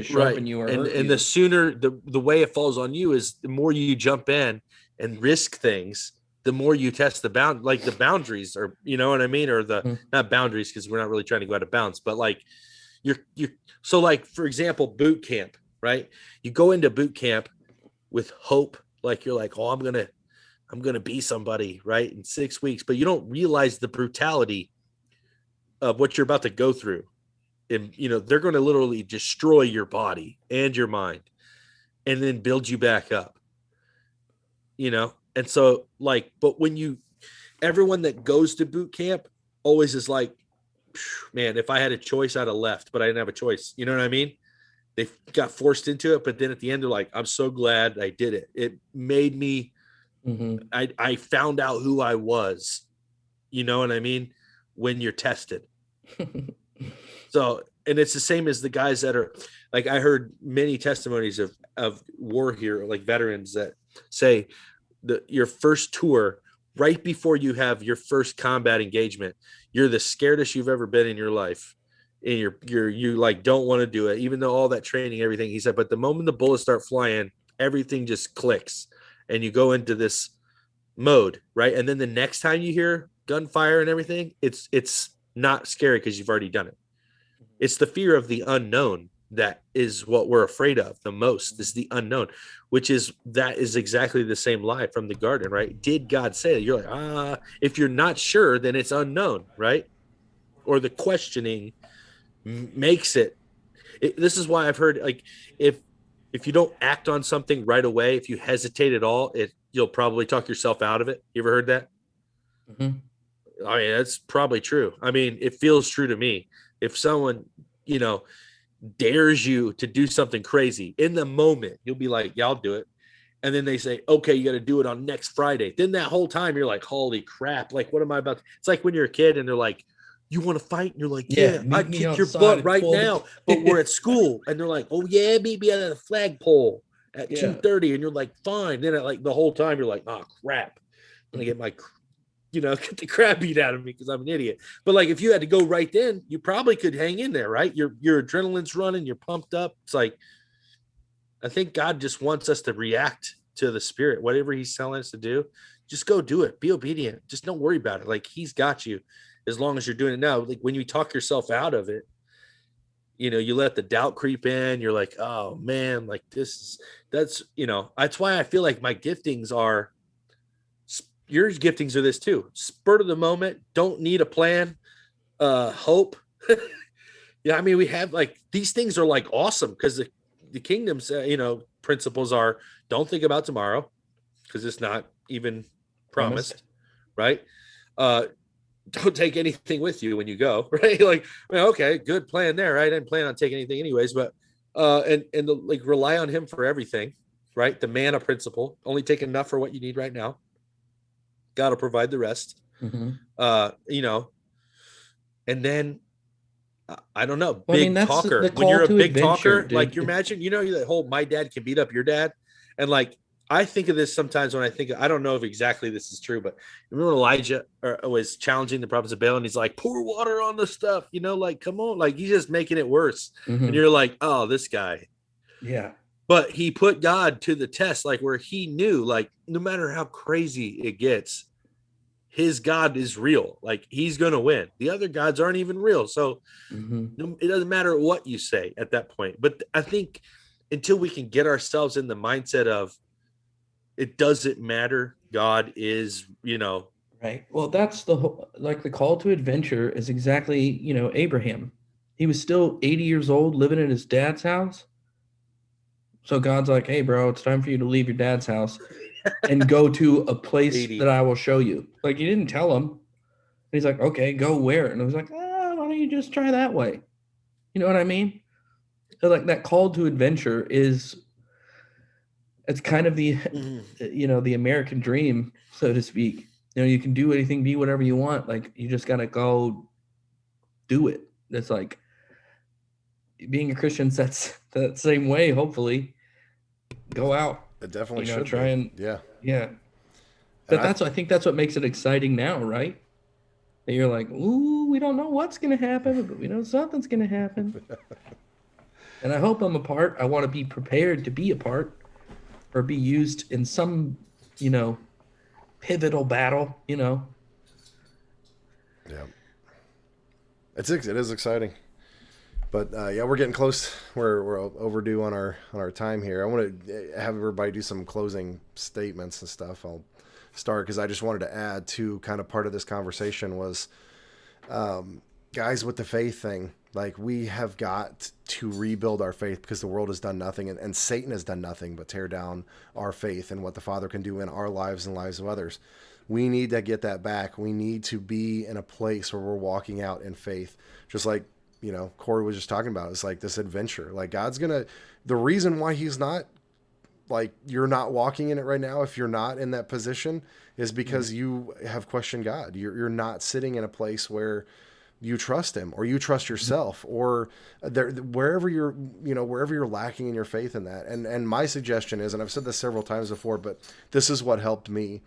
sharpen you or hurt you. And the sooner the way it falls on you is the more you jump in and risk things, the more you test the boundaries, or you know what I mean, or the not boundaries, because we're not really trying to go out of bounds, but like you're so like, for example, boot camp, right? You go into boot camp with hope, like you're like, oh, I'm gonna be somebody, right, in 6 weeks, but you don't realize the brutality of what you're about to go through. And they're going to literally destroy your body and your mind and then build you back up, and so like, but everyone that goes to boot camp always is like, man, if I had a choice, I'd have left, but I didn't have a choice. You know what I mean? They got forced into it, but then at the end, they're like, I'm so glad I did it. It made me, I found out who I was, you know what I mean? When you're tested. So, and it's the same as the guys that are like, I heard many testimonies of war hero, like veterans that say that your first tour right before you have your first combat engagement, you're the scaredest you've ever been in your life. And you like don't want to do it, even though all that training, everything. He said, but the moment the bullets start flying, everything just clicks and you go into this mode, right? And then the next time you hear gunfire and everything, it's not scary because you've already done it. It's the fear of the unknown that is what we're afraid of the most, is the unknown, that is exactly the same lie from the garden, right? Did God say that? You're like, if you're not sure, then it's unknown, right? Or the questioning makes it. This is why I've heard, like, if you don't act on something right away, if you hesitate at all, you'll probably talk yourself out of it. You ever heard that? Mm-hmm. I mean, that's probably true. I mean, it feels true to me. If someone, dares you to do something crazy in the moment, you'll be like, yeah, I'll do it. And then they say, okay, you got to do it on next Friday. Then that whole time you're like, holy crap. Like, what am I about to? It's like when you're a kid and they're like, you want to fight? And you're like, yeah, I'd kick your butt right now. But we're at school. And they're like, oh yeah, meet me at a flagpole at 2:30. And you're like, fine. Then like the whole time you're like, oh crap. I'm going to get my, get the crap beat out of me because I'm an idiot. But like, if you had to go right then, you probably could hang in there, right? Your adrenaline's running, you're pumped up. It's like, I think God just wants us to react to the Spirit. Whatever he's telling us to do, just go do it. Be obedient. Just don't worry about it. Like, he's got you as long as you're doing it now. Like, when you talk yourself out of it, you let the doubt creep in. You're like, oh man, like that's why I feel like my giftings are, your giftings are this too. Spurt of the moment. Don't need a plan. Hope. Yeah. I mean, we have like, these things are like awesome because the kingdom's, principles are, don't think about tomorrow because it's not even promised. Right? Don't take anything with you when you go, right? Like, well, okay, good plan there, right? I didn't plan on taking anything anyways, but rely on him for everything, right? The manna principle, only take enough for what you need right now. God will provide the rest. Mm-hmm. And then I don't know, well, big talker. When you're a big talker, dude. like you imagine, that whole my dad can beat up your dad. And like, I think of this sometimes when I don't know if exactly this is true, but remember Elijah was challenging the prophets of Baal and he's like, pour water on the stuff, like, come on, like he's just making it worse. Mm-hmm. And you're like, oh, this guy. Yeah. But he put God to the test, like where he knew, like, no matter how crazy it gets, his God is real. Like, he's going to win. The other gods aren't even real. So It doesn't matter what you say at that point. But I think until we can get ourselves in the mindset of it doesn't matter, God is, Right. Well, that's the call to adventure is exactly, Abraham. He was still 80 years old living in his dad's house. So God's like, hey, bro, it's time for you to leave your dad's house and go to a place 80. that I will show you. Like, you didn't tell him. And he's like, okay, go where? And I was like, why don't you just try that way? You know what I mean? So like that call to adventure it's kind of the, the American dream, so to speak. You can do anything, be whatever you want. Like, you just got to go do it. It's like being a Christian, that's that same way, hopefully. Go out. It definitely should try be. and yeah. But I think that's what makes it exciting now, right? And you're like, ooh, we don't know what's gonna happen, but we know something's gonna happen. And I hope I'm a part. I want to be prepared to be a part or be used in some, pivotal battle, Yeah. It is exciting. But we're getting close. We're overdue on our time here. I want to have everybody do some closing statements and stuff. I'll start because I just wanted to add to kind of part of this conversation was, guys, with the faith thing. Like, we have got to rebuild our faith because the world has done nothing and Satan has done nothing but tear down our faith and what the Father can do in our lives and lives of others. We need to get that back. We need to be in a place where we're walking out in faith, just like, Corey was just talking about. It's like this adventure. Like, God's the reason why he's not, like, you're not walking in it right now, if you're not in that position, is because you have questioned God. You're not sitting in a place where you trust him or you trust yourself or wherever you're lacking in your faith in that. And my suggestion is, and I've said this several times before, but this is what helped me.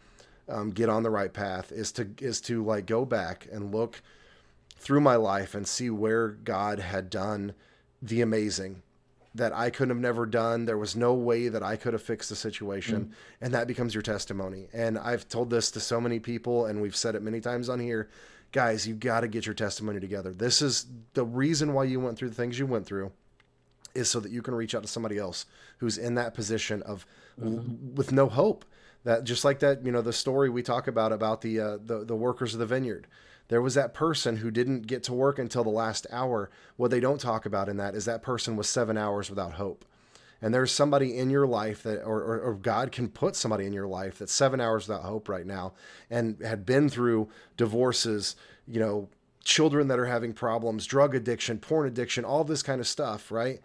get on the right path is to like go back and look through my life and see where God had done the amazing that I could have never done. There was no way that I could have fixed the situation. And that becomes your testimony. And I've told this to so many people, and we've said it many times on here. Guys, you got to get your testimony together. This is the reason why you went through the things you went through, is so that you can reach out to somebody else who's in that position of with no hope. That just like that, the story we talk about the workers of the vineyard. There was that person who didn't get to work until the last hour. What they don't talk about in that is that person was 7 hours without hope. And there's somebody in your life that, or God can put somebody in your life that's 7 hours without hope right now and had been through divorces, children that are having problems, drug addiction, porn addiction, all this kind of stuff, right?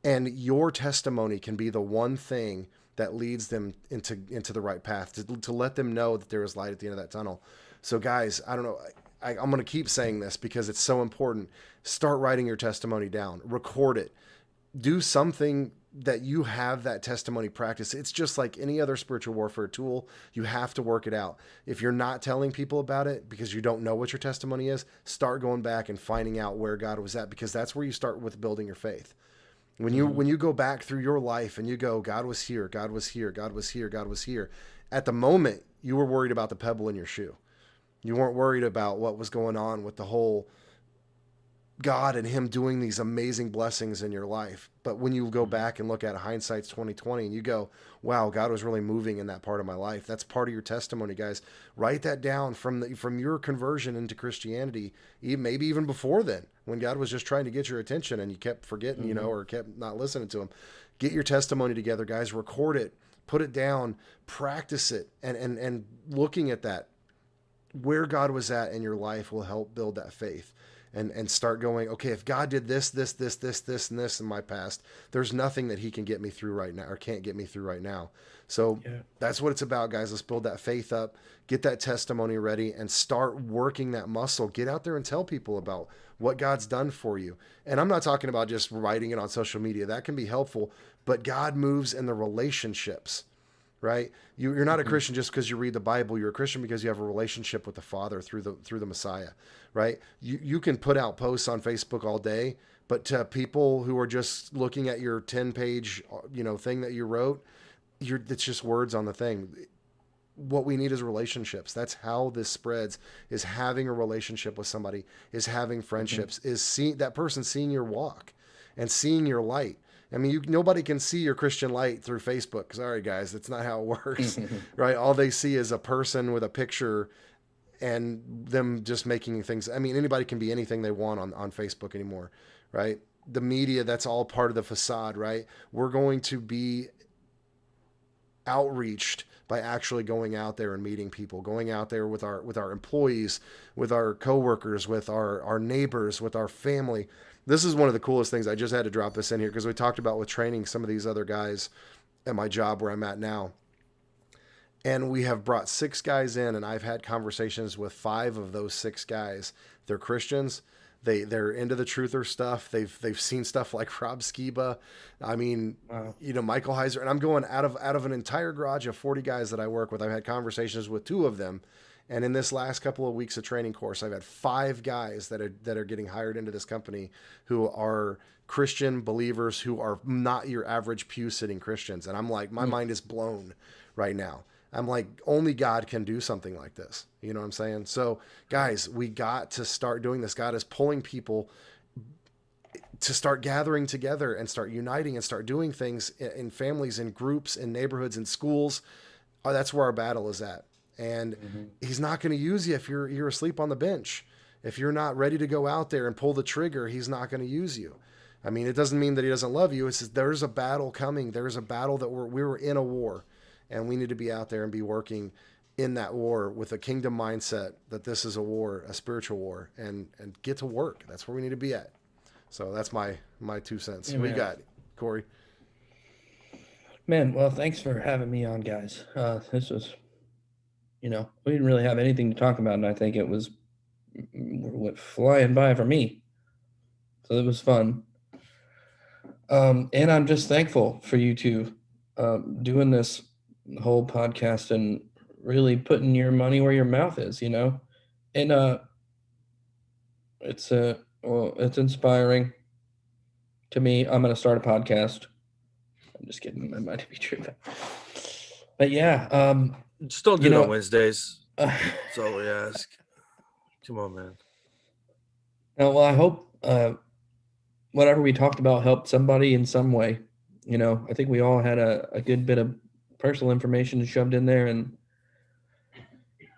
And your testimony can be the one thing that leads them into the right path, to let them know that there is light at the end of that tunnel. So guys, I don't know, I'm going to keep saying this because it's so important. Start writing your testimony down, record it, do something that you have that testimony practice. It's just like any other spiritual warfare tool. You have to work it out. If you're not telling people about it because you don't know what your testimony is, start going back and finding out where God was at, because that's where you start with building your faith. When you go back through your life and you go, God was here, God was here, God was here, God was here. At the moment, you were worried about the pebble in your shoe. You weren't worried about what was going on with the whole God and him doing these amazing blessings in your life. But when you go back and look at hindsight's 2020 and you go, wow, God was really moving in that part of my life. That's part of your testimony, guys. Write that down from your conversion into Christianity, maybe even before then, when God was just trying to get your attention and you kept forgetting, or kept not listening to him. Get your testimony together, guys. Record it, put it down, practice it, and looking at that, where God was at in your life will help build that faith. And start going, okay, if God did this, and this in my past, there's nothing that he can get me through right now or can't get me through right now. So that's what it's about, guys. Let's build that faith up, get that testimony ready, and start working that muscle. Get out there and tell people about what God's done for you. And I'm not talking about just writing it on social media. That can be helpful, but God moves in the relationships. Right? You're not a Christian just because you read the Bible. You're a Christian because you have a relationship with the Father through the Messiah, right? You can put out posts on Facebook all day, but to people who are just looking at your 10-page, thing that you wrote, it's just words on the thing. What we need is relationships. That's how this spreads, is having a relationship with somebody, is having friendships, is seeing that person, seeing your walk and seeing your light. I mean, nobody can see your Christian light through Facebook. Sorry, guys, that's not how it works, right? All they see is a person with a picture and them just making things. I mean, anybody can be anything they want on Facebook anymore, right? The media, that's all part of the facade, right? We're going to be outreached by actually going out there and meeting people, going out there with our employees, with our coworkers, with our neighbors, with our family. This is one of the coolest things. I just had to drop this in here because we talked about with training some of these other guys at my job where I'm at now. And we have brought 6 guys in, and I've had conversations with 5 of those 6 guys. They're Christians. They're into the truther stuff. They've seen stuff like Rob Skiba. I mean, wow. Michael Heiser. And I'm going out of an entire garage of 40 guys that I work with. I've had conversations with 2 of them. And in this last couple of weeks of training course, I've had 5 guys that are getting hired into this company who are Christian believers, who are not your average pew sitting Christians. And I'm like, my mind is blown right now. I'm like, only God can do something like this. You know what I'm saying? So guys, we got to start doing this. God is pulling people to start gathering together and start uniting and start doing things in families, in groups, in neighborhoods, in schools. That's where our battle is at. And he's not going to use you if you're asleep on the bench. If you're not ready to go out there and pull the trigger, he's not going to use you. I mean, it doesn't mean that he doesn't love you. It's just, there's a battle coming. There's a battle that we were in a war, and we need to be out there and be working in that war with a kingdom mindset that this is a war, a spiritual war, and get to work. That's where we need to be at. So that's my 2 cents. Amen. What you got, Corey? Man, well, thanks for having me on, guys. This was, we didn't really have anything to talk about, and I think it went flying by for me. So it was fun. And I'm just thankful for you two doing this whole podcast and really putting your money where your mouth is, you know? And it's it's inspiring to me. I'm gonna start a podcast. I'm just kidding. That might be true. But yeah, Just don't do you it know- on Wednesdays. That's all we ask. Come on, man. well, I hope whatever we talked about helped somebody in some way. You know, I think we all had a good bit of personal information shoved in there, and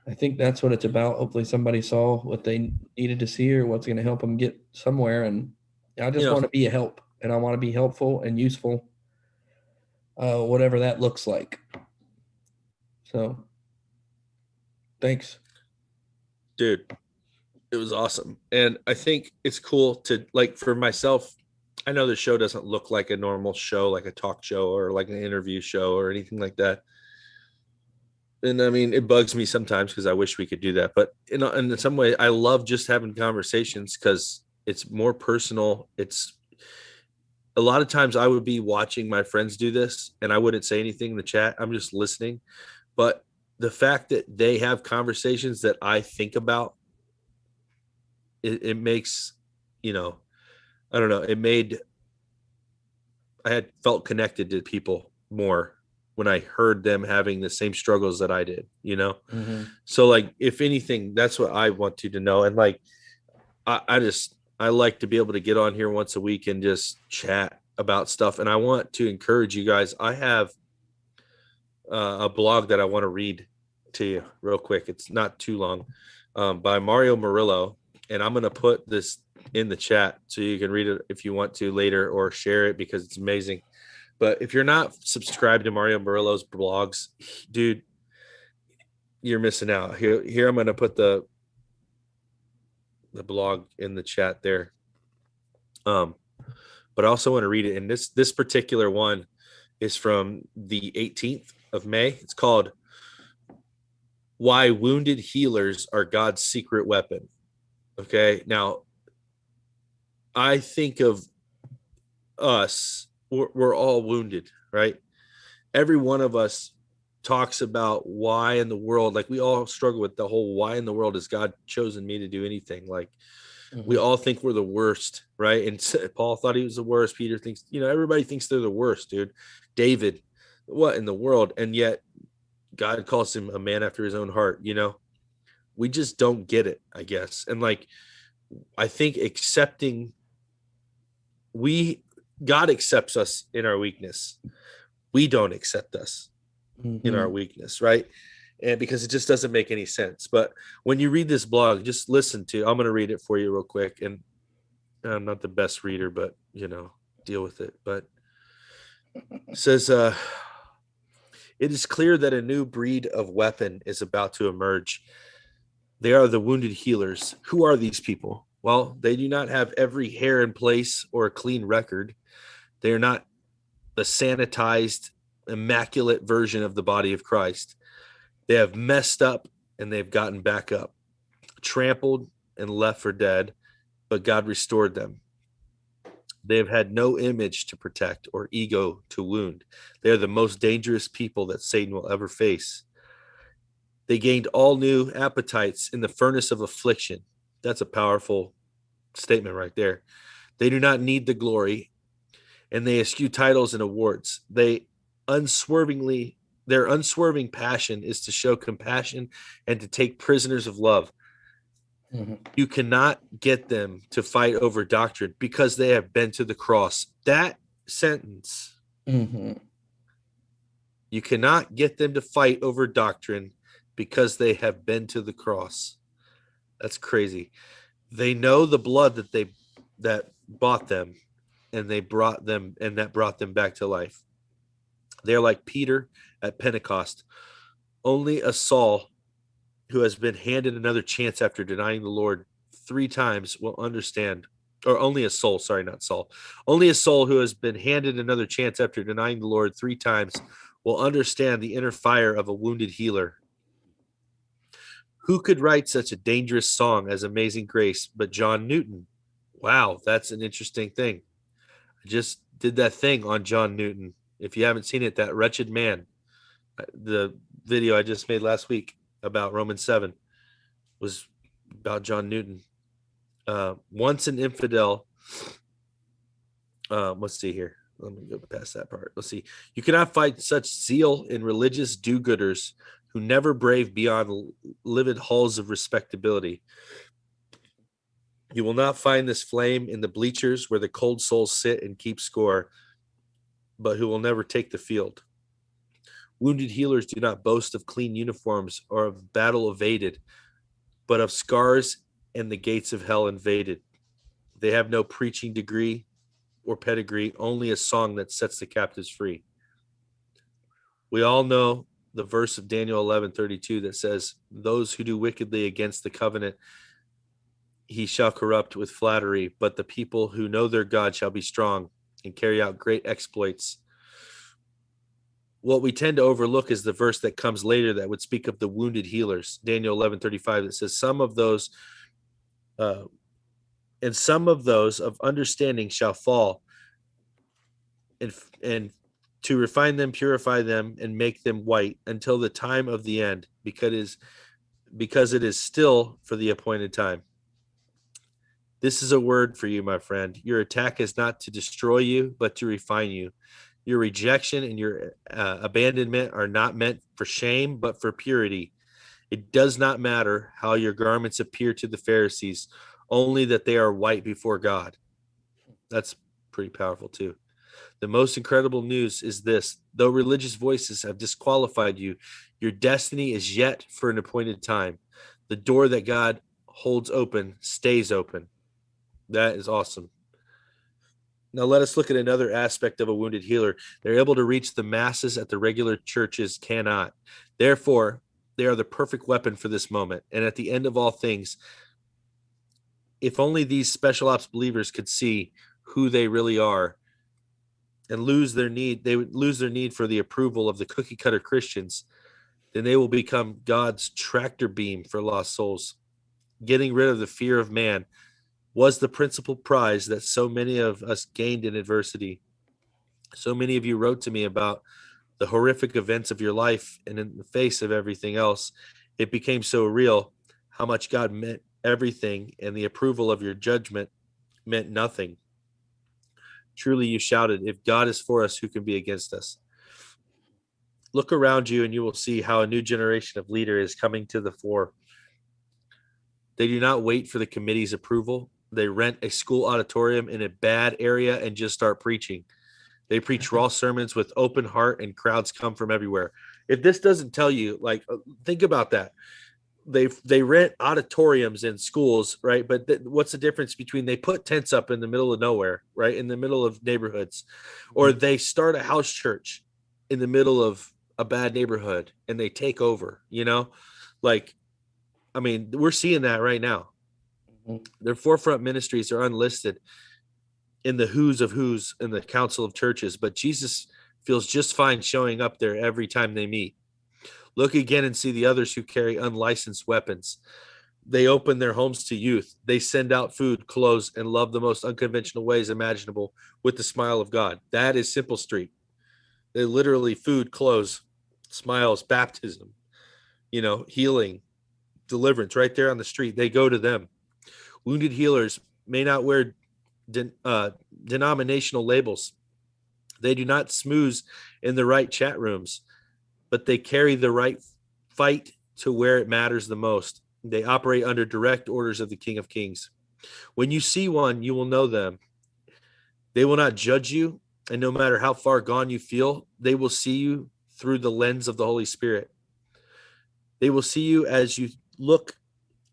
I think that's what it's about. Hopefully somebody saw what they needed to see or what's going to help them get somewhere. And I just want to be a help, and I want to be helpful and useful, whatever that looks like. So thanks. Dude, it was awesome. And I think it's cool to, like, for myself, I know the show doesn't look like a normal show, like a talk show or like an interview show or anything like that. And I mean, it bugs me sometimes because I wish we could do that. But in some way, I love just having conversations because it's more personal. It's a lot of times I would be watching my friends do this and I wouldn't say anything in the chat. I'm just listening. But the fact that they have conversations that I think about, it makes, you know, I don't know, I had felt connected to people more when I heard them having the same struggles that I did, you know? Mm-hmm. So like, if anything, that's what I want you to know. And like, I like to be able to get on here once a week and just chat about stuff. And I want to encourage you guys. I have a blog that I want to read to you real quick. It's not too long, by Mario Murillo. And I'm going to put this in the chat so you can read it if you want to later or share it because it's amazing. But if you're not subscribed to Mario Murillo's blogs, dude, you're missing out. Here I'm going to put the blog in the chat there. But I also want to read it. And this particular one is from the 18th of May. It's called Why Wounded Healers Are God's Secret Weapon. Okay. Now, I think of us, we're all wounded, right? Every one of us talks about why in the world, like we all struggle with the whole why in the world has God chosen me to do anything? Like we all think we're the worst, right? And Paul thought he was the worst. Peter thinks, you know, everybody thinks they're the worst, dude. David, what in the world? And yet God calls him a man after his own heart, you know? We just don't get it, I guess. And like, I think God accepts us in our weakness. We don't accept us in our weakness, right? And because it just doesn't make any sense. But when you read this blog, just listen to, I'm going to read it for you real quick. And I'm not the best reader, but you know, deal with it. But it says, it is clear that a new breed of weapon is about to emerge. They are the wounded healers. Who are these people? Well, they do not have every hair in place or a clean record. They are not the sanitized, immaculate version of the body of Christ. They have messed up and they've gotten back up, trampled and left for dead, but God restored them. They have had no image to protect or ego to wound. They are the most dangerous people that Satan will ever face. They gained all new appetites in the furnace of affliction. That's a powerful statement right there. They do not need the glory, and they eschew titles and awards. Their unswerving passion is to show compassion and to take prisoners of love. You cannot get them to fight over doctrine because they have been to the cross. That sentence. You cannot get them to fight over doctrine because they have been to the cross. That's crazy. They know the blood that bought them, and that brought them back to life. They're like Peter at Pentecost. Only a Saul who has been handed another chance after denying the Lord 3 times will understand, or only a soul, sorry, not Saul. Only a soul who has been handed another chance after denying the Lord 3 times will understand the inner fire of a wounded healer. Who could write such a dangerous song as Amazing Grace but John Newton? Wow, that's an interesting thing. I just did that thing on John Newton. If you haven't seen it, that wretched man, the video I just made last week about Romans 7 was about John Newton. Once an infidel, let's see here. Let me go past that part. Let's see. You cannot find such zeal in religious do-gooders who never brave beyond livid halls of respectability. You will not find this flame in the bleachers where the cold souls sit and keep score, but who will never take the field. Wounded healers do not boast of clean uniforms or of battle evaded, but of scars and the gates of hell invaded. They have no preaching degree or pedigree, only a song that sets the captives free. We all know the verse of Daniel 11:32 that says, those who do wickedly against the covenant, he shall corrupt with flattery, but the people who know their God shall be strong and carry out great exploits. What we tend to overlook is the verse that comes later that would speak of the wounded healers. Daniel 11:35 that says, some of those of understanding shall fall, and to refine them, purify them, and make them white until the time of the end, because it is still for the appointed time. This is a word for you, my friend. Your attack is not to destroy you, but to refine you. Your rejection and your abandonment are not meant for shame, but for purity. It does not matter how your garments appear to the Pharisees, only that they are white before God. That's pretty powerful too. The most incredible news is this: though religious voices have disqualified you, your destiny is yet for an appointed time. The door that God holds open stays open. That is awesome. Now let us look at another aspect of a wounded healer. They're able to reach the masses that the regular churches cannot. Therefore, they are the perfect weapon for this moment. And at the end of all things, if only these special ops believers could see who they really are and they would lose their need for the approval of the cookie cutter Christians, then they will become God's tractor beam for lost souls. Getting rid of the fear of man was the principal prize that so many of us gained in adversity. So many of you wrote to me about the horrific events of your life, and in the face of everything else, it became so real how much God meant everything, and the approval of your judgment meant nothing. Truly, you shouted, if God is for us, who can be against us? Look around you and you will see how a new generation of leader is coming to the fore. They do not wait for the committee's approval. They rent a school auditorium in a bad area and just start preaching. They preach raw sermons with open heart, and crowds come from everywhere. If this doesn't tell you, like, think about that. They rent auditoriums in schools, right? But what's the difference between they put tents up in the middle of nowhere, right, in the middle of neighborhoods, or they start a house church in the middle of a bad neighborhood and they take over, like, I mean, we're seeing that right now. Their forefront ministries are unlisted in the who's of who's in the council of churches, but Jesus feels just fine showing up there every time they meet. Look again and see the others who carry unlicensed weapons. They open their homes to youth. They send out food, clothes, and love the most unconventional ways imaginable with the smile of God. That is Simple Street. They literally food, clothes, smiles, baptism, healing, deliverance right there on the street. They go to them. Wounded healers may not wear denominational labels. They do not smooze in the right chat rooms, but they carry the right fight to where it matters the most. They operate under direct orders of the King of Kings. When you see one, you will know them. They will not judge you, and no matter how far gone you feel, they will see you through the lens of the Holy Spirit. They will see you as you look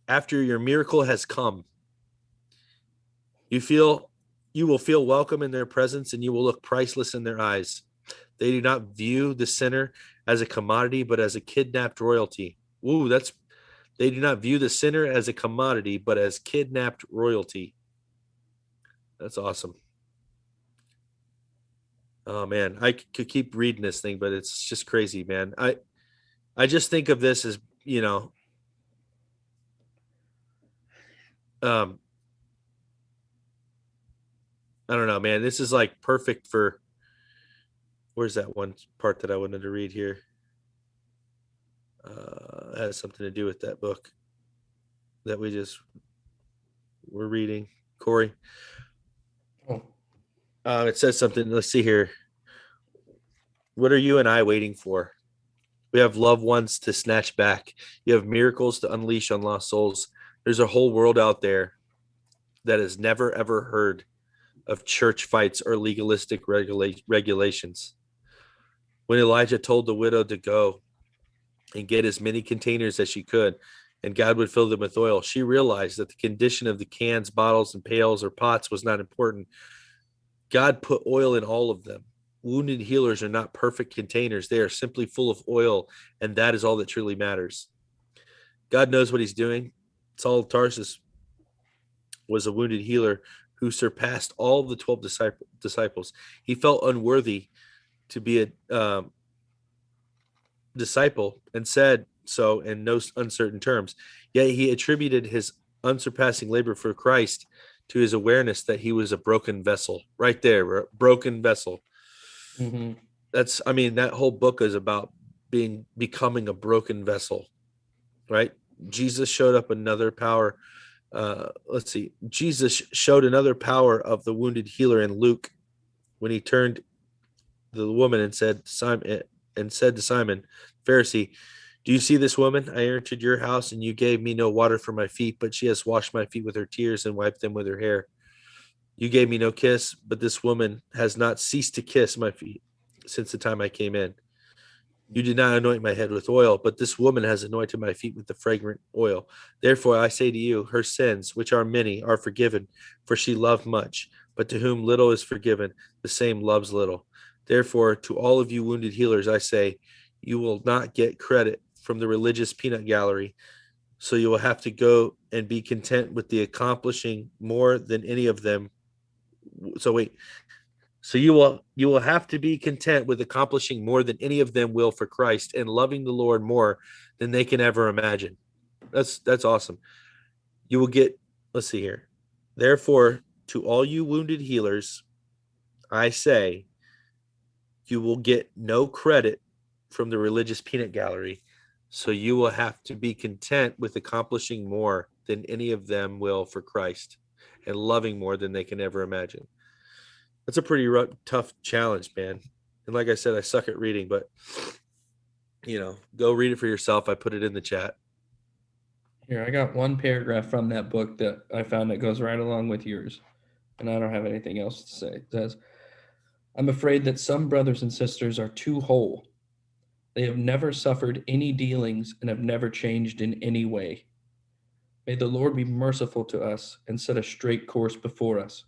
after your miracle has come. You will feel welcome in their presence, and you will look priceless in their eyes. They do not view the sinner as a commodity, but as a kidnapped royalty. They do not view the sinner as a commodity, but as kidnapped royalty. That's awesome. Oh man, I could keep reading this thing, but it's just crazy, man. I just think of this as, I don't know, man. This is like perfect for, where's that one part that I wanted to read here? has something to do with that book that we're reading, Corey. Oh, It says something. Let's see here. What are you and I waiting for? We have loved ones to snatch back. You have miracles to unleash on lost souls. There's a whole world out there that has never, ever heard of church fights or legalistic regulations. When Elijah told the widow to go and get as many containers as she could, and God would fill them with oil, she realized that the condition of the cans, bottles, and pails or pots was not important. God put oil in all of them. Wounded healers are not perfect containers. They are simply full of oil, and that is all that truly matters. God knows what he's doing. Saul of Tarsus was a wounded healer who surpassed all of the 12 disciples. He felt unworthy to be a disciple and said so in no uncertain terms. Yet he attributed his unsurpassing labor for Christ to his awareness that he was a broken vessel. Right there, a broken vessel. mm-hmm. That whole book is about becoming a broken vessel, right? Jesus showed up another power. Jesus showed another power of the wounded healer in Luke when he turned the woman and said to Simon, Pharisee, do you see this woman? I entered your house and you gave me no water for my feet, but she has washed my feet with her tears and wiped them with her hair. You gave me no kiss, but this woman has not ceased to kiss my feet since the time I came in. You did not anoint my head with oil, but this woman has anointed my feet with the fragrant oil. Therefore, I say to you, her sins, which are many, are forgiven, for she loved much. But to whom little is forgiven, the same loves little. Therefore, to all of you wounded healers, I say, you will not get credit from the religious peanut gallery. So you will have to go and be content with the accomplishing more than any of them. So you will have to be content with accomplishing more than any of them will for Christ and loving the Lord more than they can ever imagine. That's awesome. You will get, let's see here. Therefore, to all you wounded healers, I say, you will get no credit from the religious peanut gallery. So you will have to be content with accomplishing more than any of them will for Christ and loving more than they can ever imagine. That's a pretty tough challenge, man. And like I said, I suck at reading, but go read it for yourself. I put it in the chat. Here, I got one paragraph from that book that I found that goes right along with yours, and I don't have anything else to say. It says, I'm afraid that some brothers and sisters are too whole. They have never suffered any dealings and have never changed in any way. May the Lord be merciful to us and set a straight course before us.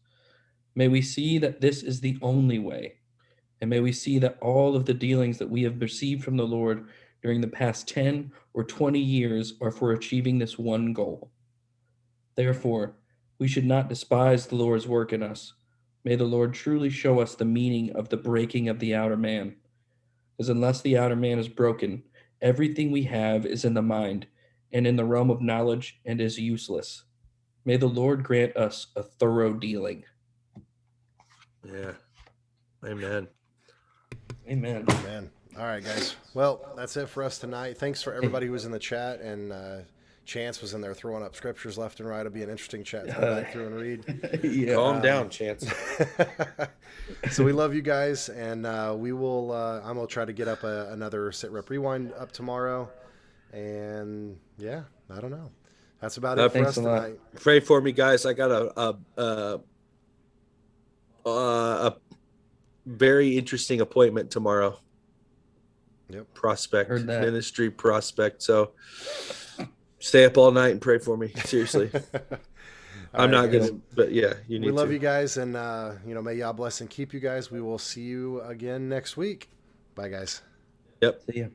May we see that this is the only way, and may we see that all of the dealings that we have received from the Lord during the past 10 or 20 years are for achieving this one goal. Therefore, we should not despise the Lord's work in us. May the Lord truly show us the meaning of the breaking of the outer man. Because unless the outer man is broken, everything we have is in the mind and in the realm of knowledge and is useless. May the Lord grant us a thorough dealing. Yeah. Amen. Amen. Amen. All right, guys. Well, that's it for us tonight. Thanks for everybody who was in the chat, and Chance was in there throwing up scriptures left and right. It'll be an interesting chat to go back through and read. Yeah. Calm down, Chance. So we love you guys, and we will. I'm gonna try to get up another SITREP rewind up tomorrow, and yeah, I don't know. That's about it for us tonight. Pray for me, guys. I got a very interesting appointment tomorrow. Yep. Prospect, Heard that. ministry prospect. So stay up all night and pray for me. Seriously. I'm not going to, but yeah, you need to. We love you guys, and may Yah bless and keep you guys. We will see you again next week. Bye, guys. Yep. See ya.